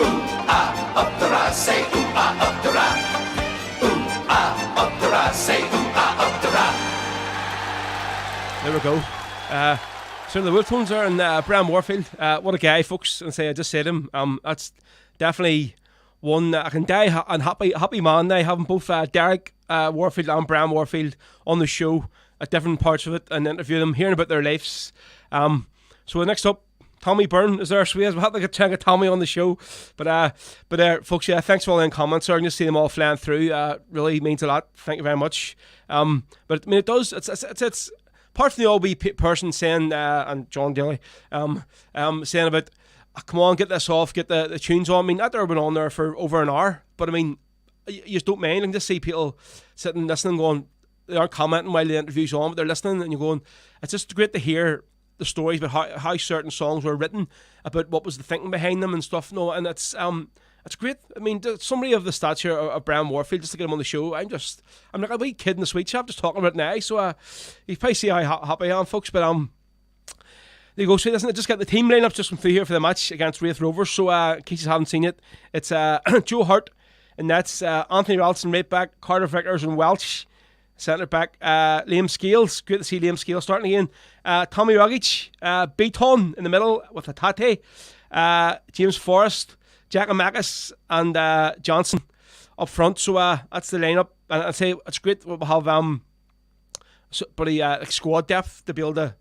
Ooh ah up the ra, say ooh ah up the ra. Ooh ah up the ra, say ooh ah up the ra. There we go. So the Wolftones are and Bran Warfield. What a guy, folks! And say I just said him. That's definitely one I can die and happy man now having both Derek Warfield and Bran Warfield on the show at different parts of it and interview them, hearing about their lives. So next up, Tommy Byrne is there. So we'll have to get Tommy on the show. But folks, yeah, thanks for all the comments. I just see them all flying through. Really means a lot. Thank you very much. But I mean, it does. It's apart from the all wee person saying and John Daly saying about, come on, get this off, get the tunes on. I mean, that there been on there for over an hour. But I mean, you just don't mind. And just see people sitting listening, going, they aren't commenting while the interview's on, but they're listening, and you're going, it's just great to hear the stories about how certain songs were written, about what was the thinking behind them and stuff. No, and it's great. I mean, somebody of the stature of Bran Warfield, just to get him on the show, I'm like a wee kid in the sweet shop just talking about it now. So you probably see how happy I am, folks. But there you go. So listen, I just got the team lineup just come through here for the match against Wraith Rovers. So in case you haven't seen it, it's Joe Hart, and that's Anthony Ralston right back, Carter Vickers and Welch centre back, Liam Scales. Great to see Liam Scales starting again. Tommy Rogic, Beaton in the middle with a Tate, James Forrest, Giacomakis and Johnson up front. So that's the lineup, and I'd say it's great we'll have squad depth to be able to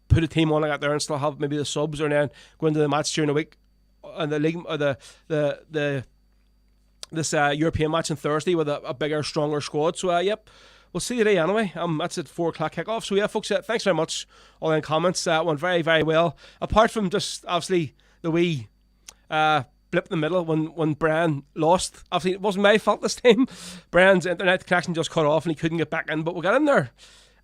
put a team on like that there and still have maybe the subs, or then go into the match during the week and the league or this European match on Thursday with a bigger, stronger squad. So yep, we'll see you today anyway. That's at 4 o'clock kickoff. So yeah, folks, thanks very much. All in comments went very, very well. Apart from just obviously the wee blip in the middle when Bran lost. Obviously it wasn't my fault this time. Bran's internet connection just cut off and he couldn't get back in, but we got in there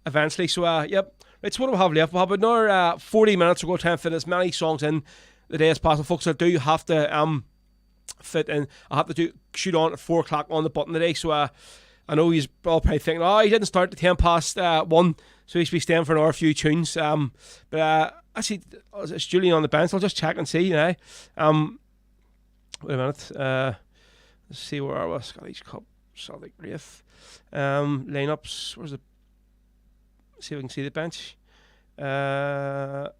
eventually. So yep, right, so what do we have left? We'll have another 40 minutes to go time to fit as many songs in the day as possible, folks. I do have to fit in. I have to shoot on at 4 o'clock on the button today. So I know he's all probably thinking, he didn't start at 10 past 1, so he should be staying for another few tunes. But actually, it's Julian on the bench. I'll just check and see now. Wait a minute. Let's see where I was. Scottish Cup, Celtic, Wraith. Lineups. Where's the? See if we can see the bench. The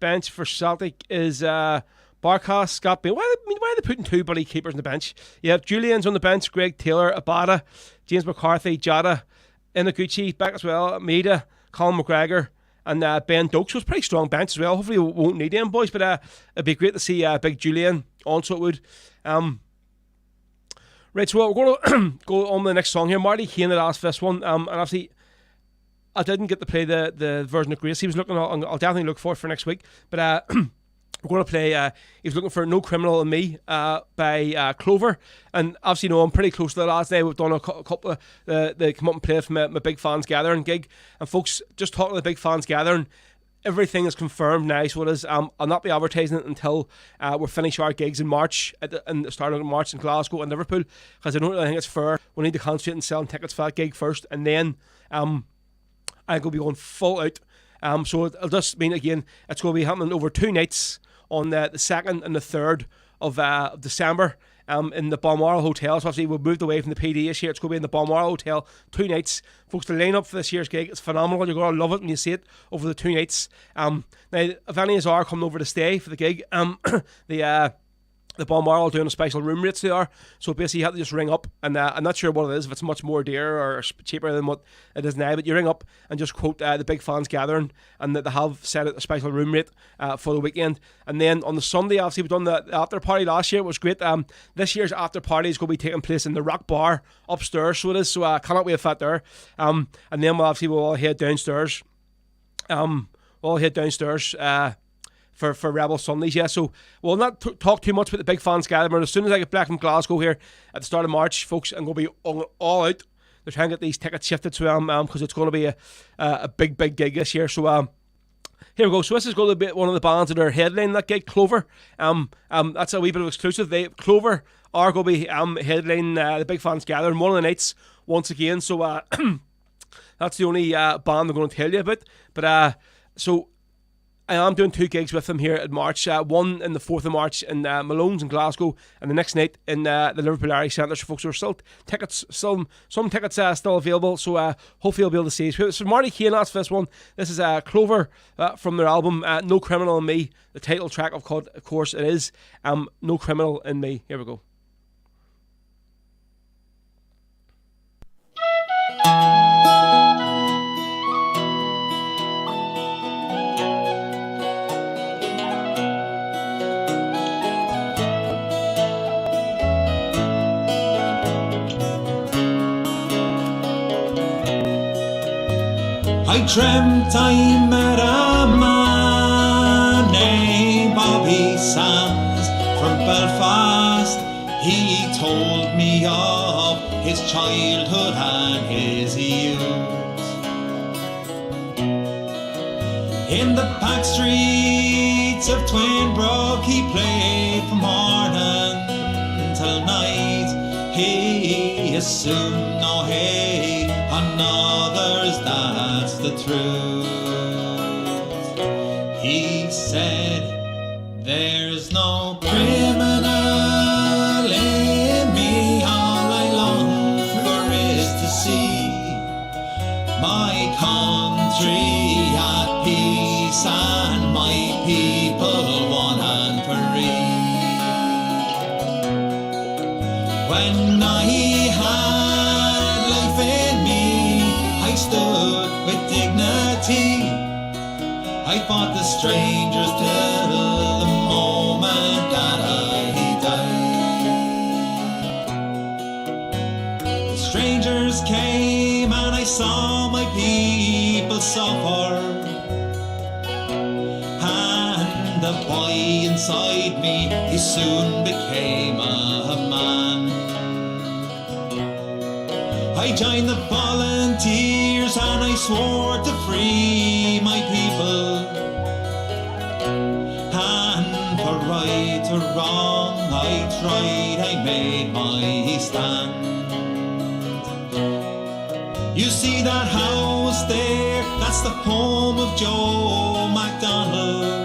bench for Celtic is Barkas, Scott Bain. Why are they putting two bloody keepers on the bench? Yeah, Julian's on the bench, Greg Taylor, Abada, James McCarthy, Jada, Inaguchi back as well, Maida, Colin McGregor, and Ben Dokes. So it's a pretty strong bench as well. Hopefully we won't need them boys, but it'd be great to see big Julian on, so it would. Right, so we're going to go on with the next song here. Marty Kane had asked for this one, and obviously I didn't get to play the version of Grace he was looking at. I'll definitely look for next week, but we're going to play, he was looking for No Criminal in Me by Clover. And obviously, I'm pretty close to the lads now. We've done a couple of, they come up and play for my Big Fans Gathering gig. And folks, just talking to the Big Fans Gathering, everything is confirmed now. So it is, I'll not be advertising it until we finish our gigs in March, at the start of March in Glasgow and Liverpool. Because I don't really think it's fair. We need to concentrate on selling tickets for that gig first. And then I'm going to be going full out. So it'll just mean, again, it's going to be happening over 2 nights on the 2nd and the 3rd of December in the Balmoral Hotel. So obviously we've moved away from the PD this year. It's going to be in the Balmoral Hotel, 2 nights. Folks, the lineup for this year's gig is phenomenal. You're going to love it when you see it over the 2 nights. Now, if any of us are coming over to stay for the gig, the Balmoral are doing a special room rates they are. So basically you have to just ring up, and I'm not sure what it is, if it's much more dear or cheaper than what it is now, but you ring up and just quote the Big Fans Gathering, and that they have set it a special room rate for the weekend. And then on the Sunday, obviously we've done the after party last year. It was great. This year's after party is going to be taking place in the Rock Bar upstairs, so it is. So I cannot wait for that there. And then we'll all head downstairs. For Rebel Sundays, yeah. So we'll not talk too much about the Big Fans Gathering. As soon as I get back from Glasgow here at the start of March, folks, I'm going to be all out. They're trying to get these tickets shifted to because it's going to be a big gig this year. So here we go. So this is going to be one of the bands that are headlining that gig, Clover. That's a wee bit of exclusive. Clover are going to be headlining the Big Fans Gathering one of the nights once again. So that's the only band they're going to tell you about. But so I am doing 2 gigs with them here in March. One in the 4th of March in Malone's in Glasgow, and the next night in the Liverpool Irish Centre. So folks, there are still tickets, some tickets still available. So hopefully you'll be able to see us. So Marty Kane, that's for this one. This is Clover from their album No Criminal in Me. The title track, of course, it is No Criminal in Me. Here we go. I dreamt I met a man named Bobby Sands from Belfast. He told me of his childhood and his youth. In the back streets of Twinbrook he played from morning till night. He assumed no hay on others, that's the truth. He said, there's no criminal in me, all I long for is to see my country at peace and my people one and free. When I had life in me, I stood with dignity. I fought the strangers till the moment that I died. The strangers came and I saw my people suffer, and the boy inside me, he soon became a man. I joined the volunteers and I swore to free my people, and for right or wrong I tried, I made my stand. You see that house there, that's the home of Joe McDonnell.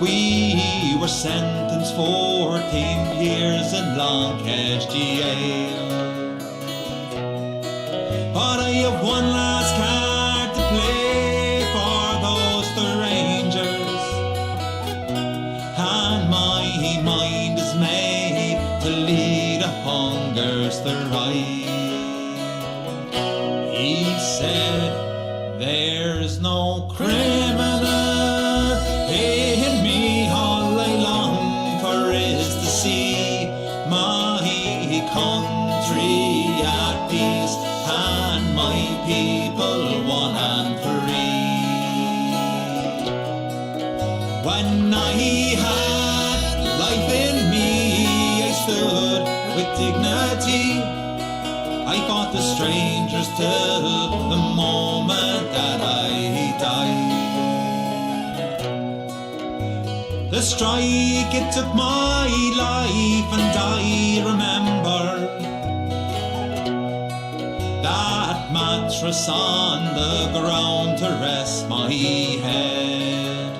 We were sentenced 14 years in Longcatch jail. But I have one last card to play for those strangers, and my mind is made to lead a hunger strike. He said, there's no criminal in me, all I long for is to see my country at peace and my people one and free. When I had life in me, I stood with dignity. I fought the strangers till the moment that I died. The strike, it took my life, and I remember that mattress on the ground to rest my head.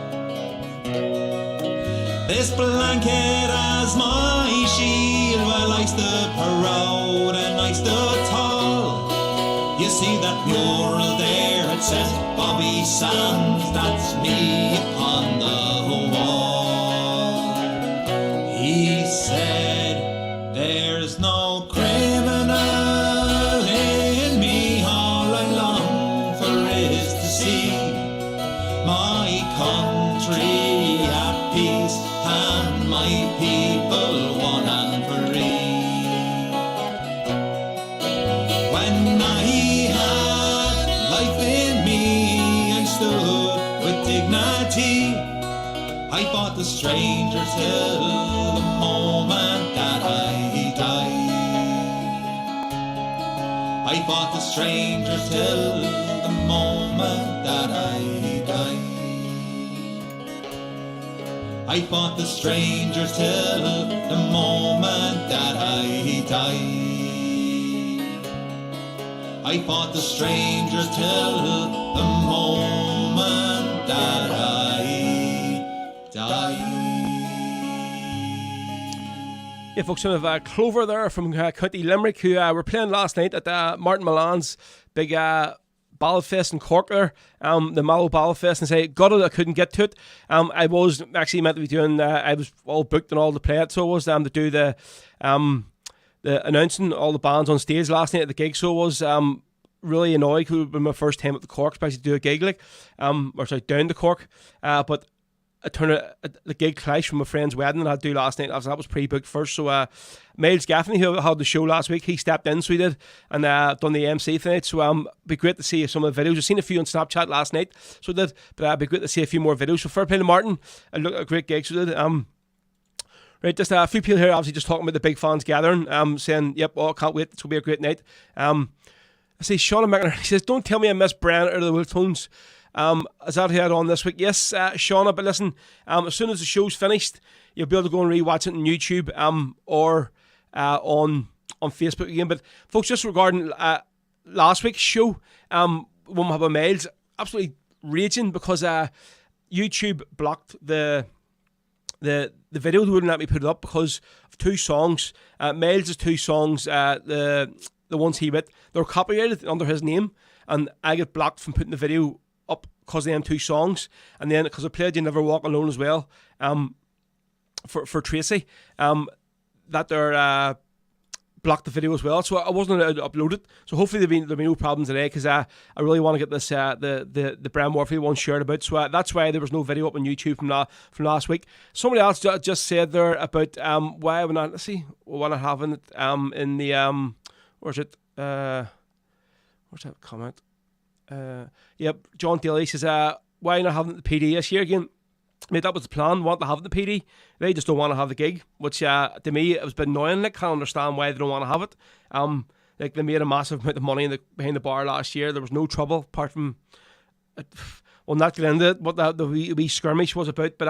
This blanket as my shield, well, I stood proud and I stood tall. You see that mural there, it says Bobby Sands, that's me upon the wall. He said, there's no criminal in me, all I long for is to see my country at peace and my people one and free. When I had life in me, I stood with dignity. I fought the stranger till the moment that I died. I fought the stranger till the moment that I died. I fought the stranger till the moment that I died. I fought the stranger till the moment that I die. Yeah, folks, son of Clover there from County Limerick, who were playing last night at Martin Milan's big Ballad Fest in Cork there, the Mallow Ballad Fest, and say, got it, I couldn't get to it. I was actually meant to be doing, I was all booked and all to play it, so I was to do the announcing all the bands on stage last night at the gig, so I was really annoyed because it would have been my first time at the Cork, especially to do a gig like, or sorry, down to Cork, but I turned the gig clashed from my friend's wedding that I had to do last night. That was pre-booked first. So Miles Gaffney, who had the show last week, he stepped in, so he did, and done the MC tonight. So it'd be great to see some of the videos. I've seen a few on Snapchat last night, so it did, but it'd be great to see a few more videos. So fair play to Martin. It looked a great gig, so it did. Right, just a few people here obviously just talking about the big fans gathering, saying, yep, oh, can't wait, it's going to be a great night. I see Sean McDonnell, he says, don't tell me I miss Bran out of the Wiltones. Is that who I had on this week? Yes, Shauna, but listen, as soon as the show's finished, you'll be able to go and re-watch it on YouTube or on Facebook again. But folks, just regarding last week's show, when we have a Miles, absolutely raging because YouTube blocked the video. They wouldn't let me put it up because of two songs. Miles' two songs, the ones he wrote, they were copyrighted under his name, and I get blocked from putting the video up because of them two songs. And then because I played You Never Walk Alone as well, for Tracy, that they're blocked the video as well, so I wasn't allowed to upload it. So hopefully there'll be no problems today, because I really want to get this the Bran Warfield one shared about. So that's why there was no video up on YouTube from last week. Somebody else just said there about why we're not. Let's see, we're not having it in the where's it? Where's that comment? Yep, John Daly says, why not having the PD this year again? Mate, that was the plan, want to have the PD. They just don't want to have the gig, which to me it was a bit annoying. Like, can't understand why they don't want to have it. Like, they made a massive amount of money behind the bar last year. There was no trouble apart from, well, not getting into it, what the wee skirmish was about, but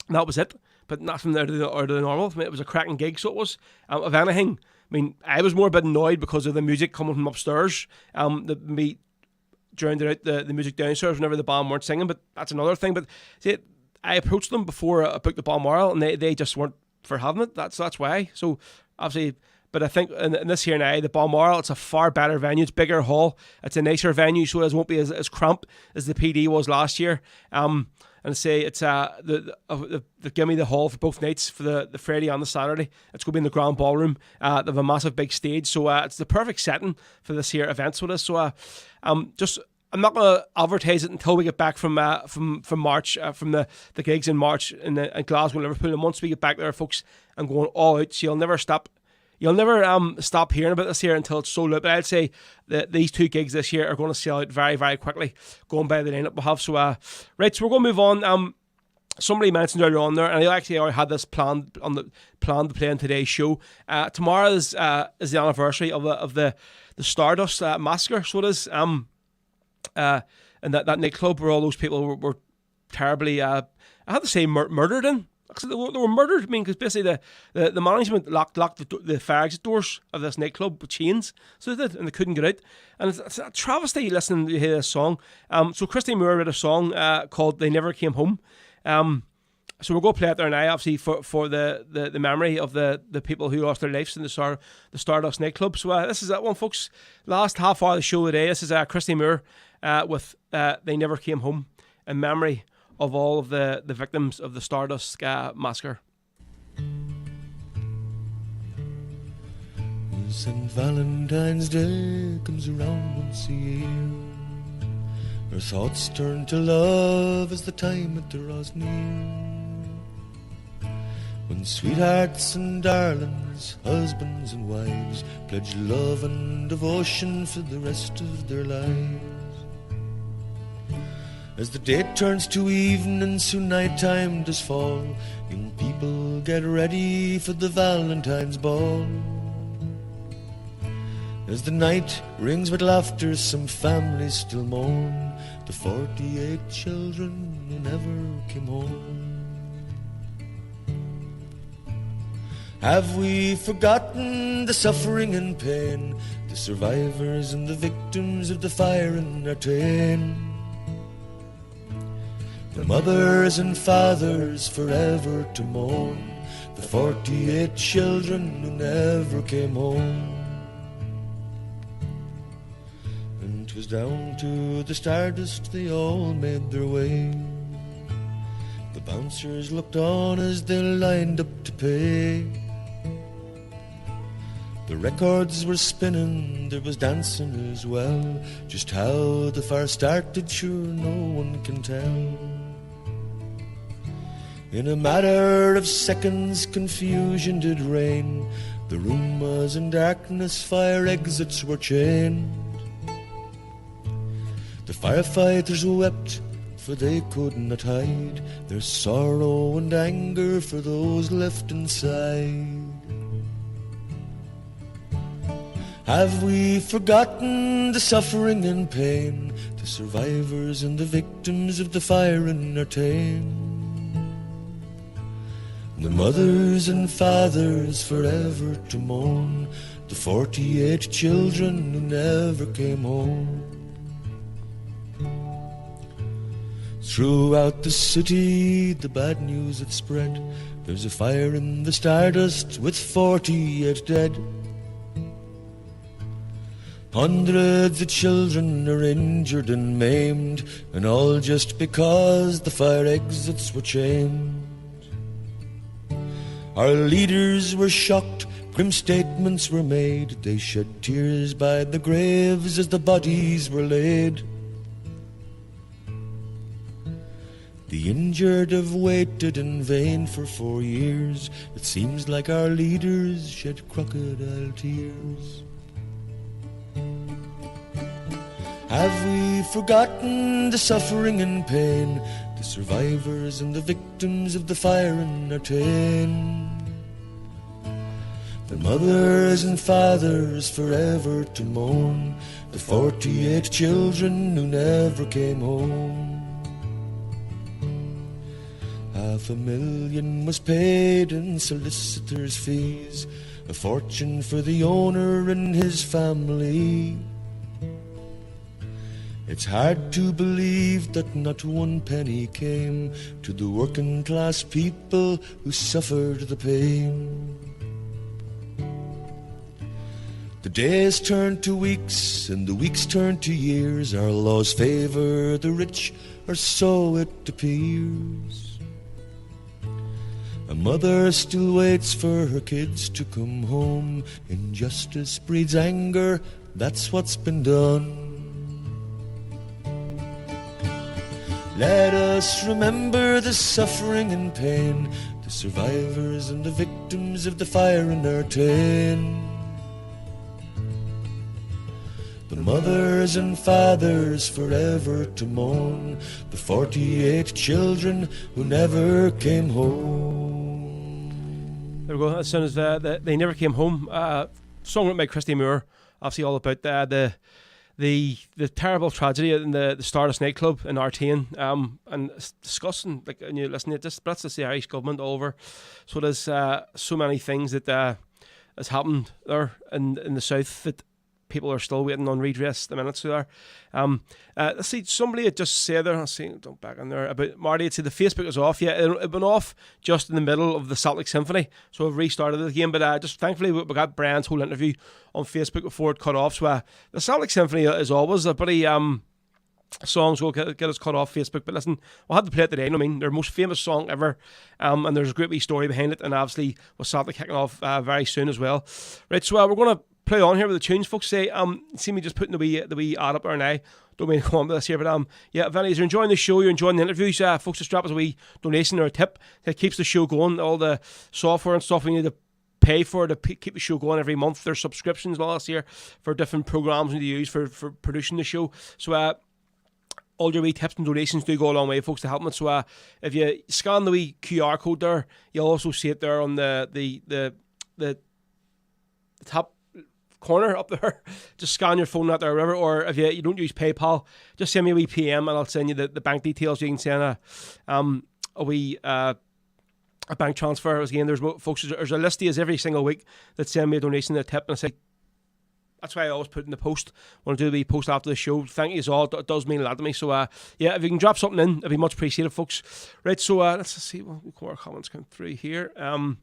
that was it. But nothing out of the normal. I mean, it was a cracking gig, so it was. If anything, I mean, I was more a bit annoyed because of the music coming from upstairs. Me drowned out the music downstairs whenever the band weren't singing, but that's another thing. But see, I approached them before I booked the Balmoral, and they just weren't for having it. That's why. So obviously, but I think in this here now, the Balmoral, it's a far better venue. It's bigger hall. It's a nicer venue, so it won't be as cramped as the PD was last year. And say it's they give me the hall for both nights, for the Friday and the Saturday. It's going to be in the Grand Ballroom. They have a massive big stage, so it's the perfect setting for this here event. So this, so I'm not going to advertise it until we get back from March, from the gigs in March in Glasgow, Liverpool. And once we get back there, folks, I'm going all out. So you'll never stop hearing about this here until it's sold out. But I'd say that these two gigs this year are going to sell out very, very quickly, going by the lineup we have. So, right, so we're going to move on. Somebody mentioned earlier on there, and I actually already had this planned to play on today's show. Tomorrow is the anniversary of the Stardust massacre. So it is. And that nightclub where all those people were terribly, I had to say, murdered in. They were murdered. I mean, because basically the management locked the fire exit doors of this nightclub with chains, so they did, and they couldn't get out. And it's a travesty listening to hear this song. So Christy Moore wrote a song called "They Never Came Home." So we're going to play it there now, obviously for the memory of the people who lost their lives in the Stardust nightclub. So this is that one, folks. Last half hour of the show today. This is Christy Moore with "They Never Came Home" in memory of all of the victims of the Stardust massacre. St. Valentine's Day comes around once a year. Our thoughts turn to love as the time it draws near. When sweethearts and darlings, husbands and wives, pledge love and devotion for the rest of their lives. As the day turns to evening, soon night time does fall. Young people get ready for the Valentine's ball. As the night rings with laughter, some families still mourn the 48 children who never came home. Have we forgotten the suffering and pain, the survivors and the victims of the fire in our train? The mothers and fathers forever to mourn, the 48 children who never came home. And 'twas down to the Stardust they all made their way. The bouncers looked on as they lined up to pay. The records were spinning, there was dancing as well. Just how the fire started, sure no one can tell. In a matter of seconds, confusion did reign. The room was in darkness, fire exits were chained. The firefighters wept, for they could not hide their sorrow and anger for those left inside. Have we forgotten the suffering and pain, the survivors and the victims of the fire in our Tane? The mothers and fathers forever to mourn, the 48 children who never came home. Throughout the city the bad news had spread. There's a fire in the Stardust with 48 dead. Hundreds of children are injured and maimed, and all just because the fire exits were chained. Our leaders were shocked, grim statements were made. They shed tears by the graves as the bodies were laid. The injured have waited in vain for 4 years. It seems like our leaders shed crocodile tears. Have we forgotten the suffering and pain, the survivors and the victims of the fire in our Tane? The mothers and fathers forever to mourn, the 48 children who never came home. 500,000 was paid in solicitors' fees, a fortune for the owner and his family. It's hard to believe that not one penny came to the working class people who suffered the pain. The days turn to weeks and the weeks turn to years. Our laws favour the rich, or so it appears. A mother still waits for her kids to come home. Injustice breeds anger, that's what's been done. Let us remember the suffering and pain, the survivors and the victims of the fire in our Tane. The mothers and fathers forever to mourn, the 48 children who never came home. There we go. As soon as they never came home. Song written by Christy Moore. Obviously all about the terrible tragedy in the Stardust nightclub in Artane, and it's disgusting. Like, and you listen to it, just that's the Irish government all over. So there's so many things that has happened there in the south that people are still waiting on redress the minutes there. Let's see, somebody had just said there, I'll see, don't back in there, about Marty, had said the Facebook is off. Yeah, it went off just in the middle of the Celtic Symphony, so I've restarted it again, but just thankfully we got Bran's whole interview on Facebook before it cut off, so the Celtic Symphony is always a pretty songs will get us cut off Facebook, but listen, we'll have to play it today. I mean, their most famous song ever, and there's a great wee story behind it, and obviously with Celtic kicking off very soon as well. Right, so we're going to play on here with the tunes, folks. Say, see me just putting the wee ad up there now. Don't mean to go on with this here, but yeah, if any, you're enjoying the show, you're enjoying the interviews, folks, just drop us a wee donation or a tip that keeps the show going. All the software and stuff we need to pay for to keep the show going every month. There's subscriptions last year for different programs we need to use for producing the show. So all your wee tips and donations do go a long way, folks, to help it. So if you scan the wee QR code there, you'll also see it there on the top corner up there. Just scan your phone out there, whatever. Or if you don't use PayPal, just send me a wee PM and I'll send you the bank details. You can send a wee a bank transfer. Again, there's folks. There's a list of us every single week that send me a donation, a tip, and I say that's why I always put in the post when I do the wee post after the show. Thank you all. It does mean a lot to me. So yeah, if you can drop something in, it'd be much appreciated, folks. Right, so let's just see what more comments come through here. Can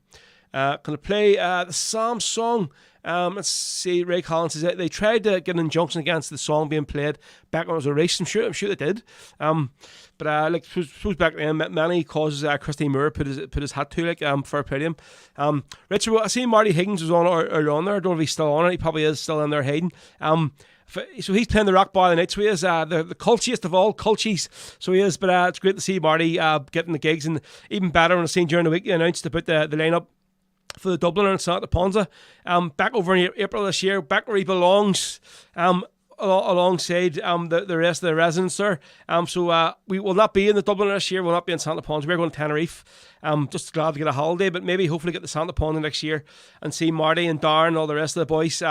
I play the Psalm song? Let's see. Ray Collins says they tried to get an injunction against the song being played back when it was a race. I'm sure they did. But like suppose back then, many causes Christy Moore put his hat to, like, fair play to him. Richard, well, I see Marty Higgins was on earlier on there. I don't know if he's still on it. He probably is still in there hiding. So he's playing the Rock Bar the night. So he is the culchiest of all culchies. So he is. But it's great to see Marty getting the gigs, and even better when I seen during the week he announced to put the lineup for the Dubliner and Santa Ponza, back over in April this year, back where he belongs, alongside the rest of the residents there. So we will not be in the Dubliner this year, we'll not be in Santa Ponza, we're going to Tenerife. Just glad to get a holiday, but maybe hopefully get the Santa Ponza next year and see Marty and Darren and all the rest of the boys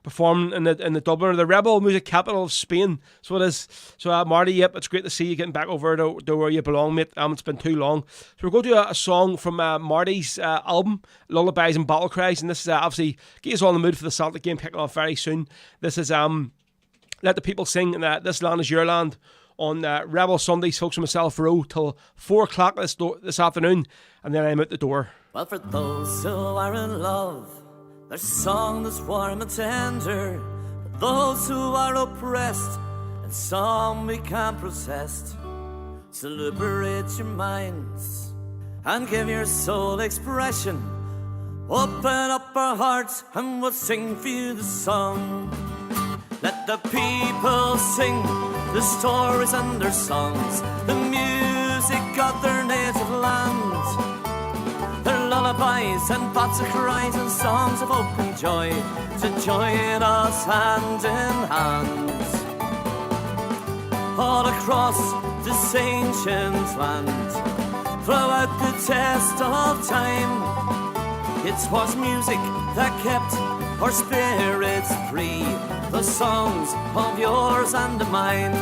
perform in the Dubliner, the rebel music capital of Spain. So it is. So Marty, yep, it's great to see you getting back over to where you belong, mate. It's been too long. So we're going to a song from Marty's album, Lullabies and Battle Cries, and this is obviously get us all in the mood for the Celtic game kicking off very soon. This is Let the People Sing, and This Land Is Your Land, on Rebel Sundays, folks, from myself, Row, till 4 o'clock this afternoon, and then I'm out the door. Well, for those who are in love, there's a song that's warm and tender. For those who are oppressed, and some we can't process. So liberate your minds and give your soul expression. Open up our hearts and we'll sing for you the song. Let the people sing the stories and their songs, the music of their native land, their lullabies and pots of cries and songs of hope and joy, to join us hand in hand. All across this ancient land, throughout the test of time, it was music that kept our spirits free, the songs of yours and of mine.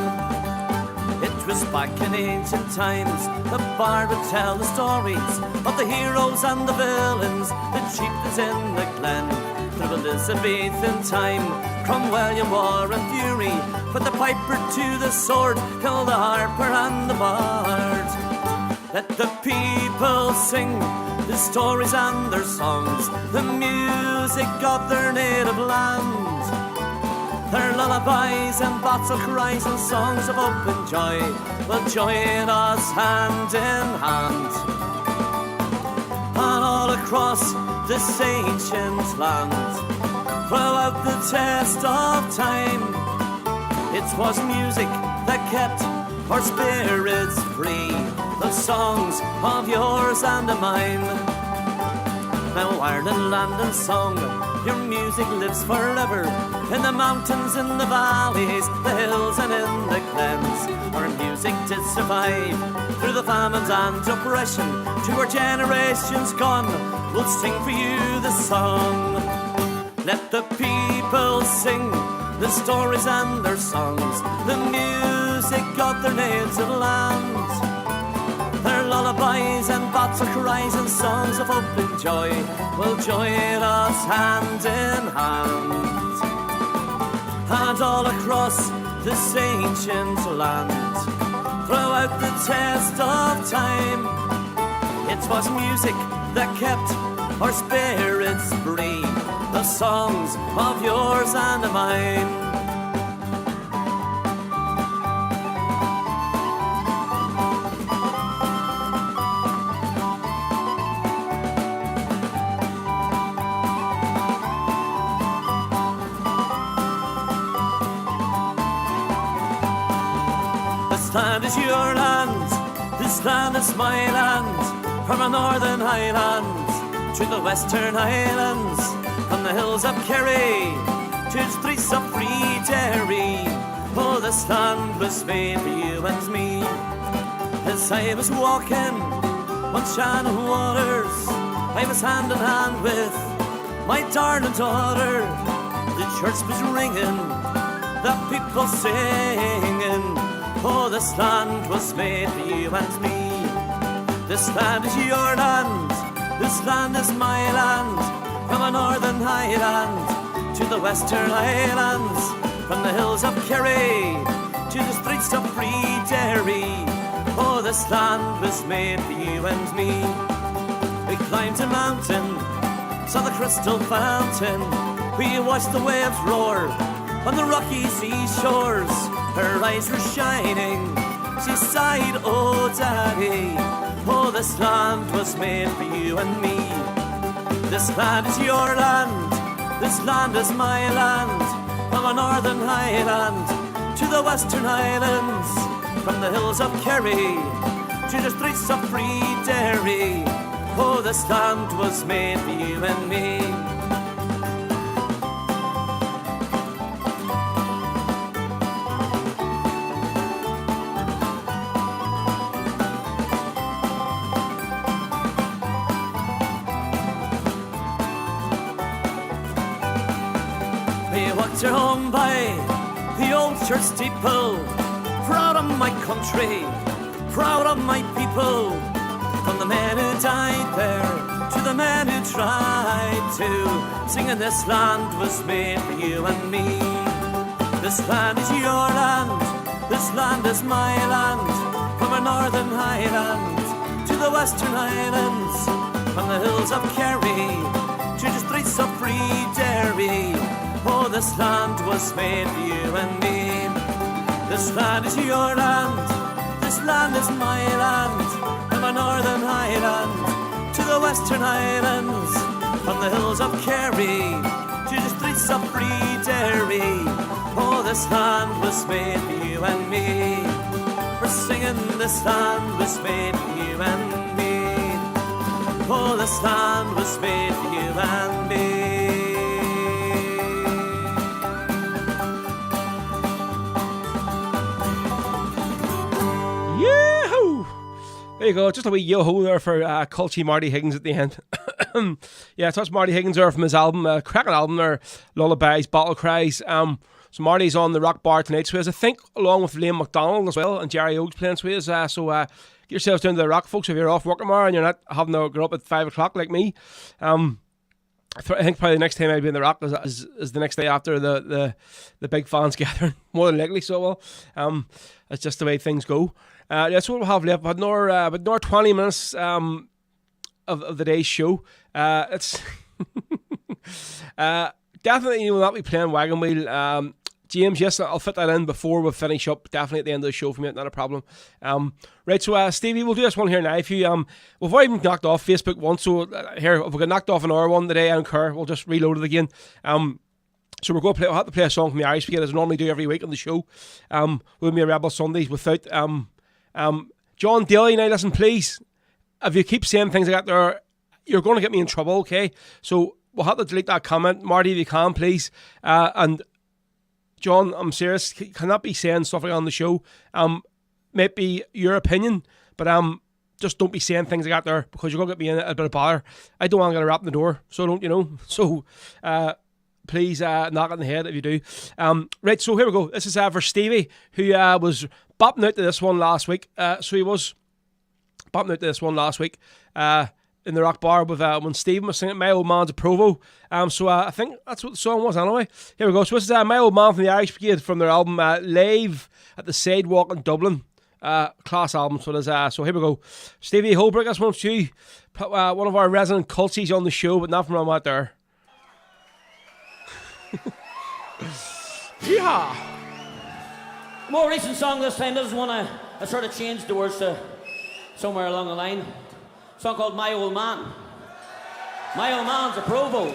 It was back in ancient times, the bard would tell the stories of the heroes and the villains, the chieftains in the glen. Through Elizabethan time, Cromwell, war and fury, put the piper to the sword, killed the harper and the bard. Let the people sing the stories and their songs, the music of their native land, their lullabies and battle cries and songs of hope and joy will join us hand in hand. And all across this ancient land, throughout the test of time, it was music that kept our spirits free, the songs of yours and of mine. Now Ireland, land and song, your music lives forever, in the mountains, in the valleys, the hills and in the glens. Our music did survive through the famines and oppression. To our generations gone, we'll sing for you the song. Let the people sing the stories and their songs, the music of their native land, their lullabies and battle cries and songs of hope and joy will join us hand in hand. And all across this ancient land, throughout the test of time, it was music that kept our spirits free, the songs of yours and of mine. This land is your land, this land is my land, from the northern highlands to the western highlands, from the hills of Kerry to the streets of free Derry. Oh, this land was made for you and me. As I was walking on Shannon waters, I was hand in hand with my darling daughter. The church was ringing, the people singing. Oh, this land was made for you and me. This land is your land, this land is my land, from a northern highland to the Western Highlands, from the hills of Kerry to the streets of free Derry. Oh, this land was made for you and me. We climbed a mountain, saw the crystal fountain. We watched the waves roar on the rocky seashores. Her eyes were shining, she sighed, oh daddy. Oh, this land was made for you and me. This land is your land, this land is my land. From a northern highland to the Western Highlands, from the hills of Kerry to the streets of free Derry. Oh, this land was made for you and me. We walked home by the old church steeple, proud of my country, proud of my people. From the men who died there to the men who tried to, singing this land was made for you and me. This land is your land, this land is my land. From a northern highland to the Western Highlands, from the hills of Kerry to the streets of free Derry. Oh, this land was made for you and me. This land is your land, this land is my land. From a northern highland to the Western Highlands, from the hills of Kerry to the streets of free Derry. Oh, this land was made for you and me. We're singing this land was made for you and me. Oh, this land was made for you and me. There you go, just a wee yo-ho there for culty Marty Higgins at the end. Yeah, so that's Marty Higgins there from his album, cracking album there, Lullabies, Battle Cries. So Marty's on the rock bar tonight, so I think along with Liam McDonnell as well, and Jerry Oakes playing Swayze. So get yourselves down to the rock, folks, if you're off work tomorrow and you're not having to get up at 5 o'clock like me. I think probably the next time I'll be in the rock is the next day after the big fans gathering, more than likely, so well. That's just the way things go. That's what we'll have left, but nor 20 minutes of the day's show. It's definitely you will not be playing Wagon Wheel. James, yes, I'll fit that in before we finish up. Definitely at the end of the show for me, not a problem. Right, so Stevie, we'll do this one here now. If you we've already been knocked off Facebook once, so here if we got knocked off an hour one today, I don't care. We'll just reload it again. So we'll have to play a song from the Irish Brigade as we normally do every week on the show. With me Rebel Sundays without John Daly. Now listen, please, if you keep saying things like that there, you're going to get me in trouble, okay? So we'll have to delete that comment. Marty, if you can, please. And John, I'm serious, cannot be saying stuff like that on the show. Maybe your opinion, but just don't be saying things like that there, because you're going to get me in a bit of bother. I don't want to get a rap in the door, so don't, you know. So please knock on the head if you do. Right, so here we go. This is for Stevie, who was bopping out to this one last week. So he was bopping out to this one last week in the rock bar with when Stephen was singing My Old Man's a Provo. So I think that's what the song was anyway. Here we go. So this is My Old Man from the Irish Brigade from their album Live at the Sidewalk in Dublin. Class album. So there's so here we go. Stevie Holbrook, that's one you. One of our resident culties on the show, but not from around out there. Yeehaw! More recent song this time. This is one I sort of changed the words to somewhere along the line. A song called My Old Man. My old man's a Provo.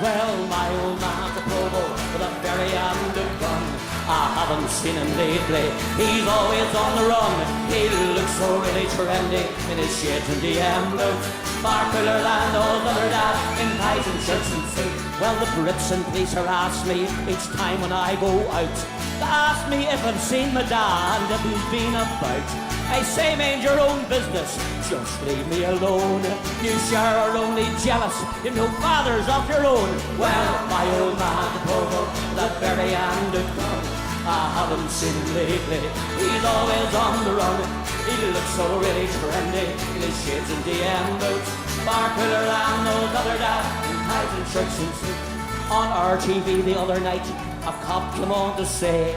Well, my old man's a Provo with a very handy gun. I haven't seen him lately, he's always on the run. He looks so really trendy in his shades and DM boots, far cooler than those other dads in ties and shirts and suits. Well, the Brits and police harass me each time when I go out. They ask me if I've seen my dad and if he's been about. I say, mind your own business, just leave me alone. You sure are only jealous, you've no fathers of your own. Well, my old man's a Provo, that very handed gun. I haven't seen him lately, he's always on the run. He looks so really trendy in his shades and DM boots, bar cooler than those other dads in ties and shirts and suits. On RTV the other night, a cop came on to say,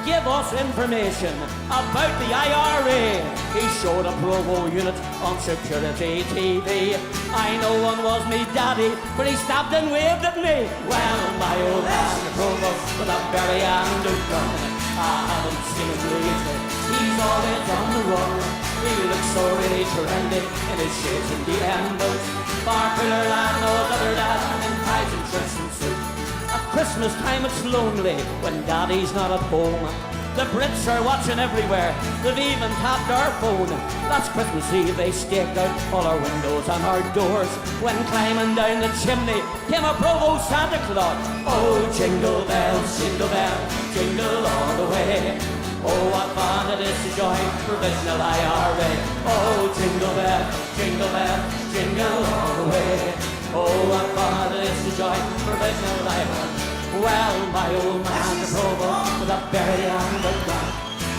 give us information about the IRA. He showed a Provo unit on security TV. I know one was me daddy, but he stopped and waved at me. Well, my old man Provo with a berry and a gun. I haven't seen him lately. He's always on the run. He looks so really trendy in his shades and the boots. Far cooler than those other dads in ties and shirts and suits. At Christmas time it's lonely when Daddy's not at home. The Brits are watching everywhere, they've even tapped our phone. That's Christmas Eve, they staked out all our windows and our doors. When climbing down the chimney came a Provo Santa Claus. Oh, jingle bells, jingle all the way. Oh, what fun it is to join provisional IRA. Oh, jingle bells, jingle all the way. Oh, what fun it is to join provisional IRA. Well, my old man the Provo with a berry and a gun.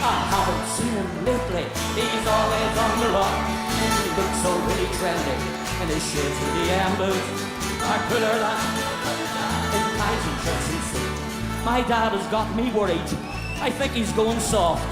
I haven't seen him lately, he's always on the run. He looks so really trendy in his shades with the boots. Our cooler line in ties and shirts and suits. My dad has got me worried. I think he's going soft.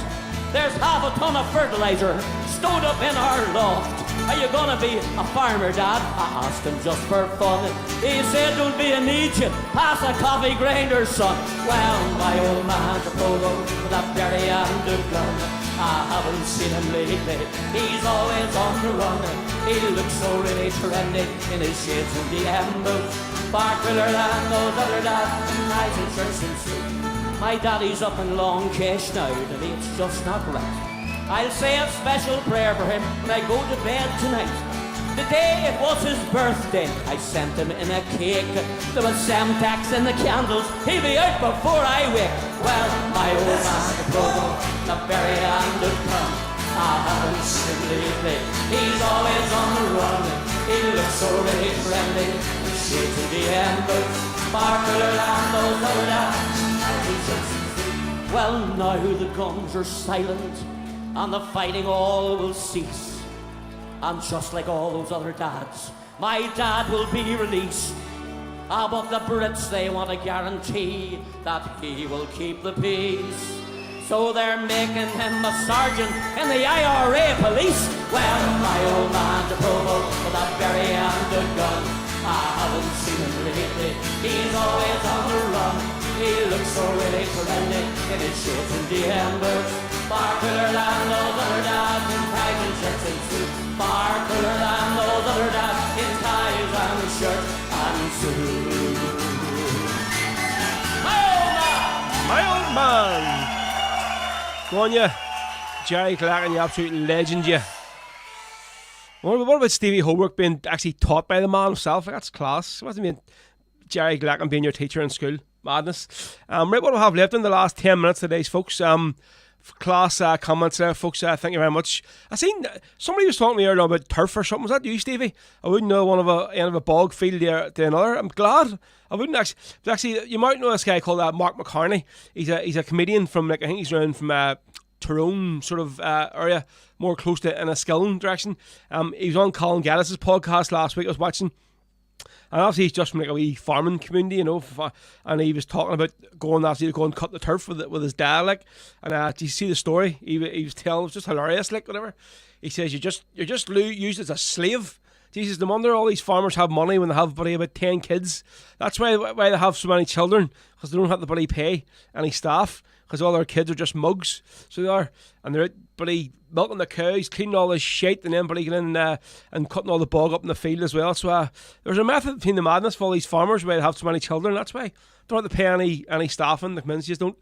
There's half a ton of fertilizer stowed up in our loft. Are you gonna be a farmer, Dad? I asked him just for fun. He said, don't be an Egypt, pass a coffee grinder, son. Well, my old man's a Provo with a berry and a gun. I haven't seen him lately, he's always on the run. He looks so really trendy in his shades and the boots. Far cooler than those other dads in ties and shirts and suits. My daddy's up in long cash now, and it's just not right. I'll say a special prayer for him when I go to bed tonight. The day it was his birthday, I sent him in a cake. There was Semtex in the candles, he'll be out before I wake. Well, my old man, the Provo, the berry and the plum. I haven't seen him lately, he's always on the run. He looks so really friendly, the shades of the boots. Far cooler than those other dads. Well, now the guns are silent and the fighting all will cease. And just like all those other dads, my dad will be released. But the Brits, they want a guarantee that he will keep the peace. So they're making him a sergeant in the IRA police. Well, my old man's a Provo with a berry and a gun. I haven't seen him lately, he's always on the run. He looks so really trendy in his shades and the boots. Far cooler than those other dads in ties and shirts and suits. Far cooler than those other dads in ties and shirts and suits. My old man! Go on, you. Jerry Clark, you absolute legend, you. What about Stevie Howarth being actually taught by the man himself? That's class. It wasn't being Jerry Clark and being your teacher in school. Madness. Right, what we have left in the last 10 minutes today, folks. Class comments there, folks. Thank you very much. I seen somebody was talking to me earlier about turf or something. Was that you, Stevie? I wouldn't know end of a bog field there to another. I'm glad. I wouldn't actually. You might know this guy called Mark McCartney. He's a comedian from I think he's around from Tyrone sort of area, more close to Enniskillen direction. He was on Colin Gaddis's podcast last week. I was watching. And obviously he's just from like a wee farming community, you know, and he was talking about going actually to go and cut the turf with his dad, like. And do you see the story? He was telling, it was just hilarious, like, whatever. He says you're just used as a slave. Jesus, no wonder all these farmers have money when they have about 10 kids. That's why they have so many children, because they don't have to pay any staff, because all their kids are just mugs. So they are, and they're milking the cows, cleaning all this shit, and then getting in and cutting all the bog up in the field as well. So there's a method between the madness for all these farmers where they have so many children. That's why they don't have to pay any staffing. The communities just don't.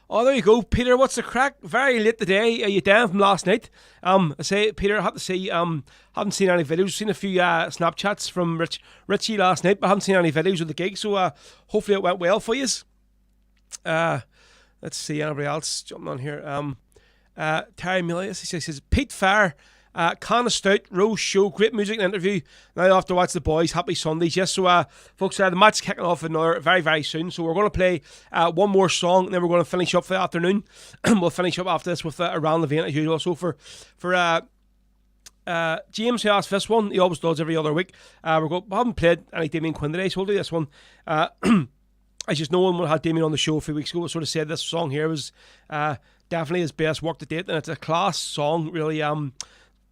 Oh, there you go, Peter. What's the crack? Very late today. Are you down from last night? I say, Peter, I have to say, haven't seen any videos. Seen a few Snapchats from Richie last night, but haven't seen any videos of the gig. So hopefully it went well for you. Let's see anybody else jumping on here. Terry Milius, he says Pete Farr Can of Stout, Rose Show, great music and interview. Now off to watch the boys. Happy Sundays. Yes, so folks, the match kicking off another very, very soon. So we're going to play one more song, and then we're going to finish up for the afternoon. We'll finish up after this with around the vein as usual. So for James, who asked this one, he always does every other week. We haven't played any Damien Quinn today, so we'll do this one. I just know when we had Damien on the show a few weeks ago, we sort of said this song here was definitely his best work to date, and it's a class song, really.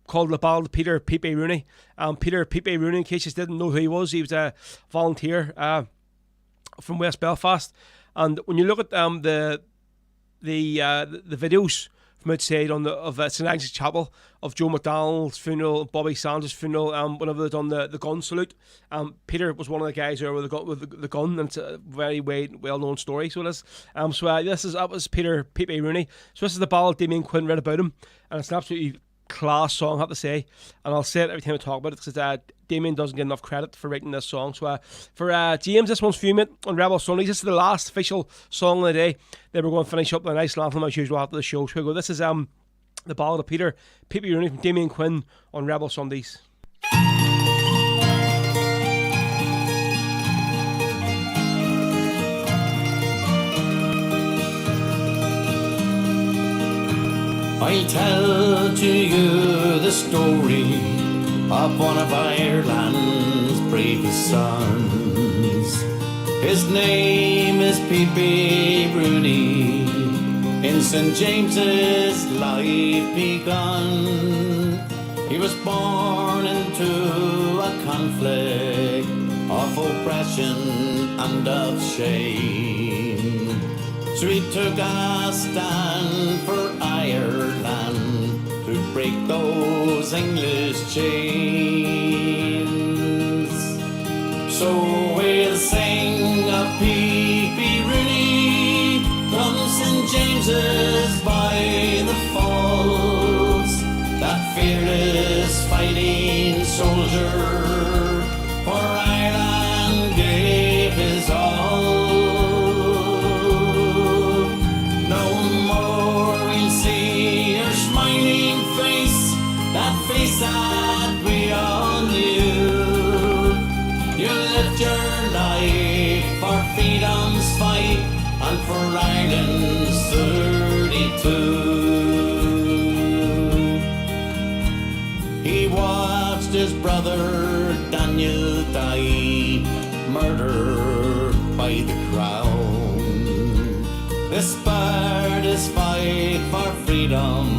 Called The Ballad of Peter Pepe Rooney. Peter Pepe Rooney, in case you didn't know who he was a volunteer from West Belfast. And when you look at the videos from outside of St Agnes Chapel of Joe McDonnell's funeral, Bobby Sanders' funeral, whenever they done the gun salute, Peter was one of the guys there with the gun, and it's a very well known story. So it is. That was Peter Pepe Rooney. So this is the ballad Damien Quinn read about him, and it's an absolutely class song, I have to say, and I'll say it every time I talk about it because Damien doesn't get enough credit for writing this song. So for James, this one's for you, mate, on Rebel Sundays. This is the last official song of the day. Then we're going to finish up with a nice anthem as usual after the show. So we go. This is the Ballad of Peter Pepe Rooney from Damien Quinn on Rebel Sundays. I'll tell to you the story of one of Ireland's bravest sons. His name is Pepe Rooney, in St James's life begun. He was born into a conflict of oppression and of shame. So he took a stand for Ireland to break those English chains. So we'll sing of Pepe Rooney from St James's by the Falls, that fearless fighting soldier for Ireland gave his all. That we all knew. You lived your life for freedom's fight and for Ireland's 32. He watched his brother Daniel die, murdered by the crown. This spurred his fight for freedom.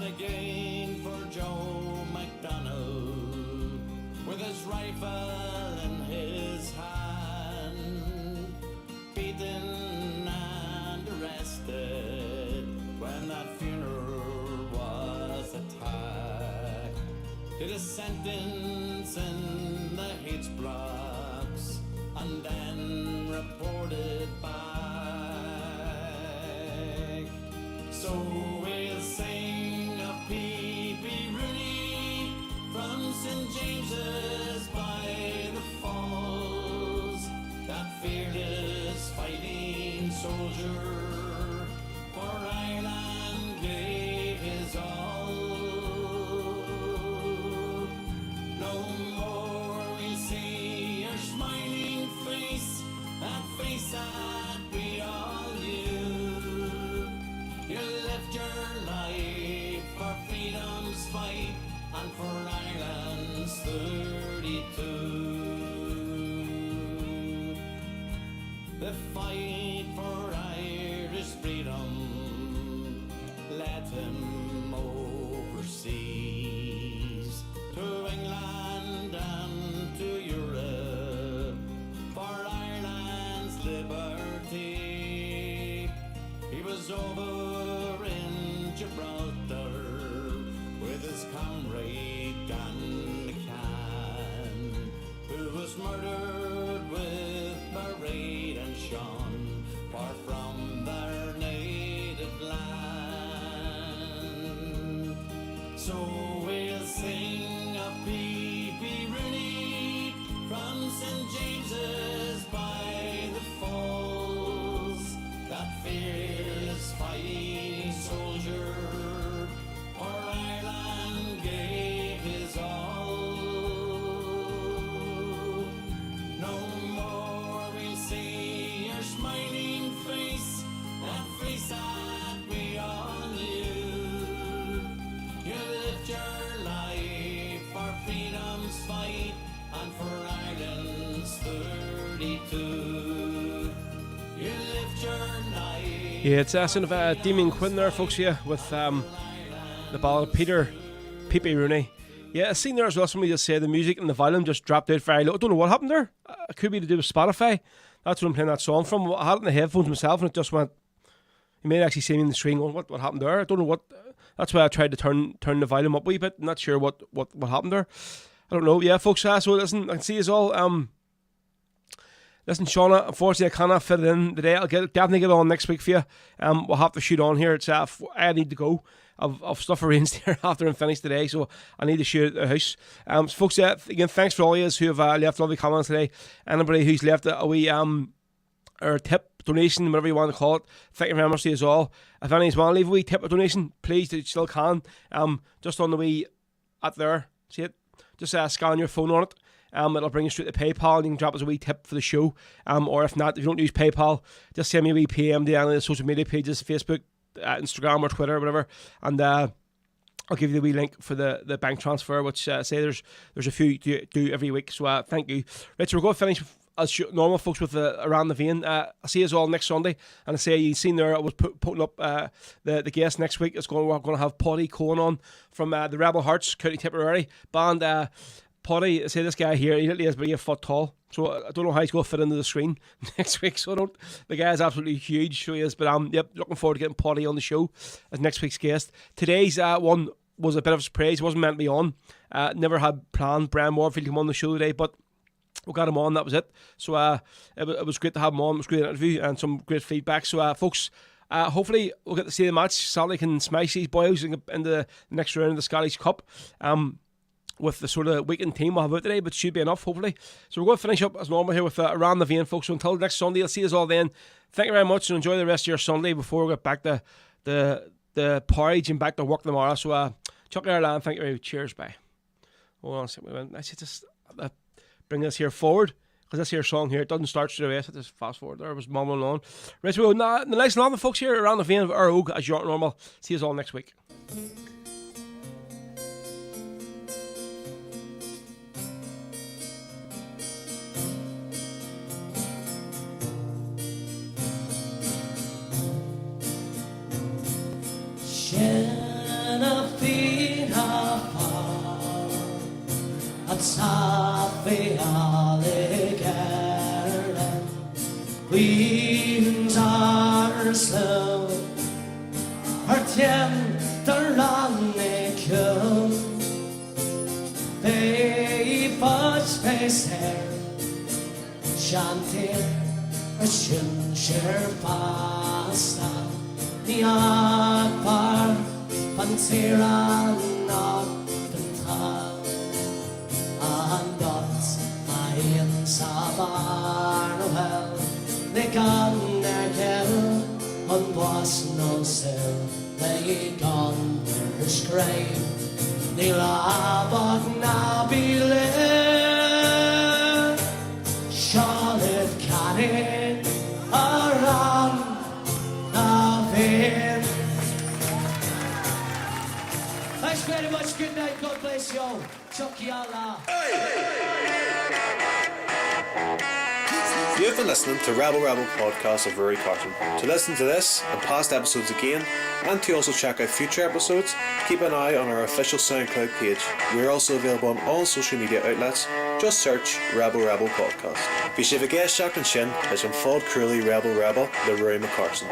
Again for Joe McDonnell, with his rifle in his hand, beaten and arrested when that funeral was attacked. Did a sentence in the H blocks and then reported back. So we'll sing of Pepe Rooney from St James's by the Falls, that fearless fighting soldier for Ireland gave his all. over in Gibraltar with his comrade Dan McCann, who was murdered with Mairead and Sean, far from their native land. So we'll sing a P.B. Rooney from St. James's by the Falls, that fearless fighting soldier for Ireland gave his all. No more we'll see your smiling face, that face that we all knew. You lived your life for freedom's fight and for Ireland's 32. You lived your life. Yeah, it's sort of Damien Quinn there, folks, here with the ballad Peter P.B. Rooney. Yeah, I seen there as well, somebody just said the music and the volume just dropped out very low. I don't know what happened there. It could be to do with Spotify. That's where I'm playing that song from. I had it in the headphones myself and it just went. You may actually see me in the screen going, what happened there? I don't know what. That's why I tried to turn the volume up a wee bit. I'm not sure what happened there. I don't know. Yeah, folks, so listen, I can see us all. Listen, Shauna, unfortunately I cannot fit it in today. I'll definitely get on next week for you. We'll have to shoot on here. It's I need to go. I've stuff arranged here after I'm finished today, so I need to shoot at the house. So folks, again, thanks for all of you who have left lovely comments today. Anybody who's left a wee or tip, donation, whatever you want to call it, thank you very much to you all. If any of you want to leave a wee tip or donation, please, you still can. Just on the wee at there, see it? Just scan your phone on it. It'll bring you straight to PayPal and you can drop us a wee tip for the show. Or if not, if you don't use PayPal, just send me a wee PM to any of the social media pages, Facebook, Instagram or Twitter or whatever, and I'll give you the wee link for the bank transfer, which say there's a few do every week. So thank you. Right, so we're going to finish as normal, folks, with Around the Vein. I'll see you all next Sunday, and I say you've seen there I was putting up the guest next week. We're going to have Paddy Cohen on from the Rebel Hearts, County Tipperary band. Paddy, I say this guy here, he literally is about 8 foot tall, so I don't know how he's going to fit into the screen next week. So the guy is absolutely huge, so he is. But yep, looking forward to getting Paddy on the show as next week's guest. Today's one was a bit of a surprise. Wasn't meant to be on. Never had planned Bran Warfield to come on the show today, but we got him on. That was it. So it was great to have him on. It was a great interview and some great feedback. So folks, hopefully we'll get to see the match. Celtic can smash these boys in the next round of the Scottish Cup. With the sort of weekend team we'll have out today, but should be enough, hopefully. So we're going to finish up as normal here with Around the Vein, folks. So until next Sunday, I'll see us all then. Thank you very much, and enjoy the rest of your Sunday before we get back to the porridge and back to work tomorrow. So, Chuck Ireland, thank you very much. Cheers, bye. Hold on a second. I should just bring this here forward, because this here song here, it doesn't start straight away, so just fast forward there. It was mumbling on. Right, so the nice and all the folks here Around the Vein of our Oak, as you're normal. See us all next week. Safi Alligator, winds are slow, her tender rannikum, they fudge face hair, shanty, a shinshire pasta, the akbar, pantera, not the top. And dots I in Sabarnwell, they gone their hill, and was no sill, they gone their scrape, they labog na be live, Charlotte cannon around the vein. Thanks very much, good night, God bless you all. Chucky Allah. You've been listening to Rebel Podcast of Rory Carson. To listen to this and past episodes again, and to also check out future episodes, keep an eye on our official SoundCloud page. We're also available on all social media outlets. Just search Rebel Rebel Podcast. Bhí sibh a géisteach an sin leis an fád cruúlaí Rebel Rebel le Rory McCarson.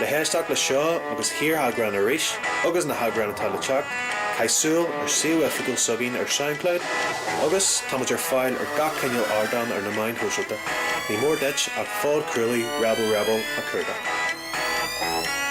Le héisteach le seo agus hir hagran a ríis, agus na hagran atá le teach, caisúil ar CUF sugin ar SoundCloud, agus táid ar fáil ar gach ceiniúil ardan ar na main thuisiilta. Ní mór deit ach fád cruúlaí Rebel Rebel a chuirda.